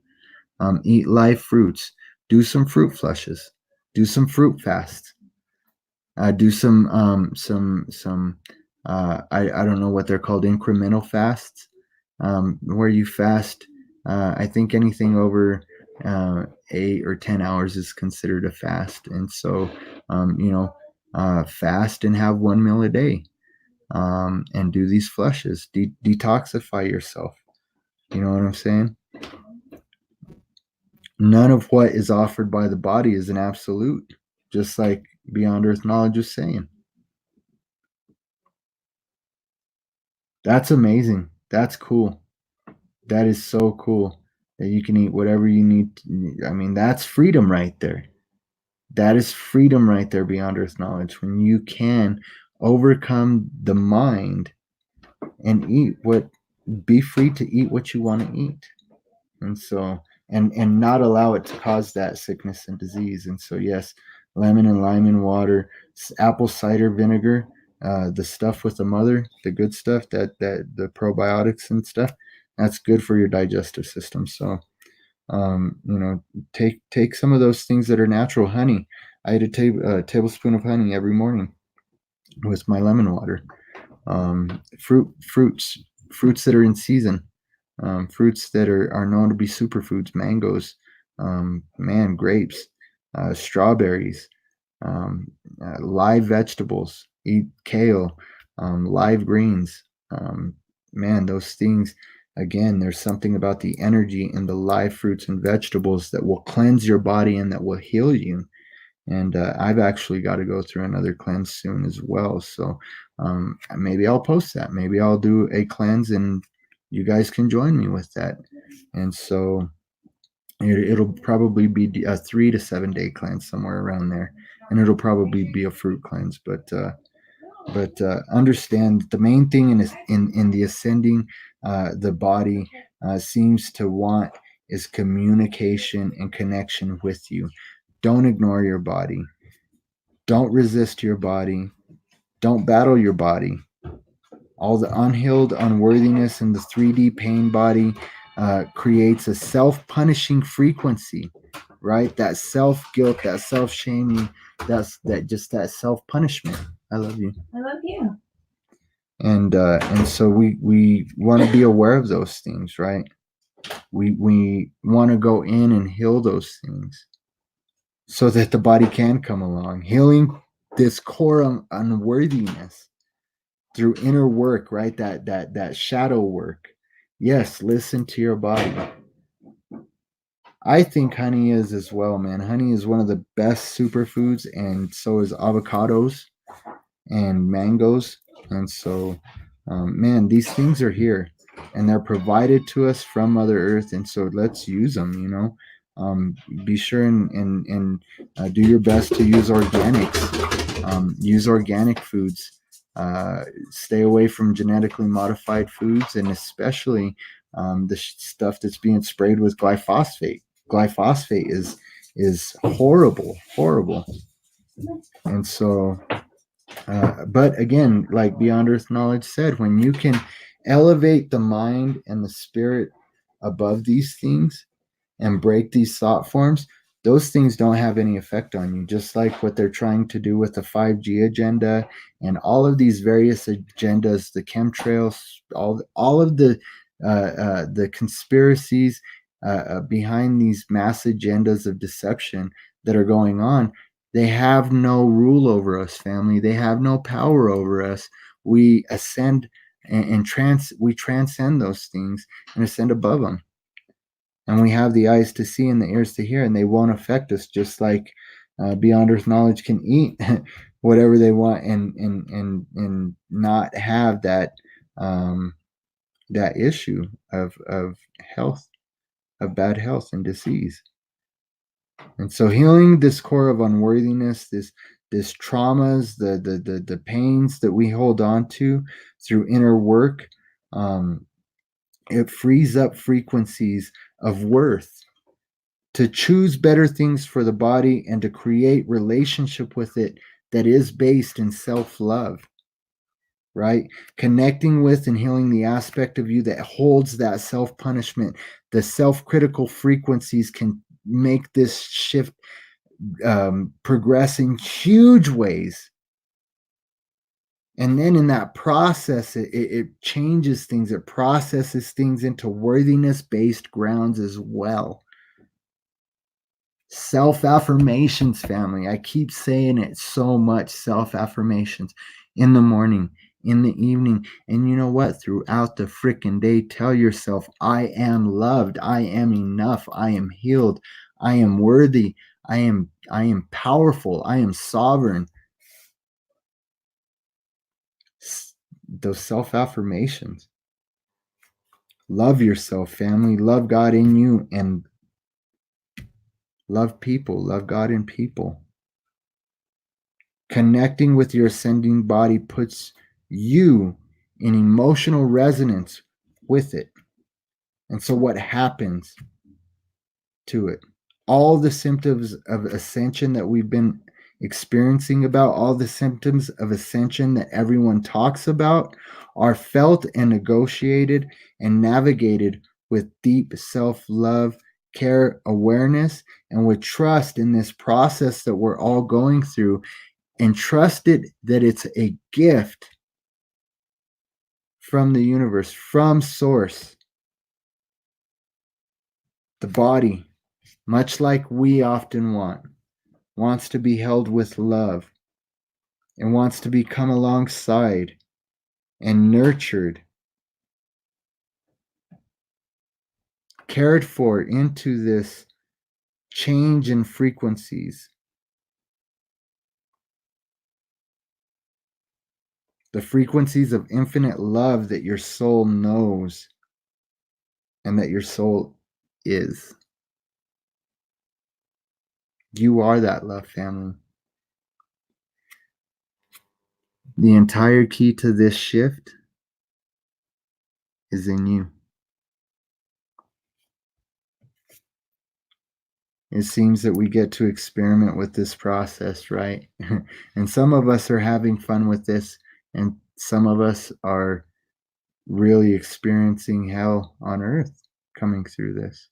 Eat live fruits. Do some fruit flushes. Do some fruit fasts. Do some I don't know what they're called, incremental fasts, where you fast. I think anything over 8 or 10 hours is considered a fast, and so fast and have one meal a day, and do these flushes. Detoxify yourself. You know what I'm saying? None of what is offered by the body is an absolute, just like Beyond Earth Knowledge is saying. That's amazing. That's cool. That is so cool that you can eat whatever you need. I mean, that's freedom right there. That is freedom right there, Beyond Earth Knowledge. When you can overcome the mind and be free to eat what you want to eat. And so, and not allow it to cause that sickness and disease. And so, yes, lemon and lime in water, apple cider vinegar, the stuff with the mother, the good stuff, that the probiotics and stuff, that's good for your digestive system. So take some of those things that are natural. Honey, I eat a tablespoon of honey every morning with my lemon water. Fruits that are in season, fruits that are known to be superfoods: mangoes, grapes, strawberries, live vegetables. Eat kale, live greens. Those things, again, there's something about the energy in the live fruits and vegetables that will cleanse your body and that will heal you. And I've actually got to go through another cleanse soon as well. So maybe I'll post that. Maybe I'll do a cleanse and you guys can join me with that. And so it'll probably be a 3 to 7 day cleanse, somewhere around there. and it'll probably be a fruit cleanse. But understand the main thing in the ascending, the body seems to want is communication and connection with you. Don't ignore your body. Don't resist your body. Don't battle your body. All the unhealed unworthiness in the 3D pain body creates a self-punishing frequency, right? That self-guilt, that self-shaming, that self-punishment. I love you. I love you. And so we want to be aware of those things, right? We want to go in and heal those things so that the body can come along, healing this core unworthiness through inner work, right? That shadow work. Yes, listen to your body. I think honey is as well, man. Honey is one of the best superfoods, and so is avocados and mangoes. And so, man, these things are here and they're provided to us from Mother Earth. And so let's use them, you know. Be sure and do your best to use organics. Use organic foods. Stay away from genetically modified foods, and especially the stuff that's being sprayed with glyphosate. Glyphosate is horrible, horrible. And so but again, like Beyond Earth Knowledge said, when you can elevate the mind and the spirit above these things and break these thought forms, those things don't have any effect on you. Just like what they're trying to do with the 5G agenda and all of these various agendas, the chemtrails, all of the conspiracies behind these mass agendas of deception that are going on. They have no rule over us, family. They have no power over us. We ascend we transcend those things and ascend above them. And we have the eyes to see and the ears to hear, and they won't affect us. Just like Beyond Earth Knowledge can eat whatever they want and not have that issue of health, of bad health and disease. And so healing this core of unworthiness, this traumas, the pains that we hold on to through inner work, it frees up frequencies of worth to choose better things for the body and to create relationship with it that is based in self-love, right? Connecting with and healing the aspect of you that holds that self-punishment. The self-critical frequencies can make this shift progress in huge ways. And then in that process, it changes things. It processes things into worthiness-based grounds as well. Self-affirmations, family. I keep saying it so much. Self-affirmations in the morning, in the evening. And you know what? Throughout the freaking day, tell yourself, I am loved. I am enough. I am healed. I am worthy. I am powerful. I am sovereign. Those self-affirmations. Love yourself, family. Love God in you and love people. Love God in people. Connecting with your ascending body puts you in emotional resonance with it. And so what happens to it? All the symptoms of ascension that we've been experiencing about, all the symptoms of ascension that everyone talks about are felt and negotiated and navigated with deep self-love, care, awareness, and with trust in this process that we're all going through, and trusted that it's a gift from the universe, from source. The body, much like we often wants to be held with love and wants to be come alongside and nurtured, cared for into this change in frequencies. The frequencies of infinite love that your soul knows and that your soul is. You are that love, family. The entire key to this shift is in you. It seems that we get to experiment with this process, right? And some of us are having fun with this, and some of us are really experiencing hell on earth coming through this.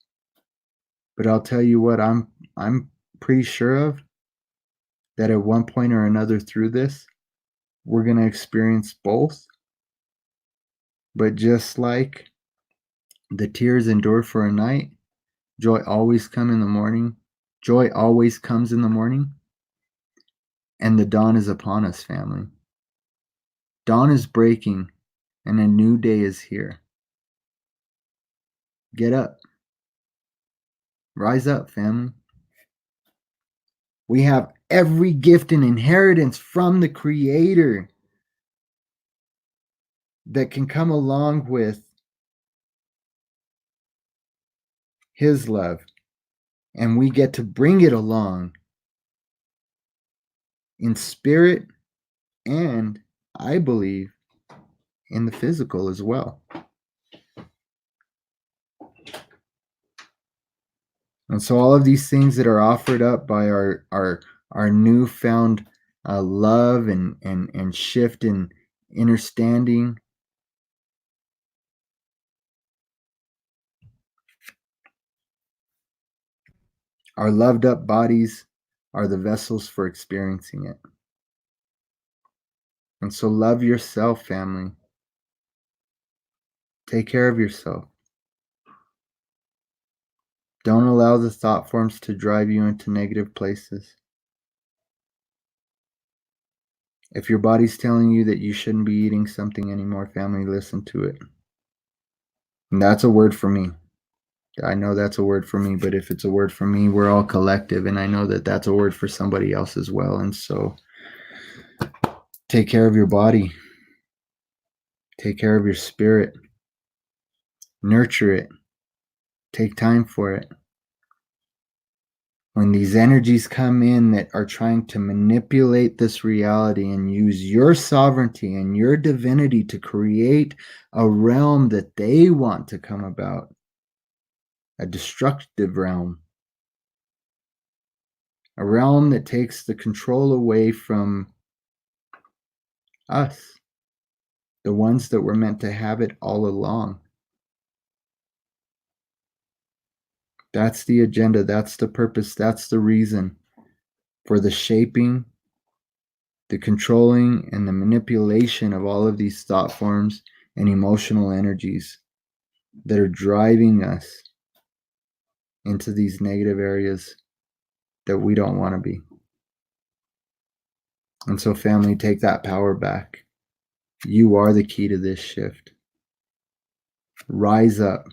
But I'll tell you what I'm pretty sure of, that at one point or another through this, we're going to experience both. But just like the tears endure for a night, joy always comes in the morning. Joy always comes in the morning. And the dawn is upon us, family. Dawn is breaking and a new day is here. Get up. Rise up, family. We have every gift and inheritance from the Creator that can come along with His love. And we get to bring it along in spirit and, I believe, in the physical as well. And so all of these things that are offered up by our newfound love and shift in understanding, our loved up bodies are the vessels for experiencing it. And so love yourself, family. Take care of yourself. Don't allow the thought forms to drive you into negative places. If your body's telling you that you shouldn't be eating something anymore, family, listen to it. And that's a word for me. I know that's a word for me, but if it's a word for me, we're all collective. And I know that that's a word for somebody else as well. And so take care of your body. Take care of your spirit. Nurture it. Take time for it. When these energies come in that are trying to manipulate this reality and use your sovereignty and your divinity to create a realm that they want to come about, a destructive realm, a realm that takes the control away from us, the ones that were meant to have it all along. That's the agenda, that's the purpose, that's the reason for the shaping, the controlling, and the manipulation of all of these thought forms and emotional energies that are driving us into these negative areas that we don't want to be. And so, family, take that power back. You are the key to this shift. Rise up.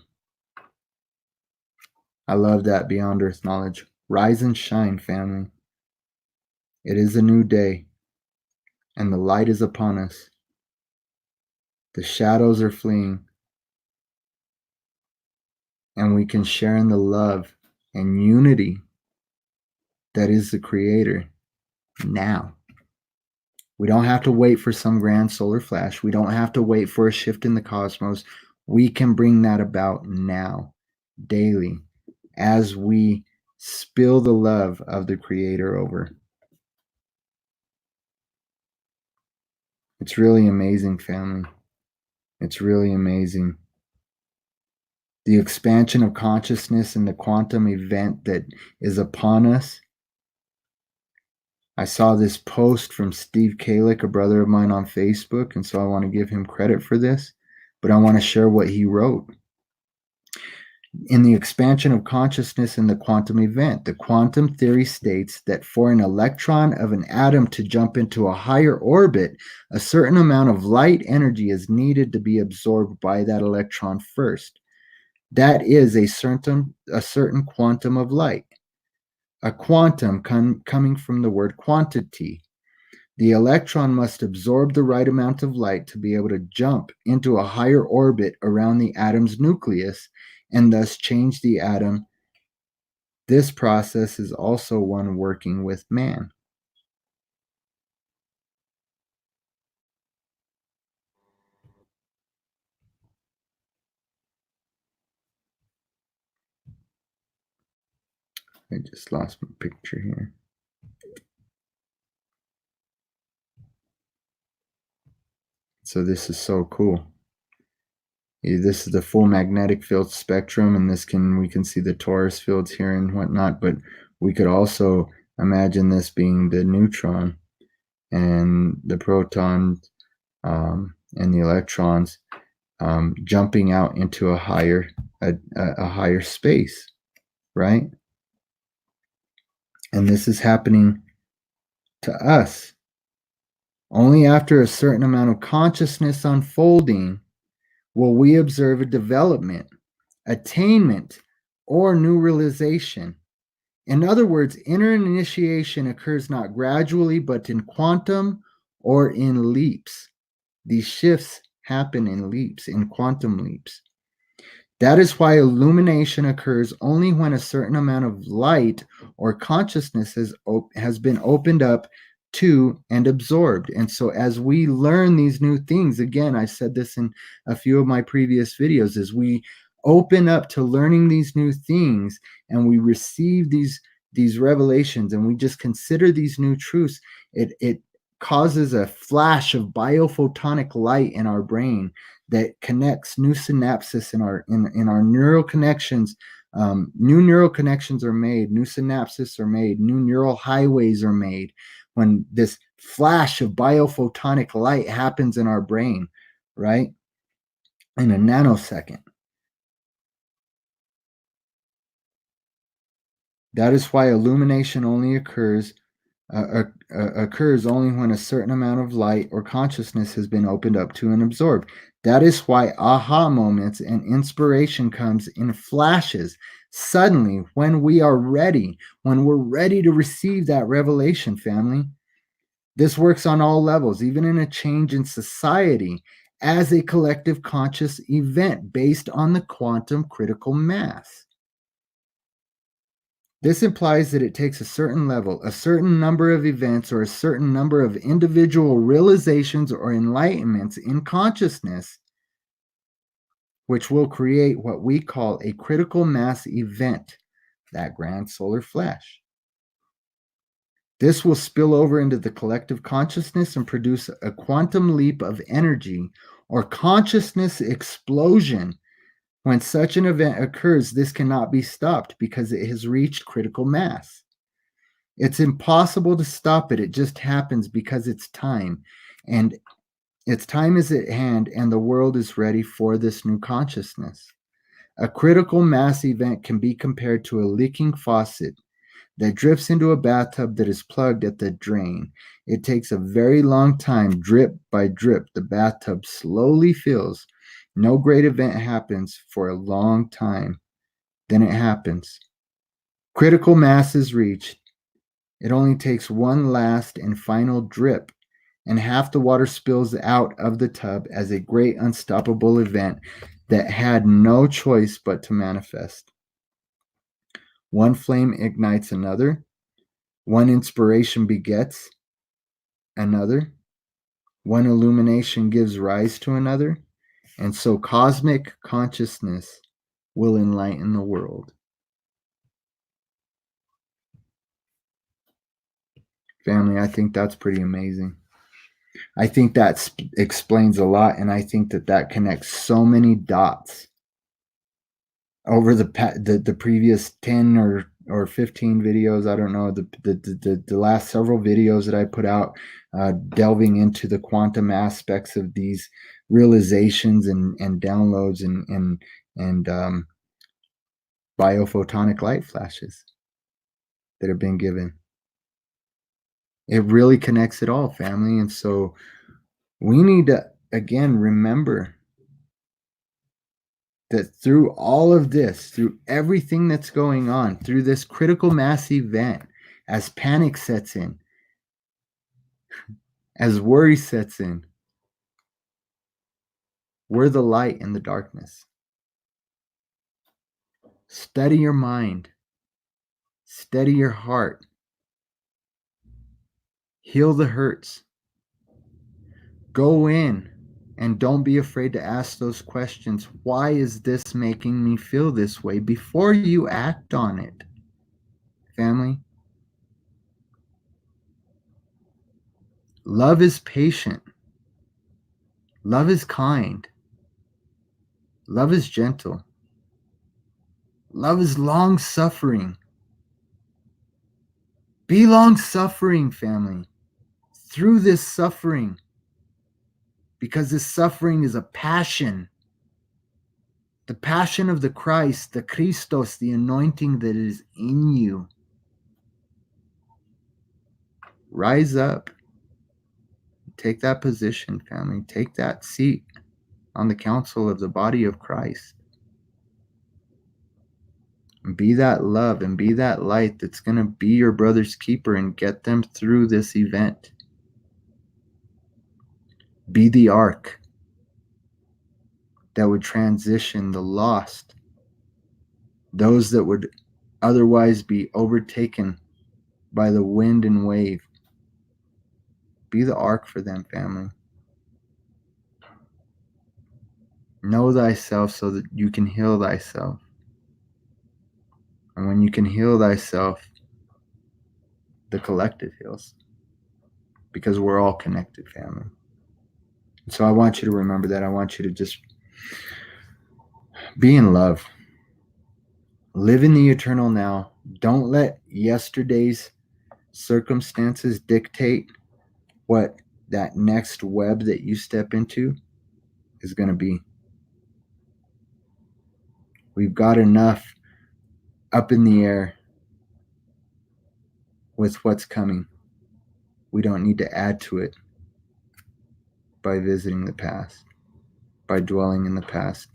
I love that beyond earth knowledge. Rise and shine, family. It is a new day, and the light is upon us. The shadows are fleeing, and we can share in the love and unity that is the Creator now. We don't have to wait for some grand solar flash. We don't have to wait for a shift in the cosmos. We can bring that about now, daily, as we spill the love of the Creator over. It's really amazing, family. It's really amazing. The expansion of consciousness and the quantum event that is upon us. I saw this post from Steve Kalick, a brother of mine, on Facebook, and so I want to give him credit for this, but I want to share what he wrote. In the expansion of consciousness and the quantum event, the quantum theory states that for an electron of an atom to jump into a higher orbit, a certain amount of light energy is needed to be absorbed by that electron first. That is a certain quantum of light. A quantum coming from the word quantity. The electron must absorb the right amount of light to be able to jump into a higher orbit around the atom's nucleus and thus change the atom. This process is also one working with man. I just lost my picture here. So this is so cool. This is the full magnetic field spectrum, and we can see the torus fields here and whatnot, but we could also imagine this being the neutron and the proton and the electrons jumping out into a higher space, right? And this is happening to us. Only after a certain amount of consciousness unfolding will we observe a development, attainment, or new realization. In other words, inner initiation occurs not gradually, but in quantum or in leaps. These shifts happen in leaps, in quantum leaps. That is why illumination occurs only when a certain amount of light or consciousness has been opened up to and absorbed. And so as we learn these new things, again, I said this in a few of my previous videos, as we open up to learning these new things and we receive these revelations and we just consider these new truths, it causes a flash of biophotonic light in our brain that connects new synapses in our neural connections. New neural connections are made, new synapses are made, new neural highways are made when this flash of biophotonic light happens in our brain, right? In a nanosecond. That is why illumination only occurs only when a certain amount of light or consciousness has been opened up to and absorbed. That is why aha moments and inspiration comes in flashes, suddenly, when we're ready to receive that revelation, family. This works on all levels, even in a change in society, as a collective conscious event based on the quantum critical mass. This implies that it takes a certain level, a certain number of events, or a certain number of individual realizations or enlightenments in consciousness, which will create what we call a critical mass event, that grand solar flash. This will spill over into the collective consciousness and produce a quantum leap of energy or consciousness explosion. When such an event occurs, this cannot be stopped because it has reached critical mass. It's impossible to stop it. It just happens because it's time. And its time is at hand, and the world is ready for this new consciousness. A critical mass event can be compared to a leaking faucet that drips into a bathtub that is plugged at the drain. It takes a very long time, drip by drip. The bathtub slowly fills. No great event happens for a long time. Then it happens. Critical mass is reached. It only takes one last and final drip, and half the water spills out of the tub as a great unstoppable event that had no choice but to manifest. One flame ignites another. One inspiration begets another. One illumination gives rise to another. And so cosmic consciousness will enlighten the world. Family, I think that's pretty amazing. I think that explains a lot, and I think that connects so many dots over the previous 10 or 15 videos. I don't know, the last several videos that I put out delving into the quantum aspects of these realizations and downloads and biophotonic light flashes that have been given. It really connects it all, family. And so we need to, again, remember that through all of this, through everything that's going on, through this critical mass event, as panic sets in, as worry sets in, we're the light in the darkness. Steady your mind. Steady your heart. Heal the hurts. Go in and don't be afraid to ask those questions. Why is this making me feel this way before you act on it? family? Love is patient. Love is kind. Love is gentle. Love is long suffering. Be long suffering, family, through this suffering, because this suffering is a passion. The passion of the Christ, the Christos, the anointing that is in you. Rise up. Take that position, family. Take that seat on the council of the body of Christ. And be that love and be that light that's going to be your brother's keeper and get them through this event. Be the ark that would transition the lost, those that would otherwise be overtaken by the wind and wave. Be the ark for them, family. Know thyself so that you can heal thyself. And when you can heal thyself, the collective heals. Because we're all connected, family. So I want you to remember that. I want you to just be in love. Live in the eternal now. Don't let yesterday's circumstances dictate what that next web that you step into is going to be. We've got enough up in the air with what's coming. We don't need to add to it by visiting the past, by dwelling in the past.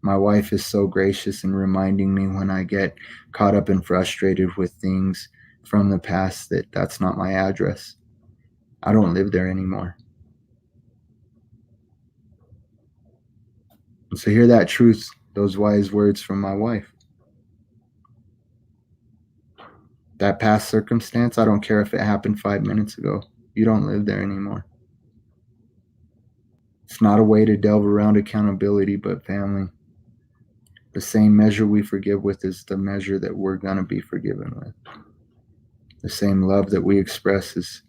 My wife is so gracious in reminding me when I get caught up and frustrated with things from the past that that's not my address. I don't live there anymore. And so hear that truth, those wise words from my wife. That past circumstance, I don't care if it happened 5 minutes ago. You don't live there anymore. It's not a way to delve around accountability, but family, the same measure we forgive with is the measure that we're going to be forgiven with. The same love that we express is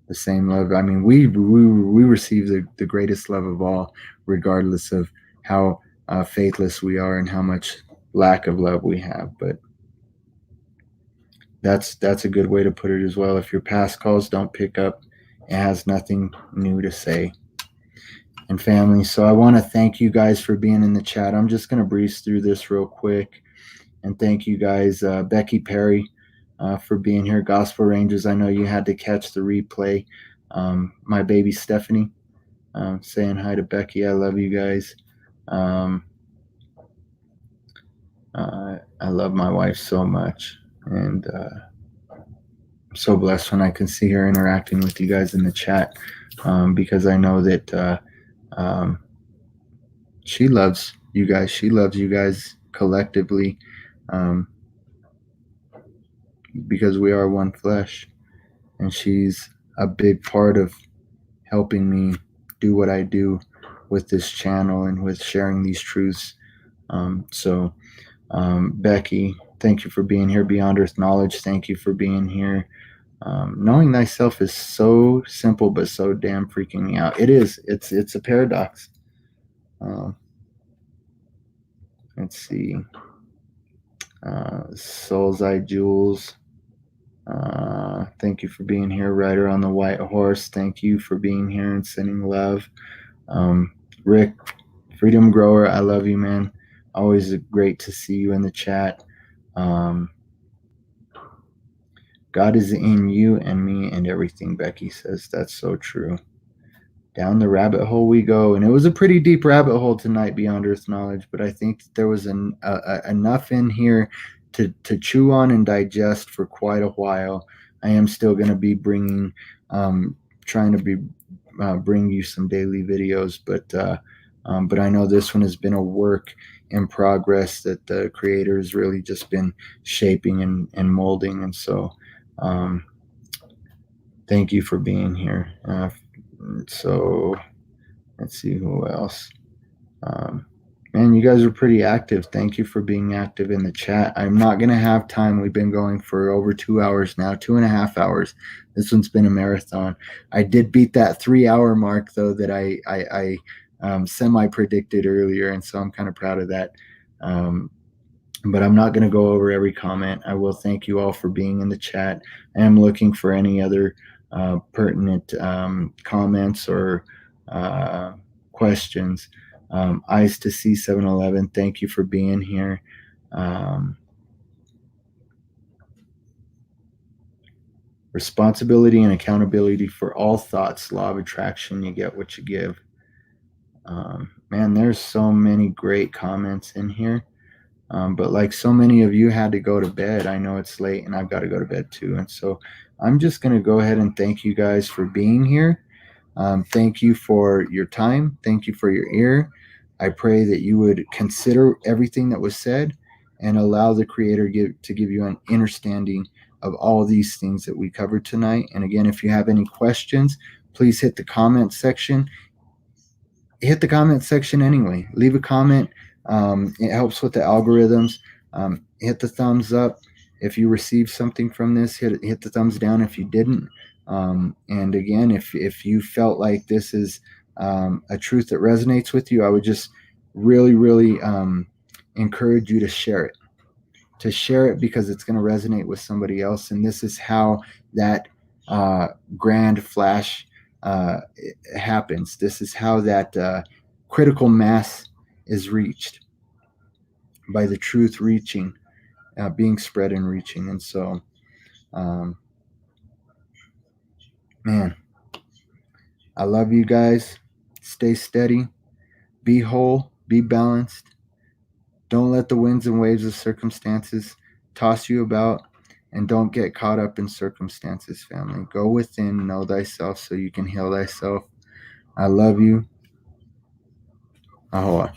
the same love. I mean, we receive the greatest love of all, regardless of how faithless we are and how much lack of love we have. But that's a good way to put it as well. If your past calls don't pick up, it has nothing new to say. And family, so I want to thank you guys for being in the chat. I'm just going to breeze through this real quick. And thank you guys, Becky Perry, for being here. Gospel Rangers, I know you had to catch the replay. My baby Stephanie, saying hi to Becky. I love you guys. I love my wife so much. And I'm so blessed when I can see her interacting with you guys in the chat, because I know that she loves you guys. She loves you guys collectively, because we are one flesh. And she's a big part of helping me do what I do with this channel and with sharing these truths. Becky, thank you for being here. Beyond Earth Knowledge, thank you for being here. Knowing thyself is so simple, but so damn freaking me out. It is. It's a paradox. Let's see. Soul's Eye Jules. Thank you for being here. Rider on the White Horse, thank you for being here and sending love. Rick, Freedom Grower, I love you, man. Always great to see you in the chat. God is in you and me and everything, Becky says. That's so true. Down the rabbit hole we go. And it was a pretty deep rabbit hole tonight, Beyond Earth Knowledge, but I think that there was enough in here to chew on and digest for quite a while. I am still going to be bringing, trying to bring you some daily videos, but I know this one has been a work in progress that the Creator has really just been shaping and molding. And so thank you for being here. So let's see who else. Man, you guys are pretty active. Thank you for being active in the chat. I'm not going to have time. We've been going for over 2 hours now, 2.5 hours. This one's been a marathon. I did beat that 3 hour mark, though, that I semi predicted earlier. And so I'm kind of proud of that. But I'm not going to go over every comment. I will thank you all for being in the chat. I am looking for any other pertinent comments or questions. Eyes to see 711, thank you for being here. Responsibility and accountability for all thoughts, law of attraction, you get what you give. Man, there's so many great comments in here. But like so many of you had to go to bed, I know it's late and I've got to go to bed too. And so I'm just going to go ahead and thank you guys for being here. Thank you for your time. Thank you for your ear. I pray that you would consider everything that was said and allow the Creator to give you an understanding of all these things that we covered tonight. And again, if you have any questions, please hit the comment section. Hit the comment section anyway. Leave a comment. It helps with the algorithms. Hit the thumbs up if you received something from this. Hit the thumbs down if you didn't. And again, if you felt like this is a truth that resonates with you, I would just really, really encourage you to share it. To share it because it's going to resonate with somebody else. And this is how that grand flash happens. This is how that critical mass is reached, by the truth reaching, being spread and reaching. And so, man, I love you guys. Stay steady, be whole, be balanced. Don't let the winds and waves of circumstances toss you about, and don't get caught up in circumstances, family. Go within, know thyself so you can heal thyself. I love you. Ahoa.